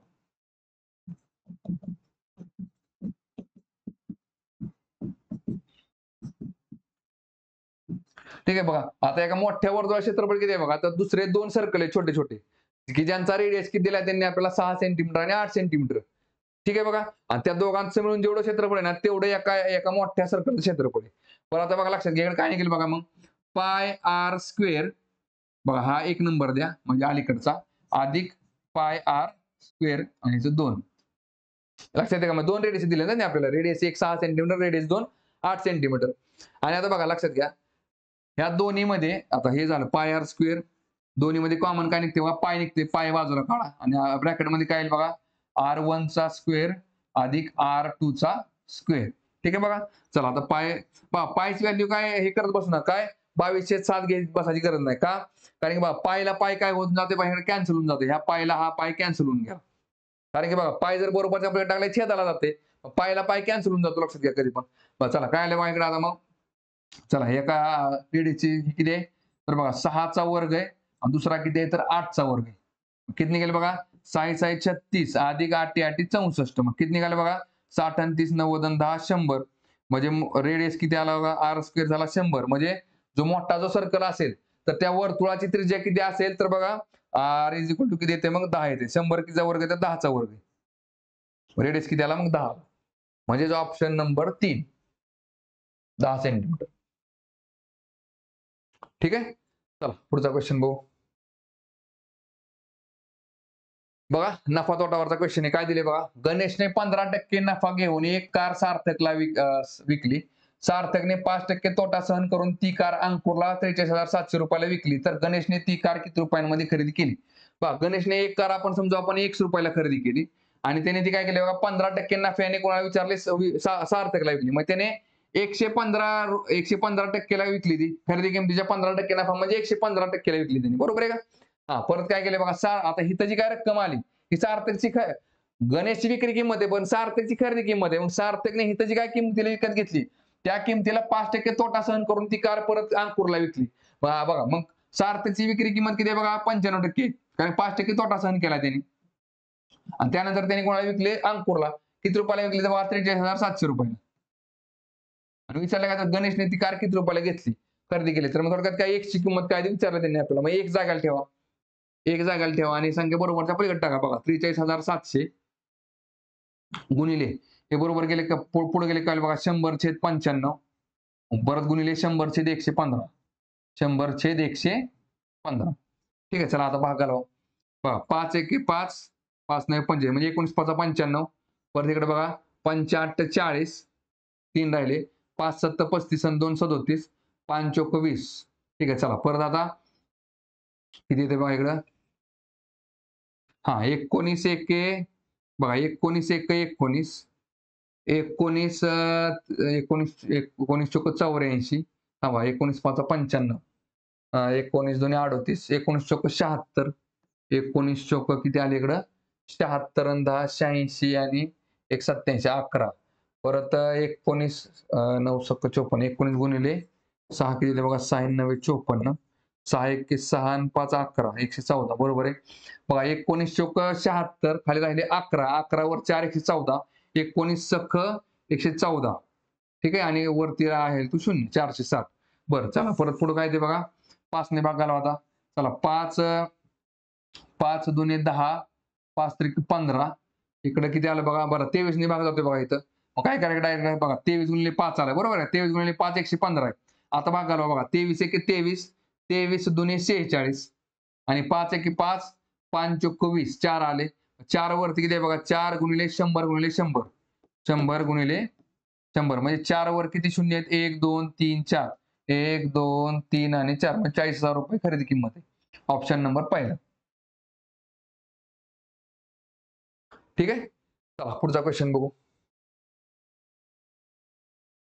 ठीक आहे बघा, आता एका मोठ्या वर्तुळाचे क्षेत्रफळ किती आहे बघा, आता दुसरे दोन सर्कल आहेत छोटे छोटे की ज्यांचा रेडियस किती दिला त्यांनी आपल्याला 6 सेंटीमीटर आणि 8 सेंटीमीटर. ठीक आहे बघा, आणि त्या दोघांचं मिळून जेवढं क्षेत्रफळ आहे ना तेवढं एका मोठ्या सर्कलचं क्षेत्रफळ आहे. पण आता बघा लक्षात घ्या, काय निघेल बघा, मग पाय आर स्क्वेअर, बघा हा एक नंबर द्या म्हणजे अलीकडचा, अधिक पाय आर स्क्वेअर आणि 2. लक्षात आहे का, मग दोन रेडियस दिले ना आपल्याला, रेडियस एक 6 सेंटीमीटर, रेडियस 2 8 सेंटीमीटर. आणि आता बघा लक्षात घ्या, ह्या दोन्हीमध्ये आता हे झालं पाय आर स्क्वेअर, दोन्हीमध्ये कॉमन काय निघते बघा, पाय निघते, पाय बाजूला काढा आणि ब्रॅकेटमध्ये काय येईल बघा, R1 चा स्क्वेअर अधिक R2 चा स्क्वेअर. ठीक आहे बघा, चला आता पायची व्हॅल्यू काय हे करत बसू ना, काय 22/7 घेत बसायची गरज नाही का, कारण की बघा पायला पाय काय होऊन जाते, बाहेर कॅन्सल होऊन जाते, ह्या पायला हा पाय कॅन्सल होऊन घ्या. कारण की बघा पाय जर बरोबरच्या आपल्याला टाकला छेदाला जाते, पायला पाय कॅन्सल होऊन जातो, लक्षात घ्या कधी पण. चला काय आलं बघा इकडे आता, मग चला एका रेडीची किती आहे, तर बघा 6चा वर्ग आहे आणि दुसरा किती आहे, तर 8चा वर्ग आहे. किती निघेल बघा, 6 6 36 अधिक 8 8 64. मग किती निघाले बघा, 60 आणि 30 90 आणि 10 100. म्हणजे रेडियस किती आला बघा, आर स्क्वेअर झाला 100. म्हणजे जो मोठा जो सर्कल असेल तर त्या वर्तुळाची त्रिज्या किती असेल, तर बघा आर इज इक्वल टू किती येते, मग 10 येते. 100 कितीचा वर्ग येते, 10चा वर्ग आहे. रेडियस किती आला, मग 10. म्हणजे जो ऑप्शन नंबर 3 10 सेंटीमीटर. ठीक आहे, चला पुढचा क्वेश्चन बघू. बघा नफा तोटावरचा क्वेश्चन आहे, काय दिले बघा, गणेशने 15% नफा घेऊन एक कार सार्थकला विकली. सार्थकने 5% तोटा सहन करून ती कार अंकुरला 43,700 रुपयाला विकली. तर गणेशने ती कार किती रुपयांमध्ये खरेदी केली. बघा गणेशने एक कार आपण समजा आपण 1 रुपयाला खरेदी केली आणि त्याने ती काय केली बघा, 15% नफ्याने कोणाला विचारले, सार्थकला विकली. मग त्याने 115% विकली, ती खरेदी किमतीच्या 15% नफा म्हणजे 115%ला विकली त्यांनी, बरोबर आहे का. हा परत काय केलं बघा, आता हिथं जी काय रक्कम आली ही सार्थकची गणेशची विक्री किंमत आहे पण सार्थकची खरेदी किंमत आहे. मग सार्थकने हिथं जी काय किमतीला विकत घेतली त्या किमतीला 5% तोटा सहन करून ती कार परत अंकुरला विकली. बघा मग सार्थकची विक्री किंमत किती आहे बघा, 95%, कारण 5% तोटा सहन केला त्यांनी. आणि त्यानंतर त्यांनी कोणाला विकले, अंकुरला. किती रुपयाला विकले, तर बघा 43,700 रुपयाला. आणि विचारलं का, तर गणेशने ती कार किती रुपयाला घेतली, खरेदी केली. तर मग थोडक्यात काय एक्सची किंमत काय विचारलं त्यांनी आपल्याला. मग एक जागाला ठेवा, एक जागाला ठेवा आणि संख्या बरोबरच्या पलीकडे टाका. बघा 43,700 गुणिले हे बरोबर गेले का, पुढे गेले काय बघा, 100/95 परत गुणिले 100/115, 100/115. ठीक आहे, चला आता भागाला बघा, 5 1 5, 5 9 5 म्हणजे 19 5 95. परत इकडे बघा 5 8 40, 3 राहिले. 5 7 35 आणि 2 37 5 चोक 20. ठीक आहे, चला परत आता किती येते बघा इकडं. हा 19 एके बघा 19 एक 19 19 19 19 चोक 84. हा बघा 19 5 95. 19 दोन्ही 38 19 चोक 76. 19 चोक किती आले इकडं 76 आणि 10 86 आणि 1 87 11. परत 19 9 सक 54 19 गुणिले 6 किती दिले बघा 6 9 54. 6 1 6 आणि 5 11 114 बरोबर आहे. बघा 19 चोक 76 खाली राहिले 11 11 वर 4 114 19 सख 114. ठीक आहे आणि वरती आहे तो 0 460. बरं चला परत पुढे काय ते बघा 5 ने भागाला होता. चला 5 5 दुने 10 5 त्रिक 15. इकडे किती आलं बघा बरं 23 ने भाग जातोय बघा इथं. मग काय करायचं डायरेक्ट बघा 23 गुणिले 5 आलाय बरोबर आहे. 23 गुणिले 5 115 आहे. आता भाग घालवा बघा 23 1 23 23 दुने 46 आणि 5 1 5 5 चोक 20 4 आले. 4 वरती किती आहे बघा 4 गुणिले 100 गुणिले 100 100 गुणिले 100 म्हणजे 4 वर किती शून्य आहेत 1 2 3 4 1 2 3 आणि 4 म्हणजे 40,000 रुपये खरेदी किंमत आहे. ऑप्शन नंबर पहिला. ठीक आहे, चला पुढचा क्वेश्चन बघू.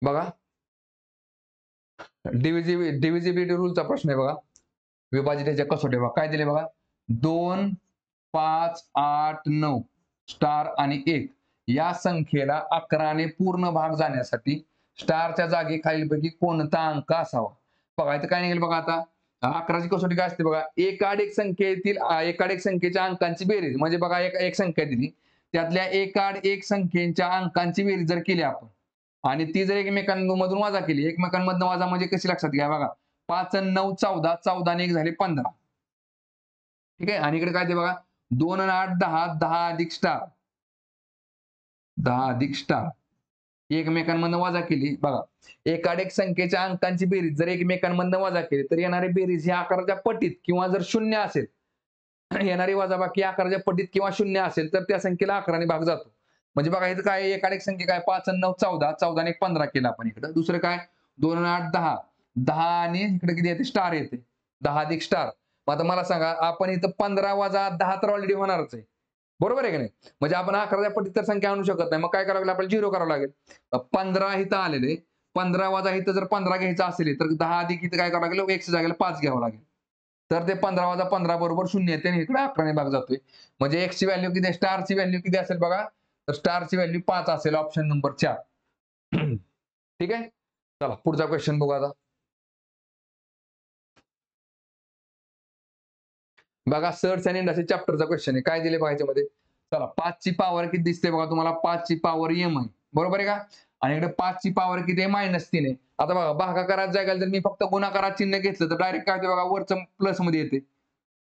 बघा डिव्हिजिबिलिटी रूलचा प्रश्न आहे बघा. विभाजितेच्या कसोटी बघा काय दिले बघा 2 5 8 9 स्टार आणि 1 या संख्येला 11 ने पूर्ण भाग जाण्यासाठी स्टारच्या जागी खालीलपैकी कोणता अंक असावा. बघा इथं काय निघेल बघा आता 11ची कसोटी काय असते बघा एकाधिक संख्येतील एकाधिक संख्येच्या अंकांची बेरीज म्हणजे बघा एक संख्या दिली त्यातल्या एकाड एक संख्येच्या अंकांची बेरीज जर केली आपण आणि ती जर एकमेकांमधून वजा केली एकमेकांमधून वजा म्हणजे कशी लक्षात घ्या बघा 5 आणि 9 14 14 आणि 1 झाले 15. ठीक आहे आणि इकडे काय ते बघा 2 आणि 8 10 10 अधिक स्टार 10 अधिक स्टार एकमेकांमधून वजा केली बघा एकाधिक संख्येच्या अंकांची बेरीज जर एकमेकांमधून वजा केली तर येणारी बेरीज ही आकाराच्या पटीत किंवा जर शून्य असेल येणारी वजाबाकी आकाराच्या पटीत किंवा शून्य असेल तर त्या संख्येला 11 ने भाग जातो. म्हणजे बघा इथं काय एकाधिक संख्या काय 5 आणि 9 14 14 आणि 1 15 केलं आपण इकडं. दुसरं काय 2 आणि 8 10 10 आणि इकडे किती येते स्टार येते 10 अधिक स्टार. मग आता मला सांगा आपण इथं 15 वजा 10 तर ऑलरेडी होणारच आहे बरोबर आहे की नाही. म्हणजे आपण 11च्या पटीत तर संख्या आणू शकत नाही मग काय करावं लागेल आपल्याला 0 करावं लागेल. 15 इथं आलेले 15 वजा इथं जर 15 घ्यायचं असेल तर 10 अधिक इथं काय करावं लागेल 1 जागेला 5 घ्यावं लागेल. तर ते 15 वजा 15 बरोबर 0 येते आणि इकडे 11 ने भाग जातोय. म्हणजे x ची व्हॅल्यू किती आहे स्टारची व्हॅल्यू किती असेल बघा तर स्टारची व्हॅल्यू 5 असेल ऑप्शन नंबर 4. ठीक आहे, चला पुढचा क्वेश्चन बघू आता. बघा सर्च आणि इंडस्ट्री चॅप्टरचा क्वेश्चन आहे काय दिले बघा याच्यामध्ये. चला 5 ची पॉवर किती दिसते बघा तुम्हाला 5 ची पॉवर m आहे बरोबर आहे का आणि इकडे 5 ची पॉवर किती आहे -3 आहे. आता बघा भागाकारात जायला जर मी फक्त गुणाकारात चिन्ह घेतलं तर डायरेक्ट काय होते बघा वरचं प्लस मध्ये येते.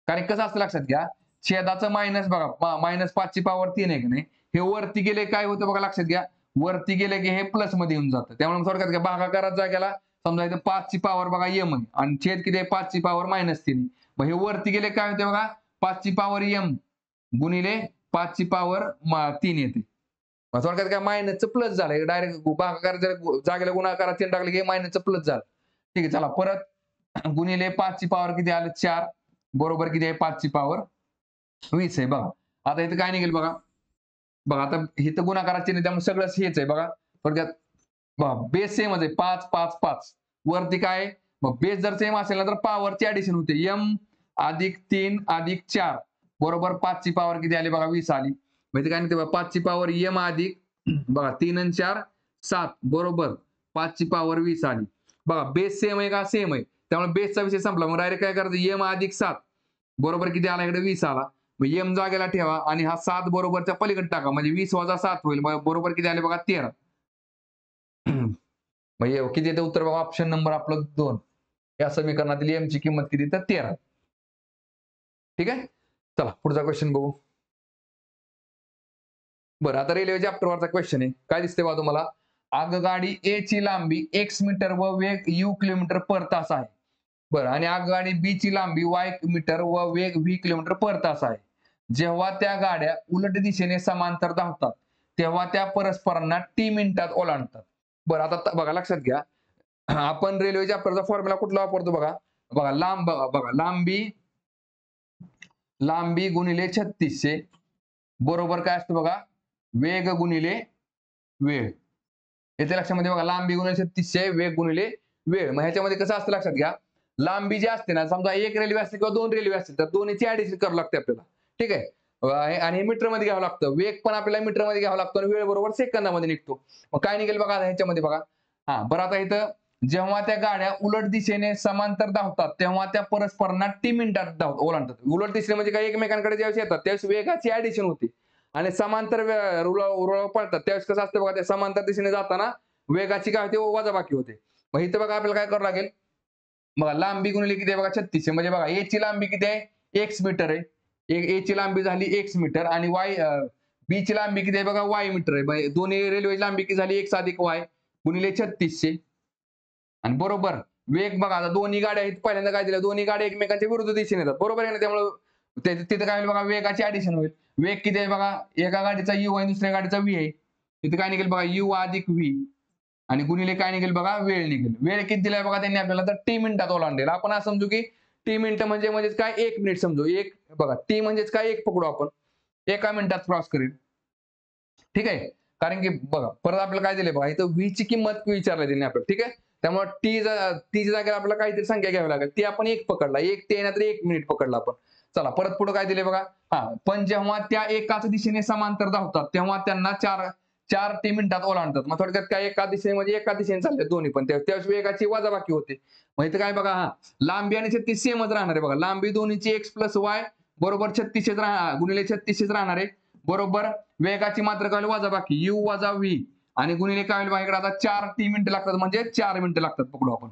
कारण कसं असतं लक्षात घ्या छेदाचं मायनस बघा -5 ची पॉवर 3 आहे की नाही हे वरती गेले काय होतं बघा लक्षात घ्या वरती गेले की हे प्लस मध्ये येऊन जातं. त्यामुळे थोडक्यात घ्या भागाकारात जागेला समजा इथं 5 ची पॉवर बघा m आहे आणि छेद किती आहे 5 ची पॉवर -3. मग हे वरती गेले काय होते बघा 5 ची पॉवर m गुणिले 5 ची पॉवर 3 येते. थोडक्यात काय मायनसचं प्लस झालं डायरेक्ट भागाकार जर जागेला गुणाकारात चिन्ह टाकलं की मायनसचं प्लस झालं. ठीक आहे चला परत गुणिले 5 ची पॉवर किती आलं 4 बरोबर किती आहे 5 ची पॉवर 20 आहे बघा. आता इथं काय निघेल बघा बघा आता इथं गुणाकारात चिन्ह त्यामुळे सगळंच हेच आहे बघा थोडक्यात बघा बेस सेम आहे 5 5 5 वरती काय मग बेस जर सेम असेल ना तर पॉवरची ऍडिशन होते m अधिक 3 अधिक 4 बरोबर 5 ची पॉवर किती आली बघा 20 आली. म्हणजे काय नाही 5 ची पॉवर m अधिक बघा 3 आणि 4 7 बरोबर 5 ची पॉवर 20 आली. बघा बेस सेम आहे का सेम आहे त्यामुळे बेसचा विषय संपला. मग डायरेक्ट काय करायचं m अधिक 7 बरोबर किती आला इकडे 20 आला. मग m जागेला ठेवा आणि हा 7 बरोबरच्या पलीकडे टाका म्हणजे 20 वजा 7 होईल बरोबर किती आले बघा 13. म्हणजे किती येते उत्तर बघा ऑप्शन नंबर आपलं 2 या समीकरणातील m ची किंमत किती तर 13. ठीक आहे, चला पुढचा क्वेश्चन बघू. बरं आता रेल्वे चॅप्टरवरचा क्वेश्चन आहे काय दिसते बघा तुम्हाला आगगाडी A ची लांबी x मीटर व वेग u किलोमीटर पर तास आहे. बरं आणि आगगाडी B ची लांबी y मीटर व वेग v किलोमीटर पर तास आहे. जेव्हा त्या गाड्या उलट दिशेने समांतर धावतात तेव्हा त्या परस्परांना t मिनिटात ओलांडतात. बरं आता बघा लक्षात घ्या. आपण रेल्वे चॅप्टरचा फॉर्म्युला कुठला वापरतो बघा. बघा बघा लांबी गुणिले 3600 बरोबर काय असतं बघा, वेग गुणिले वेळ. येते लक्षामध्ये बघा, लांबी गुणिले 3600 वेग गुणिले वेळ. मग ह्याच्यामध्ये कसं असतं लक्षात घ्या. लांबी जी असते ना, समजा एक रेल्वे असते किंवा 2 रेल्वे असतील तर दोन्हीची ऍडिशन करावं लागते आपल्याला. ठीक आहे. आणि मीटरमध्ये घ्यावं लागतं. वेग पण आपल्याला मीटरमध्ये घ्यावं लागतं आणि वेळ बरोबर सेकंदामध्ये निघतो. मग काय निघेल बघा ह्याच्यामध्ये बघा. बरं आता इथं जेव्हा त्या गाड्या उलट दिशेने समांतर धावतात, तेव्हा त्या परस्परांना टी मिनिटात ओलांडतात. उलट दिशेने म्हणजे काय, एकमेकांकडे ज्यावेळेस येतात त्यावेळेस वेगाची ऍडिशन होते. आणि समांतर रुळावर पळतात त्यावेळेस कसं असतं बघा, त्या समांतर दिशेने जाताना वेगाची काय होते, वजाबाकी होते. मग इथं बघा आपल्याला काय करावं लागेल. बघा लांबी गुणिले किती आहे बघा, 3600 म्हणजे बघा ए ची लांबी किती आहे, x मीटर आहे. ए ची लांबी झाली x मीटर आणि बी ची लांबी किती आहे बघा, y मीटर आहे. दोन्ही रेल्वेची लांबी किती झाली, x अधिक y गुणिले 3600. आणि बरोबर वेग बघा, आता दोन्ही गाड्या आहेत, पहिल्यांदा काय दिलं, दोन्ही गाड्या एकमेकांच्या विरुद्ध दिशेने येतात, बरोबर आहे ना. त्यामुळे तिथे काय होईल बघा, वेगाची ऍडिशन होईल. वेग किती आहे बघा, एका गाडीचा u आहे, दुसऱ्या गाडीचा v आहे. तिथे काय निघेल बघा, u अधिक v आणि गुणिले काय निघेल बघा, वेळ निघेल. वेळ किती दिलाय बघा त्यांनी आपल्याला, तर टी मिनिटात ओलांडेल. आपण असं समजू की टी मिनिट म्हणजेच काय, 1 मिनिट समजू. एक बघा टी म्हणजेच काय, एक पकडू आपण, एका मिनिटात क्रॉस करेल. ठीक आहे. कारण की बघा परत आपल्याला काय दिले बघा, इथं v ची किंमत विचारली त्यांनी आपल्याला. ठीक आहे. त्यामुळे टीच्या जागेला आपल्याला काहीतरी संख्या घ्यावी लागेल. ती आपण 1 पकडला, 1 ते नाही तर 1 मिनिट पकडला आपण. चला परत पुढे काय दिले बघा. पण जेव्हा त्या एकाच दिशेने समांतर धावतात तेव्हा त्यांना 4 टी मिनिटात ओलांडतात. मग थोडक्यात काय, एका दिशेने म्हणजे एका दिशेने चालले दोन्ही पण, त्यावेळेस वेगाची वजाबाकी होते. मग इथं काय बघा, लांबी आणि 36 सेमच राहणार आहे बघा. लांबी दोन्हीची x प्लस y बरोबर 36 गुणिले 36 राहणार आहे. बरोबर वेगाची मात्र काय वजाबाकी u वजा v आणि गुणिले काय होईल बघा, इकडे आता 4 टी मिनिटं लागतात म्हणजे 4 मिनिटं लागतात पकडू आपण.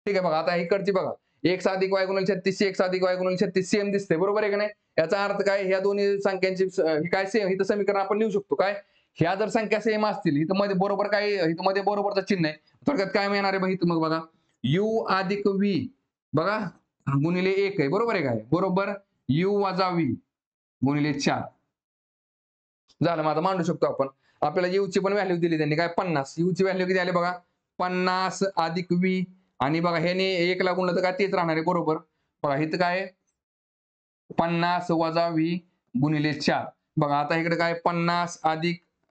ठीक आहे. बघा आता इकडची बघा, x अधिक y गुणिले 36 x अधिक y गुणिले 36 सेम दिसते, बरोबर आहे का नाही. याचा अर्थ काय, ह्या दोन्ही संख्यांची ही काय सेम, इथं समीकरण आपण लिहू शकतो काय, ह्या जर संख्या सेम असतील इथं मध्ये बरोबर काय, इथं मध्ये बरोबरचं चिन्ह आहे. थोडक्यात काय मिळणार आहे बघा, इथं मग बघा u अधिक v बघा गुणिले 1 आहे, बरोबर आहे काय, बरोबर u वजा v गुणिले 4 झालं. मग आता मांडू शकतो आपण. आपल्याला u ची पण व्हॅल्यू दिली त्यांनी काय, 50. u ची व्हॅल्यू किती आली बघा, 50 अधिक v आणि बघा ह्याने 1 ला गुणलं तर काय तेच राहणार आहे, बरोबर. बघा इथं काय 50 वजा v गुणिले 4. बघा आता इकडे काय 50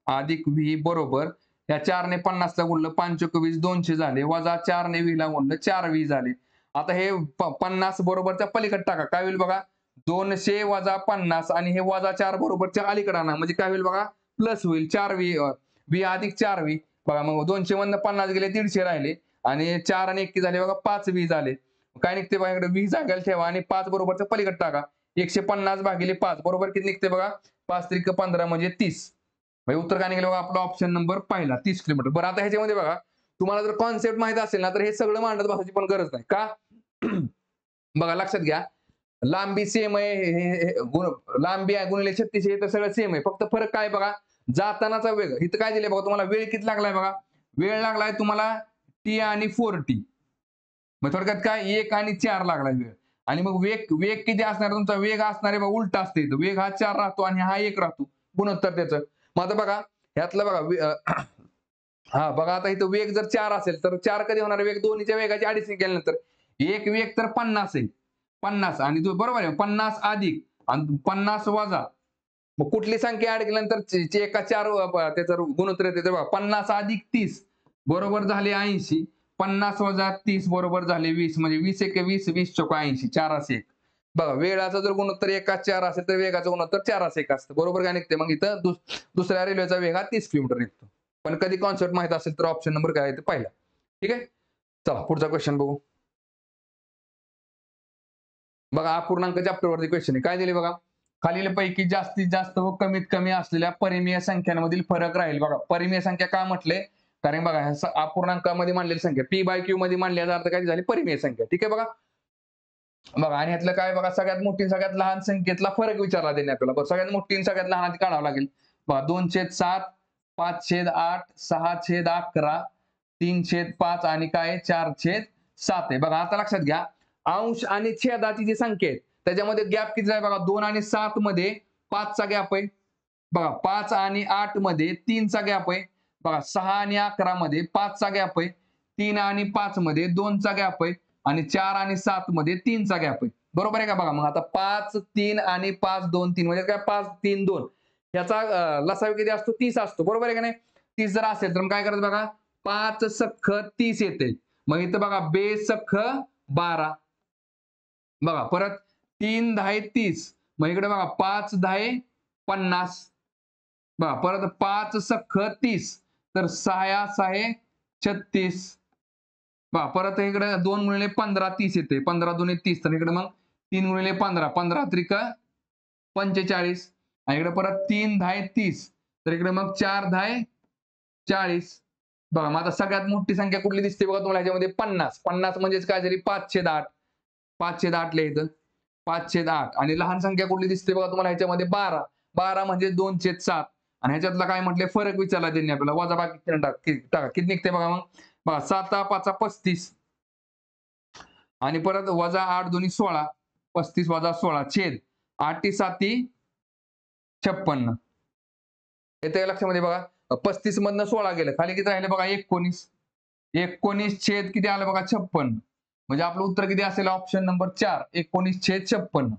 अधिक v बरोबर या 4 ने 50 ला गुणलं 5 चोक 20 200 झाले, वजा 4 ने v ला गुणलं 4 v झाले. आता हे 50 बरोबरच्या पलीकडे टाका, काय होईल बघा, 200 वजा 50 आणि हे वजा 4 बरोबरच्या अलीकडे आणा म्हणजे काय होईल बघा, प्लस होईल 4v अधिक 4v. बघा मग 200 मधनं 50 गेले 150 राहिले आणि 4 आणि 1 झाले बघा 5v झाले. काय निघते बघा, इकडे 20 जागेला ठेवा आणि 5 बरोबरच्या पलीकडे टाका. 150 भागिले 5 बरोबर किती निघते बघा, 5 त्रिक 15 म्हणजे 30. म्हणजे उत्तर काय निघालं बघा, आपला ऑप्शन नंबर पहिला 30 किलोमीटर. बरं आता ह्याच्यामध्ये बघा, तुम्हाला जर कॉन्सेप्ट माहित असेल ना तर हे सगळं मांडत बसायची पण गरज नाही का. बघा लक्षात घ्या, लांबी सेम आहे, लांबी आहे गुणिले 36 हे तर सगळं सेम आहे. फक्त फरक काय बघा, जातानाचा वेग. इथं काय दिले बघा तुम्हाला, वेळ किती लागलाय बघा, वेळ लागलाय तुम्हाला t आणि 4t. मग थोडक्यात काय 1 आणि 4 लागलाय वेळ. आणि मग वेग किती असणार तुमचा, वेग असणार आहे बघा उलटा असते इथं, वेग हा 4 राहतो आणि हा 1 राहतो, गुणोत्तर त्याचं. मग आता बघा ह्यातलं बघा बघा आता इथं वेग जर 4 असेल तर 4 कधी होणार, वेग दोन्हीच्या वेगाची अडीचणी केल्यानंतर. एक वेग तर 50 आहे, 50 आणि बरोबर आहे 50 अधिक आणि 50 वजा, मग कुठली संख्या ऍड केल्यानंतर एका 4 त्याचं गुणोत्तर येते बघा, 50 अधिक 30 बरोबर झाले 80, 50 वजा 30 बरोबर झाले 20 म्हणजे 20 एक 20 20 चौक 80 4 असे 1. बघा वेळाचं जर गुणोत्तर 1 4 असेल तर वेगाचं गुणोत्तर 4 असे 1 असतं, बरोबर काय निघते. मग इथं दुसऱ्या रेल्वेचा वेग हा 30 किलोमीटर निघतो. पण कधी कॉन्सेप्ट माहित असेल तर ऑप्शन नंबर काय आहे ते पहिला. ठीक आहे. चला पुढचा क्वेश्चन बघू. बघा अपूर्णांक चॅप्टर वरती क्वेश्चन आहे, काय दिले बघा, खालीलपैकी जास्तीत जास्त व कमीत कमी असलेल्या परिमेय संख्यांमधील फरक राहील. बघा परिमेय संख्या का म्हटले, कारण बघा अपूर्णांकामध्ये मांडलेली संख्या p बाय q मध्ये मांडल्याचा अर्थ काय झाली, परिमेय संख्या. ठीक आहे. बघा आणि ह्यातलं काय बघा, सगळ्यात मोठी सगळ्यात लहान संख्येतला फरक विचारला त्यांनी आपल्याला. सगळ्यात मोठी सगळ्यात लहान आधी काढावं लागेल. बघा 2/7 5/8 6/11 3/5 आणि काय 4/7 आहे. बघा आता लक्षात घ्या, अंश आणि छेदाची जी संख्या आहे त्याच्यामध्ये गॅप किती आहे बघा, 2 आणि 7 मध्ये 5 चा गॅप आहे. बघा 5 आणि 8 मध्ये 3 चा गॅप आहे. बघा 6 आणि 11 मध्ये 5 चा गॅप आहे, 3 आणि 5 मध्ये 2 चा गॅप आहे आणि 4 आणि 7 मध्ये 3 चा गॅप आहे. बरोबर आहे का? बघा मग आता 5 3 आणि 5 2 3 म्हणजे काय 5 3 2 याचा लसावी किती असतो? 30 असतो. बरोबर आहे का नाही? 30 जर असेल तर मग काय करायचं बघा, 5 सख्ख 30 येते. मग इथं बघा बेस सख्ख 12. बघा परत 3 10 30. मग इकडे बघा 5 10 50. बघा परत 5 सख्ख 30. तर 6 6 36. पहा परत इकडे 2 गुणिले 15 30 येते. 15 दुणे 30. तर इकडे मग 3 गुणिले 15 15 त्रिक 45 आणि इकडे परत 3 10 30. तर इकडे मग 4 10 40. बघा मग आता सगळ्यात मोठी संख्या कुठली दिसते बघा तुम्हाला ह्याच्यामध्ये 50. 50 म्हणजेच काय झाली 5/8. 5/8 लिहायचं. 5/8 आणि लहान संख्या कुठली दिसते बघा तुम्हाला ह्याच्यामध्ये 12. 12 म्हणजे 2/7 आणि ह्याच्यातला काय म्हटले फरक विचारला त्यांनी आपल्याला वजाबाकी टाका. किती निघते बघा मग बघा 7 5 35 आणि परत वजा 8 2 16. 35 वजा 16 छेद 8 7 56. येते लक्षामध्ये बघा 35 मधनं 16 गेलं खाली किती राहिले बघा 19. 19 छेद किती आलं बघा 56. म्हणजे आपलं उत्तर किती असेल ऑप्शन नंबर 4 19 छेद 56.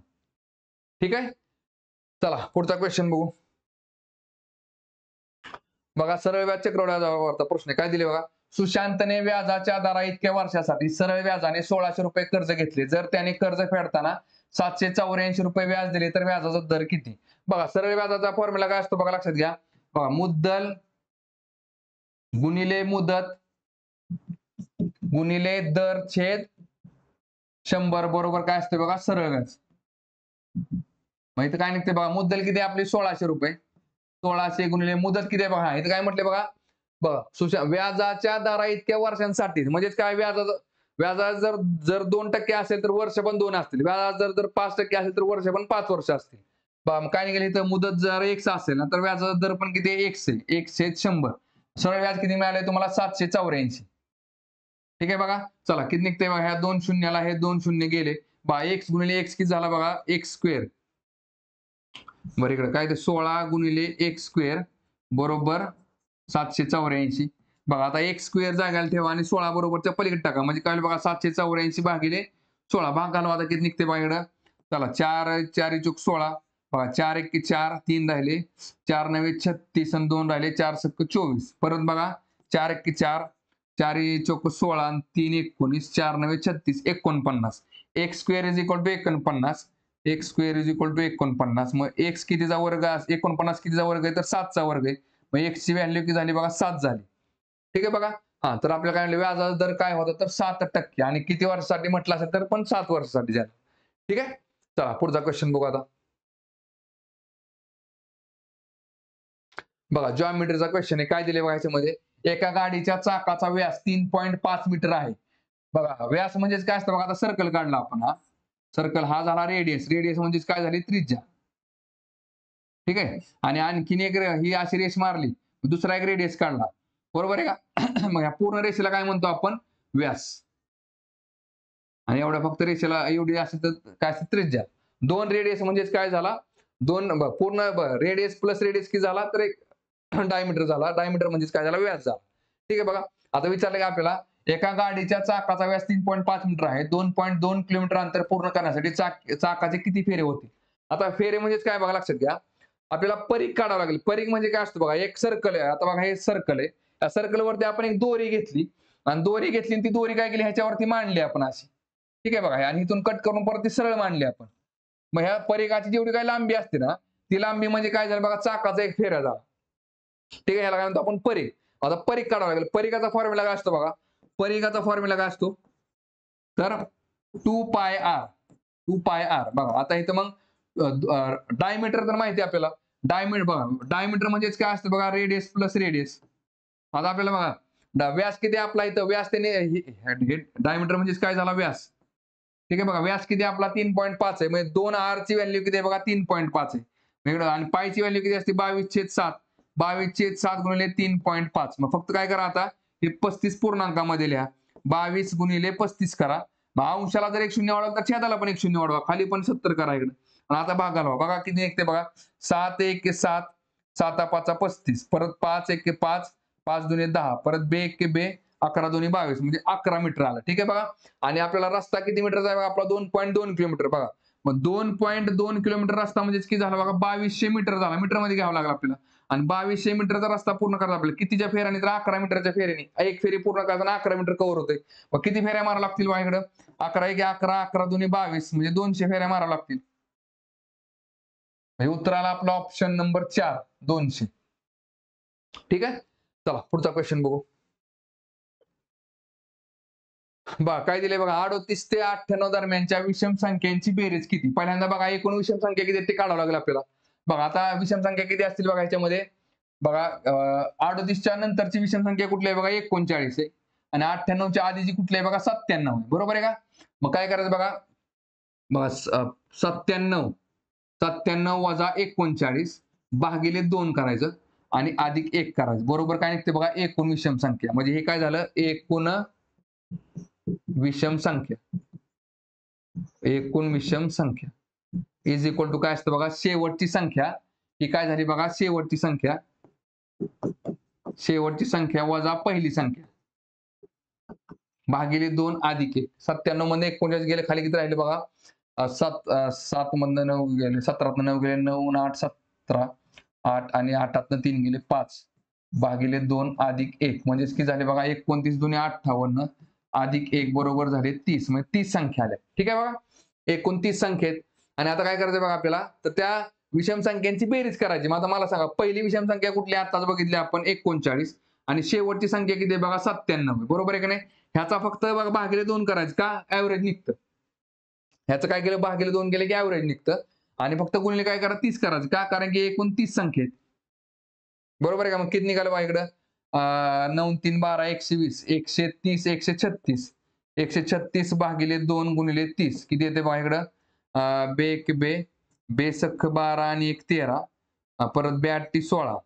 ठीक आहे. चला पुढचा क्वेश्चन बघू. बघा सरळ व्याज चक्रवाढीचा प्रश्न काय दिले बघा. सुशांतने व्याजाच्या दरा इतक्या वर्षासाठी सरळ व्याजाने 1600 रुपये कर्ज घेतले. जर त्याने कर्ज फेडताना 784 रुपये व्याज दिले तर व्याजाचा दर किती? बघा सरळ व्याजाचा फॉर्म्युला काय असतो बघा लक्षात घ्या. बघा मुद्दल गुणिले मुदत गुणिले दर छेद 100 बरोबर काय असते बघा सरळ व्याज. मग इथं काय निघते बघा मुद्दल किती आपली 1600 रुपये. 1600 गुणिले मुदत किती आहे बघा इथं काय म्हटले बघा. बघा व्याजाच्या दरा इतक्या वर्षांसाठी म्हणजेच काय व्याजा जर जर 2% असेल तर वर्ष पण 2 असतील. व्याज जर 5% असेल तर वर्ष पण 5 वर्ष असतील. काय निघेल इथं मुदत जर x असेल ना तर व्याजाचा दर पण किती आहे x आहे. 1/100. सरळ व्याज किती मिळाले तुम्हाला 784. ठीक आहे बघा. चला किती निघते बघा ह्या 2 शून्याला हे 2 शून्य गेले. x गुणिले x किती झाला बघा x स्क्वेअर. बरं इकडे काय ते 16 गुणिले x स्क्वेअर बरोबर 784. बघा आता x स्क्वेअर जागायला ठेवा आणि 16 बरोबरच्या पलीकडे टाका म्हणजे काय बघा 784 भागिले 16 भाग घालवा आता किती निघते बघा इकडं. चला 4 4 चूक 16. बघा 4 1 4 3 राहिले 4 9 36 आणि 2 राहिले 4 7 24. परत बघा 4 1 4 4 चौक 16 आणि 3 19 4 9 36 49. x square is equal to 49. X square is equal to 49. मग एक्स कितीचा वर्ग 49 कितीचा वर्ग आहे तर 7 चा वर्ग आहे. मग एक्स ची व्हॅल्यू किती झाली बघा 7 झाली. ठीक आहे बघा. हा तर आपल्याला काय व्याजाचा दर काय होता तर 7% आणि किती वर्षासाठी म्हटलं असेल तर पण 7 वर्षासाठी झालं. ठीक आहे. चला पुढचा क्वेश्चन बघू आता. बघा जॉमेट्रीचा क्वेश्चन आहे काय दिले बघा याच्यामध्ये. एका गाडीच्या चाकाचा व्यास 3.5 मीटर आहे. बघा व्यास म्हणजेच काय असतं बघा आता सर्कल काढला आपण हा सर्कल हा झाला रेडियस. रेडियस म्हणजेच काय झाली त्रिज्या. ठीक आहे. आणि आणखीन एक ही अशी रेष मारली दुसरा एक रेडियस काढला. बरोबर आहे का. मग या पूर्ण रेषेला काय म्हणतो आपण व्यास. आणि एवढ्या फक्त रेषेला एवढी असेल तर काय असते त्रिज्या. 2 रेडियस म्हणजेच काय झाला 2 पूर्ण रेडियस प्लस रेडियस किती झाला तर एक डायमीटर झाला. डायमीटर म्हणजेच काय झाला व्यास झाला. ठीक आहे बघा. आता विचारलं का आपल्याला एका गाडीच्या चाकाचा व्यास 3.5 मीटर आहे. 2.2 किलोमीटर अंतर पूर्ण करण्यासाठी चाकाचे किती फेरे होते. आता फेरे म्हणजेच काय बघा लक्षात घ्या. आपल्याला परीघ काढावं लागेल. परीघ म्हणजे काय असतं बघा एक सर्कल आहे. आता बघा हे सर्कल आहे. त्या सर्कलवरती आपण एक दोरी घेतली आणि दोरी घेतली आणि ती दोरी काय केली ह्याच्यावरती मांडली आपण अशी. ठीक आहे बघा आणि इथून कट करून परत ती सरळ मांडली आपण. मग ह्या परीघाची जेवढी काही लांबी असते ना ती लांबी म्हणजे काय झालं बघा चाकाचा एक फेरा झाला. ठीक आहे. ह्याला काय म्हणतो आपण परीघ. आता परीघ काढावं लागेल. परीघाचा फॉर्म्युला काय असतो बघा. परीघाचा फॉर्म्युला काय असतो तर 2πr. 2πr बघा. आता इथं मग डायमीटर तर माहिती आहे आपल्याला. डायमीटर बघा डायमीटर म्हणजेच काय असतं बघा रेडियस प्लस रेडियस. आता आपल्याला बघा व्यास किती आपला इथं व्यास त्याने डायमीटर म्हणजेच काय झाला व्यास. ठीक आहे बघा व्यास किती आपला 3.5 आहे. म्हणजे 2r ची व्हॅल्यू किती आहे बघा 3.5 आहे. आणि पायची व्हॅल्यू किती असते 22/7. 22/7 गुणिले 3.5. मग फक्त काय करा आता हे 35 पूर्णांकामध्ये लिहा. 22 गुणिले 35 करा. अंशाला जर 1 शून्य वाढवा तर छेदाला पण 1 शून्य वाढवा. खाली पण 70 करा इकडे. आणि आता भाग घालवा. बघा किती निघते बघा 7 1 7 7 5 35. परत 5 1 5 5 दुने 10, परत बे एक बे 11 दुने 22 म्हणजे 11 मीटर आलं. ठीक आहे बघा. आणि आपल्याला रस्ता किती मीटरचा आहे बघा आपला 2.2 किलोमीटर बघा. मग 2.2 किलोमीटर रस्ता म्हणजे किती झाला बघा 2200 मीटर झाला. मीटरमध्ये घ्यावं लागला आपल्याला. आणि 2200 मीटरचा रस्ता पूर्ण करायचा आपल्याला कितीच्या फेऱ्याने तर 11 मीटरच्या फेऱ्याने. एक फेरी पूर्ण करताना 11 मीटर कव्हर होते. मग किती फेऱ्या मारावं लागतील बघा इकडं 11 एक 11, 11 दुने 22 म्हणजे 200 फेऱ्या मारावं लागतील. म्हणजे उत्तर आला आपला ऑप्शन नंबर 4 200. ठीक आहे. चला पुढचा क्वेश्चन बघू. बघा काय दिले बघा 38 ते 98 दरम्यानच्या विषम संख्यांची बेरीज किती. पहिल्यांदा बघा एकूण विषम संख्या किती ते काढावं लागेल आपल्याला. बघा आता विषम संख्या किती असतील बघा ह्याच्यामध्ये. बघा 38च्या नंतरची विषम संख्या कुठली आहे बघा 39 आहे. आणि 98च्या आधीची कुठली आहे बघा 97 आहे. बरोबर आहे का. मग काय करायचं बघा. बघा 97 वजा 39 भागिले 2 करायचं आणि अधिक 1 करायचं. बरोबर काय निघते बघा एकूण विषम संख्या. म्हणजे हे काय झालं एकूण विषम संख्या. एकूण विषम संख्या इज इक्वल टू काय असतं बघा शेवटची संख्या. ही काय झाली बघा शेवटची संख्या. शेवटची संख्या वजा पहिली संख्या भागिले 2 अधिक 1. 97 मध्ये 39 गेले खाली किती राहिले बघा 7 मधनं 9 गेले 17 9 गेले 9 8 17 8 आणि 8 3 गेले 5 भागिले 2 अधिक 1 म्हणजे किती झाले बघा 29 दुने 58 अधिक 1 बरोबर झाले 30 म्हणजे 30 संख्या आल्या. ठीक आहे बघा 29 संख्येत. आणि आता काय करायचं बघा आपल्याला तर त्या विषम संख्यांची बेरीज करायची. मग आता मला सांगा पहिली विषम संख्या कुठली आताच बघितली आपण 39 आणि शेवटची संख्या किती आहे बघा 97 बरोबर आहे की नाही. ह्याचा फक्त बघा भागिले 2 करायचं का ऍव्हरेज निघतं. ह्याचं काय केलं भागिले 2 केले की ऍव्हरेज निघतं. आणि फक्त गुणिले काय करा 30 करायचं का कारण की एकूण 30 संख्येत. बरोबर आहे का. मग किती निघालं बघा इकडं 9 3 12 120 130 136 136 भागिले 2 गुणिले 30 किती येते बघा इकडं बे एक बे बेसख 12 आणि 1 13 परत 82 16.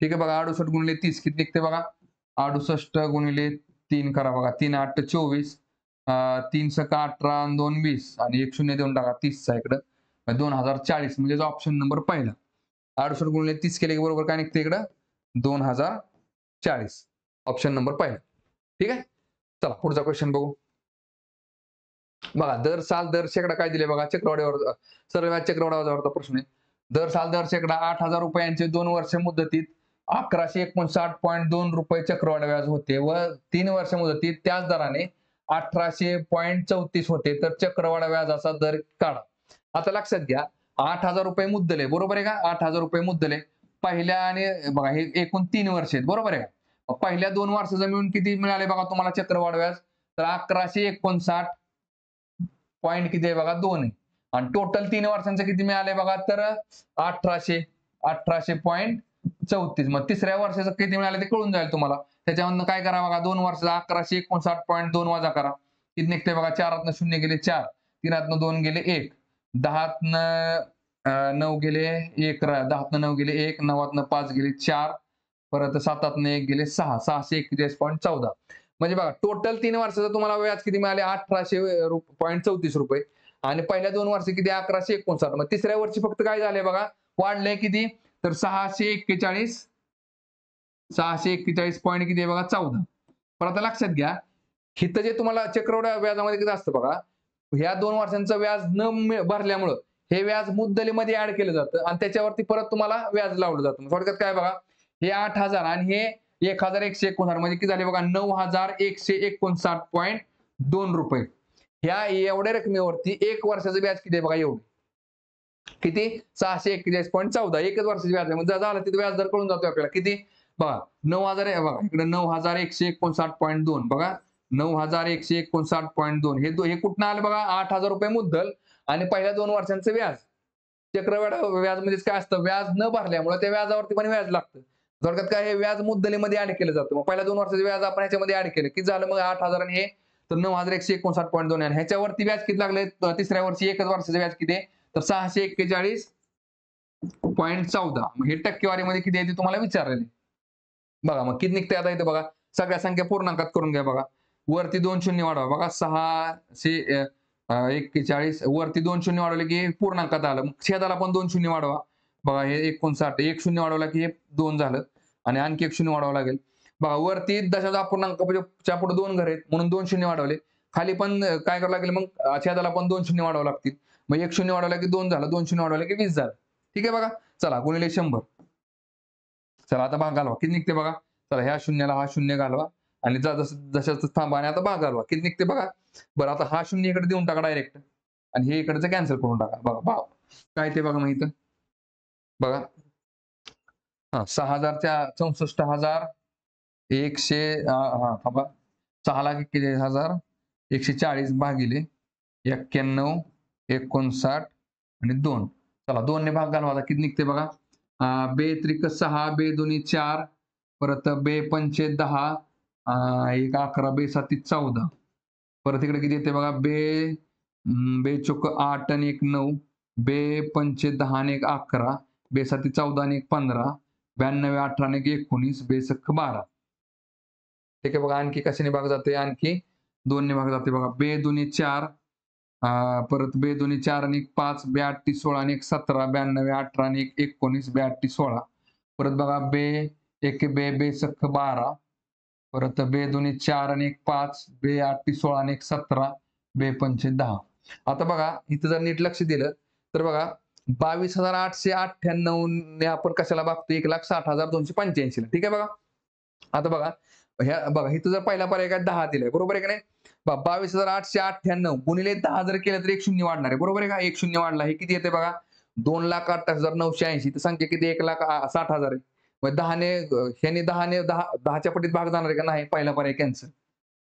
ठीक आहे बघा 68 गुणिले 30 किती निघते बघा 68 गुणिले 3 करा बघा 3 8 24 3 6 18 आणि 2 20 आणि 1 0 देऊन टाका 30 चा इकडं 2040 म्हणजे ऑप्शन नंबर पहिला. 68 गुणिले 30 केले की बरोबर काय निघते इकडं 2040 ऑप्शन नंबर पहिला. ठीक आहे. चला पुढचा क्वेश्चन बघू. बघा दर साल दर शेकडा काय दिले बघा चक्रवाढीवर सरळ व्याज चक्रवाढीवरचा प्रश्न आहे. दर साल दर शेकडा 8000 रुपयांचे 2 वर्ष मुदतीत 1159.2 रुपये चक्रवाढ व्याज होते व 3 वर्ष मुदतीत त्याच दराने 1800.34 होते तर चक्रवाढ व्याजाचा दर काढा. आता लक्षात घ्या 8000 रुपये मुद्दल आहे बरोबर आहे का 8000 रुपये मुद्दल आहे. पहिल्या आणि बघा हे एकूण 3 वर्ष आहेत बरोबर आहे का. पहिल्या 2 वर्षाचं मिळून किती मिळाले बघा तुम्हाला चक्रवाढ व्याज तर 1159 पॉईंट किती आहे बघा 2 आहे. आणि टोटल 3 वर्षांचं किती मिळाले बघा तर 1800.34 मग तिसऱ्या वर्षाचं किती मिळाले ते कळून जाईल तुम्हाला. त्याच्यामधनं काय करा बघा 2 वर्षाचा 1159.2 वजा करा किती निघते बघा 4 0 गेले 4 3 2 गेले 1 10 9 गेले 1 10 9 गेले 1 9 5 गेले 4 परत 7 1 गेले 6 641.14 म्हणजे बघा टोटल 3 वर्षाचं तुम्हाला व्याज किती मिळाले 1800.34 रुपये आणि पहिल्या 2 वर्षी किती 1159. मग तिसऱ्या वर्षी फक्त काय झाले बघा वाढले किती तर 641 पॉईंट किती आहे बघा 14. पण आता लक्षात घ्या हिथं जे तुम्हाला चक्रवाढ व्याजामध्ये किती असतं बघा ह्या 2 वर्षांचं व्याज न भरल्यामुळं हे व्याज मुद्दलीमध्ये ऍड केलं जातं आणि त्याच्यावरती परत तुम्हाला व्याज लावलं जातं. थोडक्यात काय बघा हे 8000 आणि हे 1159 म्हणजे किती झाले बघा 9159.2 रुपये. ह्या एवढ्या रकमेवरती 1 वर्षाचं व्याज किती आहे बघा एवढं किती 641.14 एकच वर्षाचं व्याज आहे. म्हणजे झालं तिथे व्याज दर कळून जातो आपल्याला किती बघा 9000 आहे बघा इकडे 9159.2 बघा 9159.2 हे कुठनं आलं बघा 8000 रुपये मुद्दल आणि पहिल्या 2 वर्षांचं व्याज. चक्रवाढ व्याज म्हणजेच काय असतं व्याज न भरल्यामुळे त्या व्याजावरती पण व्याज लागतं. थोडक्यात काय हे व्याज मुद्दलीमध्ये ऍड केलं जातं. मग पहिल्या 2 वर्षाचं व्याज आपण ह्याच्यामध्ये ऍड केलं किती झालं मग 8000 आणि हे तर 9159.2 आणि ह्याच्यावरती व्याज किती लागले तिसऱ्या वर्षी एकच वर्षाचं व्याज किती आहे तर 641.14 मग हे टक्केवारीमध्ये किती आहे ते तुम्हाला विचारलेले बघा. मग किती निघते आता इथे बघा सगळ्या संख्या पूर्णांकात करून घ्या बघा वरती 2 शून्य वाढवा बघा 641 वरती 2 शून्य वाढवले की पूर्णांकात आलं. मग छेदाला पण 2 शून्य वाढवा बघा हे 59 1 शून्य वाढवला की हे 2 झालं आणि आणखी 1 शून्य वाढवावं लागेल बघा वरती दशांश अपूर्णांकाच्या पुढे 2 घर आहेत म्हणून 2 शून्य वाढवले. खाली पण काय करावं लागेल मग छेदाला पण 2 शून्य वाढवावं लागतील. मग 1 शून्य वाढवला की 2 झालं, 2 शून्य वाढवले की 20 झालं. ठीक आहे बघा. चला गुणिले 100. चला आता भाग घालवा. किती निघते बघा. चला ह्या शून्याला हा शून्य घालवा आणि जशाच थांबा आणि आता भाग घालवा. किती निघते बघा. बरं आता हा शून्य इकडे देऊन टाका डायरेक्ट आणि हे इकडचं कॅन्सल करून टाका. बघा भाव काय ते बघा मग इथं. बघा. हां 64,100 हां थांबा. 6,41,140 भागिले 91, 59 आणि 2. चला 2 ने भाग घालवा. आता किती निघते बघा. बे त्रिक 6, बे दोन्ही 4, परत बे पंचे 10, 1 11, बे साती 14. परत इकडे किती येते बघा. बे चोक 8 आणि 1 9, बे पंचे 10 आणि 1 11, बे साती 14 आणि 1 15, 92, 18 आणि 1 19, बे सख्ख 12. ठीक आहे बघा. आणखी कशाने भाग जाते. आणखी 2 ने भाग जाते बघा. बे दोन्ही 4, परत बे दोन्ही 4 आणि 1 5, बे 8 16 आणि 1 17, 92, 18 आणि 1 19, बे 8 16. परत बघा बे बे सख्ख 12, परत बे दोन्ही 4 आणि 1 5, बे 8 16 आणि 1 17, बे पंचे 10. आता बघा इथं जर नीट लक्ष दिलं तर बघा 22,898 ने आपण कशाला बघतो 1,60,285 ला. ठीक आहे बघा. आता बघा बघा इथं जर पहिला पर्याय काय 10 दिलाय बरोबर आहे का नाही. 22,898 गुणिले 10 जर केलं तर एक शून्य वाढणार आहे बरोबर आहे का. एक शून्य वाढला हे किती येते बघा. 2,28,980 तर संख्या किती 1,60,000 आहे. मग 10ने ह्याने 10च्या पटीत भाग जाणार आहे का नाही. पहिला पर्याय कॅन्सल.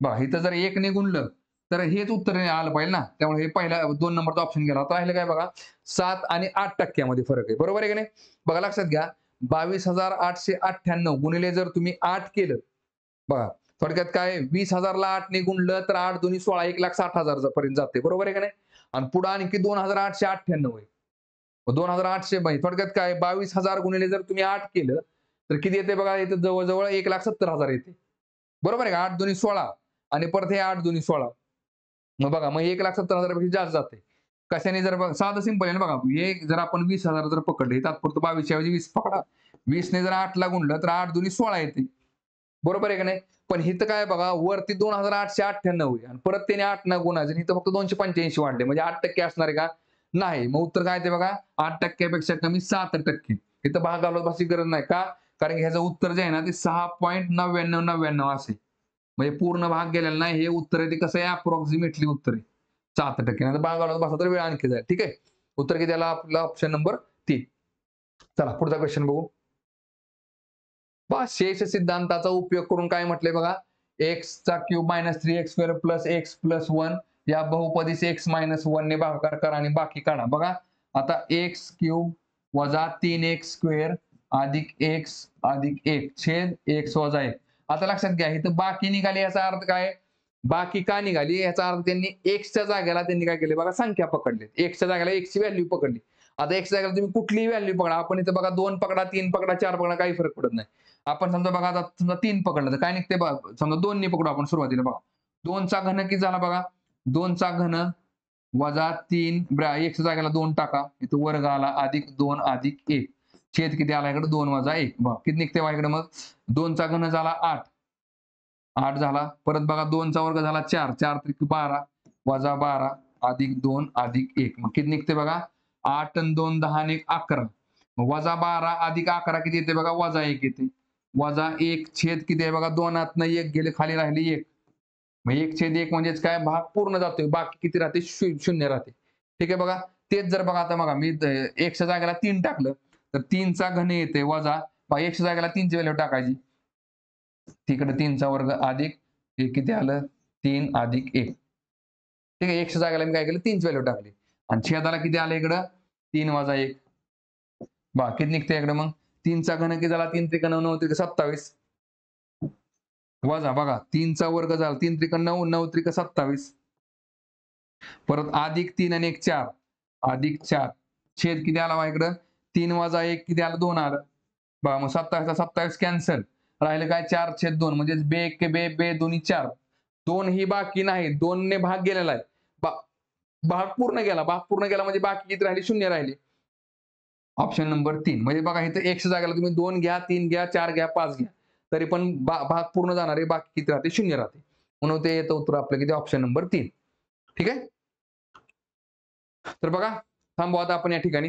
बघा इथं जर 1 ने गुणलं तर हेच उत्तर आलं पाहिजे ना. त्यामुळे हे पहिला 2 नंबरचा ऑप्शन गेला. आता राहिलं काय बघा 7 आणि 8% फरक आहे बरोबर आहे की नाही. बघा लक्षात घ्या 22,898 गुणिले जर तुम्ही 8 केलं बघा थोडक्यात काय 20,000 ला 8 ने गुणलं तर 8 दोन्ही 16 1,60,000 पर्यंत जाते बरोबर आहे का नाही. आणि पुढे आणखी 2,898 आहे. 2,800 थोडक्यात काय 22,000 गुणिले जर तुम्ही 8 केलं तर किती येते बघा. इथं जवळजवळ 1,70,000 येते बरोबर आहे का. 8 दोन्ही 16 आणि परत हे 8 दोन्ही 16. मग बघा मग 1,70,000 पेक्षा जास्त जाते. कशाने जर साधं सिंपल आहे ना बघा. हे जर आपण 20,000 जर पकडले तात्पुरतं 22 ऐवजी 20 पकडा. 20 ने जर 8 ला गुणलं तर 8 दोन्ही 16 येते बरोबर आहे का नाही. पण इथं काय बघा वरती 2,898 आहे आणि परत त्याने 8 न गुणायचं इथं फक्त 285 वाढले म्हणजे 8% असणार आहे का नाही. मग उत्तर काय ते बघा 8%पेक्षा कमी 7%. इथं भाग घालवण्याची गरज नाही का. कारण ह्याचं उत्तर जे आहे ना ते 6.9999 असे म्हणजे पूर्ण भाग गेलेला नाही. हे उत्तर आहे ते कसं आहे अप्रॉक्सिमेटली उत्तर आहे 7%. नाही भाग घालवत बसला तर वेळ आणखी जाईल. ठीक आहे. उत्तर किती आला आपला ऑप्शन नंबर 3. चला पुढचा क्वेश्चन बघू. शेष सिद्धांताचा उपयोग करून काय म्हटलंय बघा. एक्स चा cube minus 3x² plus x plus 1 या बहुपदीस x मायनस 1 ने भागाकार करा आणि बाकी काढा. बघा आता एक्स क्यूब वजा 3x² अधिक x अधिक 1 छेद x वजा 1. आता लक्षात घ्या इथं बाकी निघाली याचा अर्थ काय. बाकी का निघाली याचा अर्थ त्यांनी एक्सच्या जागेला त्यांनी काय केले बघा संख्या पकडली. एक्सच्या जागेला एक्सची व्हॅल्यू पकडली. आता एक्सच्या जागेला तुम्ही कुठलीही व्हॅल्यू पकडा. आपण इथं बघा 2 पकडा 3 पकडा 4 पकडा काही फरक पडत नाही. आपण समजा बघा आता समजा 3 पकडलं तर काय निघते बघा. समजा 2 ने पकडू आपण सुरुवातीला बघा. 2 चा घन किती झाला बघा. 2 चा घन वजा 3 1 च्या जागेला 2 टाका. इथं वर्ग आला अधिक 2 अधिक 1 छेद किती आला इकडे 2 वजा 1 बघा किती निघते बघा इकडे. मग 2 चा घन झाला 8 झाला. परत बघा 2 चा वर्ग झाला 4 4 त्रिक 12 वजा 12 अधिक 2 अधिक 1 मग किती निघते बघा 8 आणि 2 10 आणि 1 11 वजा 12 अधिक 11 किती येते बघा वजा 1 येते. वजा 1 छेद किती आहे बघा 2 आतनं 1 गेले खाली राहिले 1 मग 1 छेद 1 म्हणजेच काय भाग पूर्ण जातोय. बाकी किती राहते शून्य राहते. ठीक आहे बघा. तेच जर बघा आता बघा मी 1 च्या जागेला 3 टाकलं तर 3 चा घन येते वजा 1 च्या जागेला 3 ची व्हॅल्यू टाकायची. तिकडे 3 चा वर्ग अधिक हे किती आलं 3 अधिक 1. ठीक आहे. 1 च्या जागेला मी काय केलं 3 ची व्हॅल्यू टाकली आणि छेदाला किती आलं इकडं 3 वजा 1 बघा किती निघते इकडे. मग 3 चा घन किती झाला 3 त्रिक 9 9 त्रिक 27 वजा बघा 3 चा वर्ग झाला 3 त्रिक 9 9 त्रिक 27 परत अधिक 3 आणि 1 4 अधिक 4 छेद किती आला बघा इकडं 3 वजा 1 किती आलं 2 आलं बघा. मग 27 27 कॅन्सल राहिले काय 4 छेद 2 म्हणजे बे 1 बे बे दोन्ही 4 2 ही बाकी नाही 2 ने भाग गेलेला आहे. भाग पूर्ण गेला. भाग पूर्ण गेला म्हणजे बाकी किती राहिली शून्य राहिली. ऑप्शन नंबर 3 म्हणजे बघा इथं x च्या जागेला तुम्ही 2 घ्या 3 घ्या 4 घ्या 5 घ्या तरी पण भाग पूर्ण जाणारे बाकी किती राहते? 0 राहते. म्हणून ते येतं उत्तर आपलं किती? Option number 3. ठीक आहे? तर बघा, थांबू आता आपण या ठिकाणी.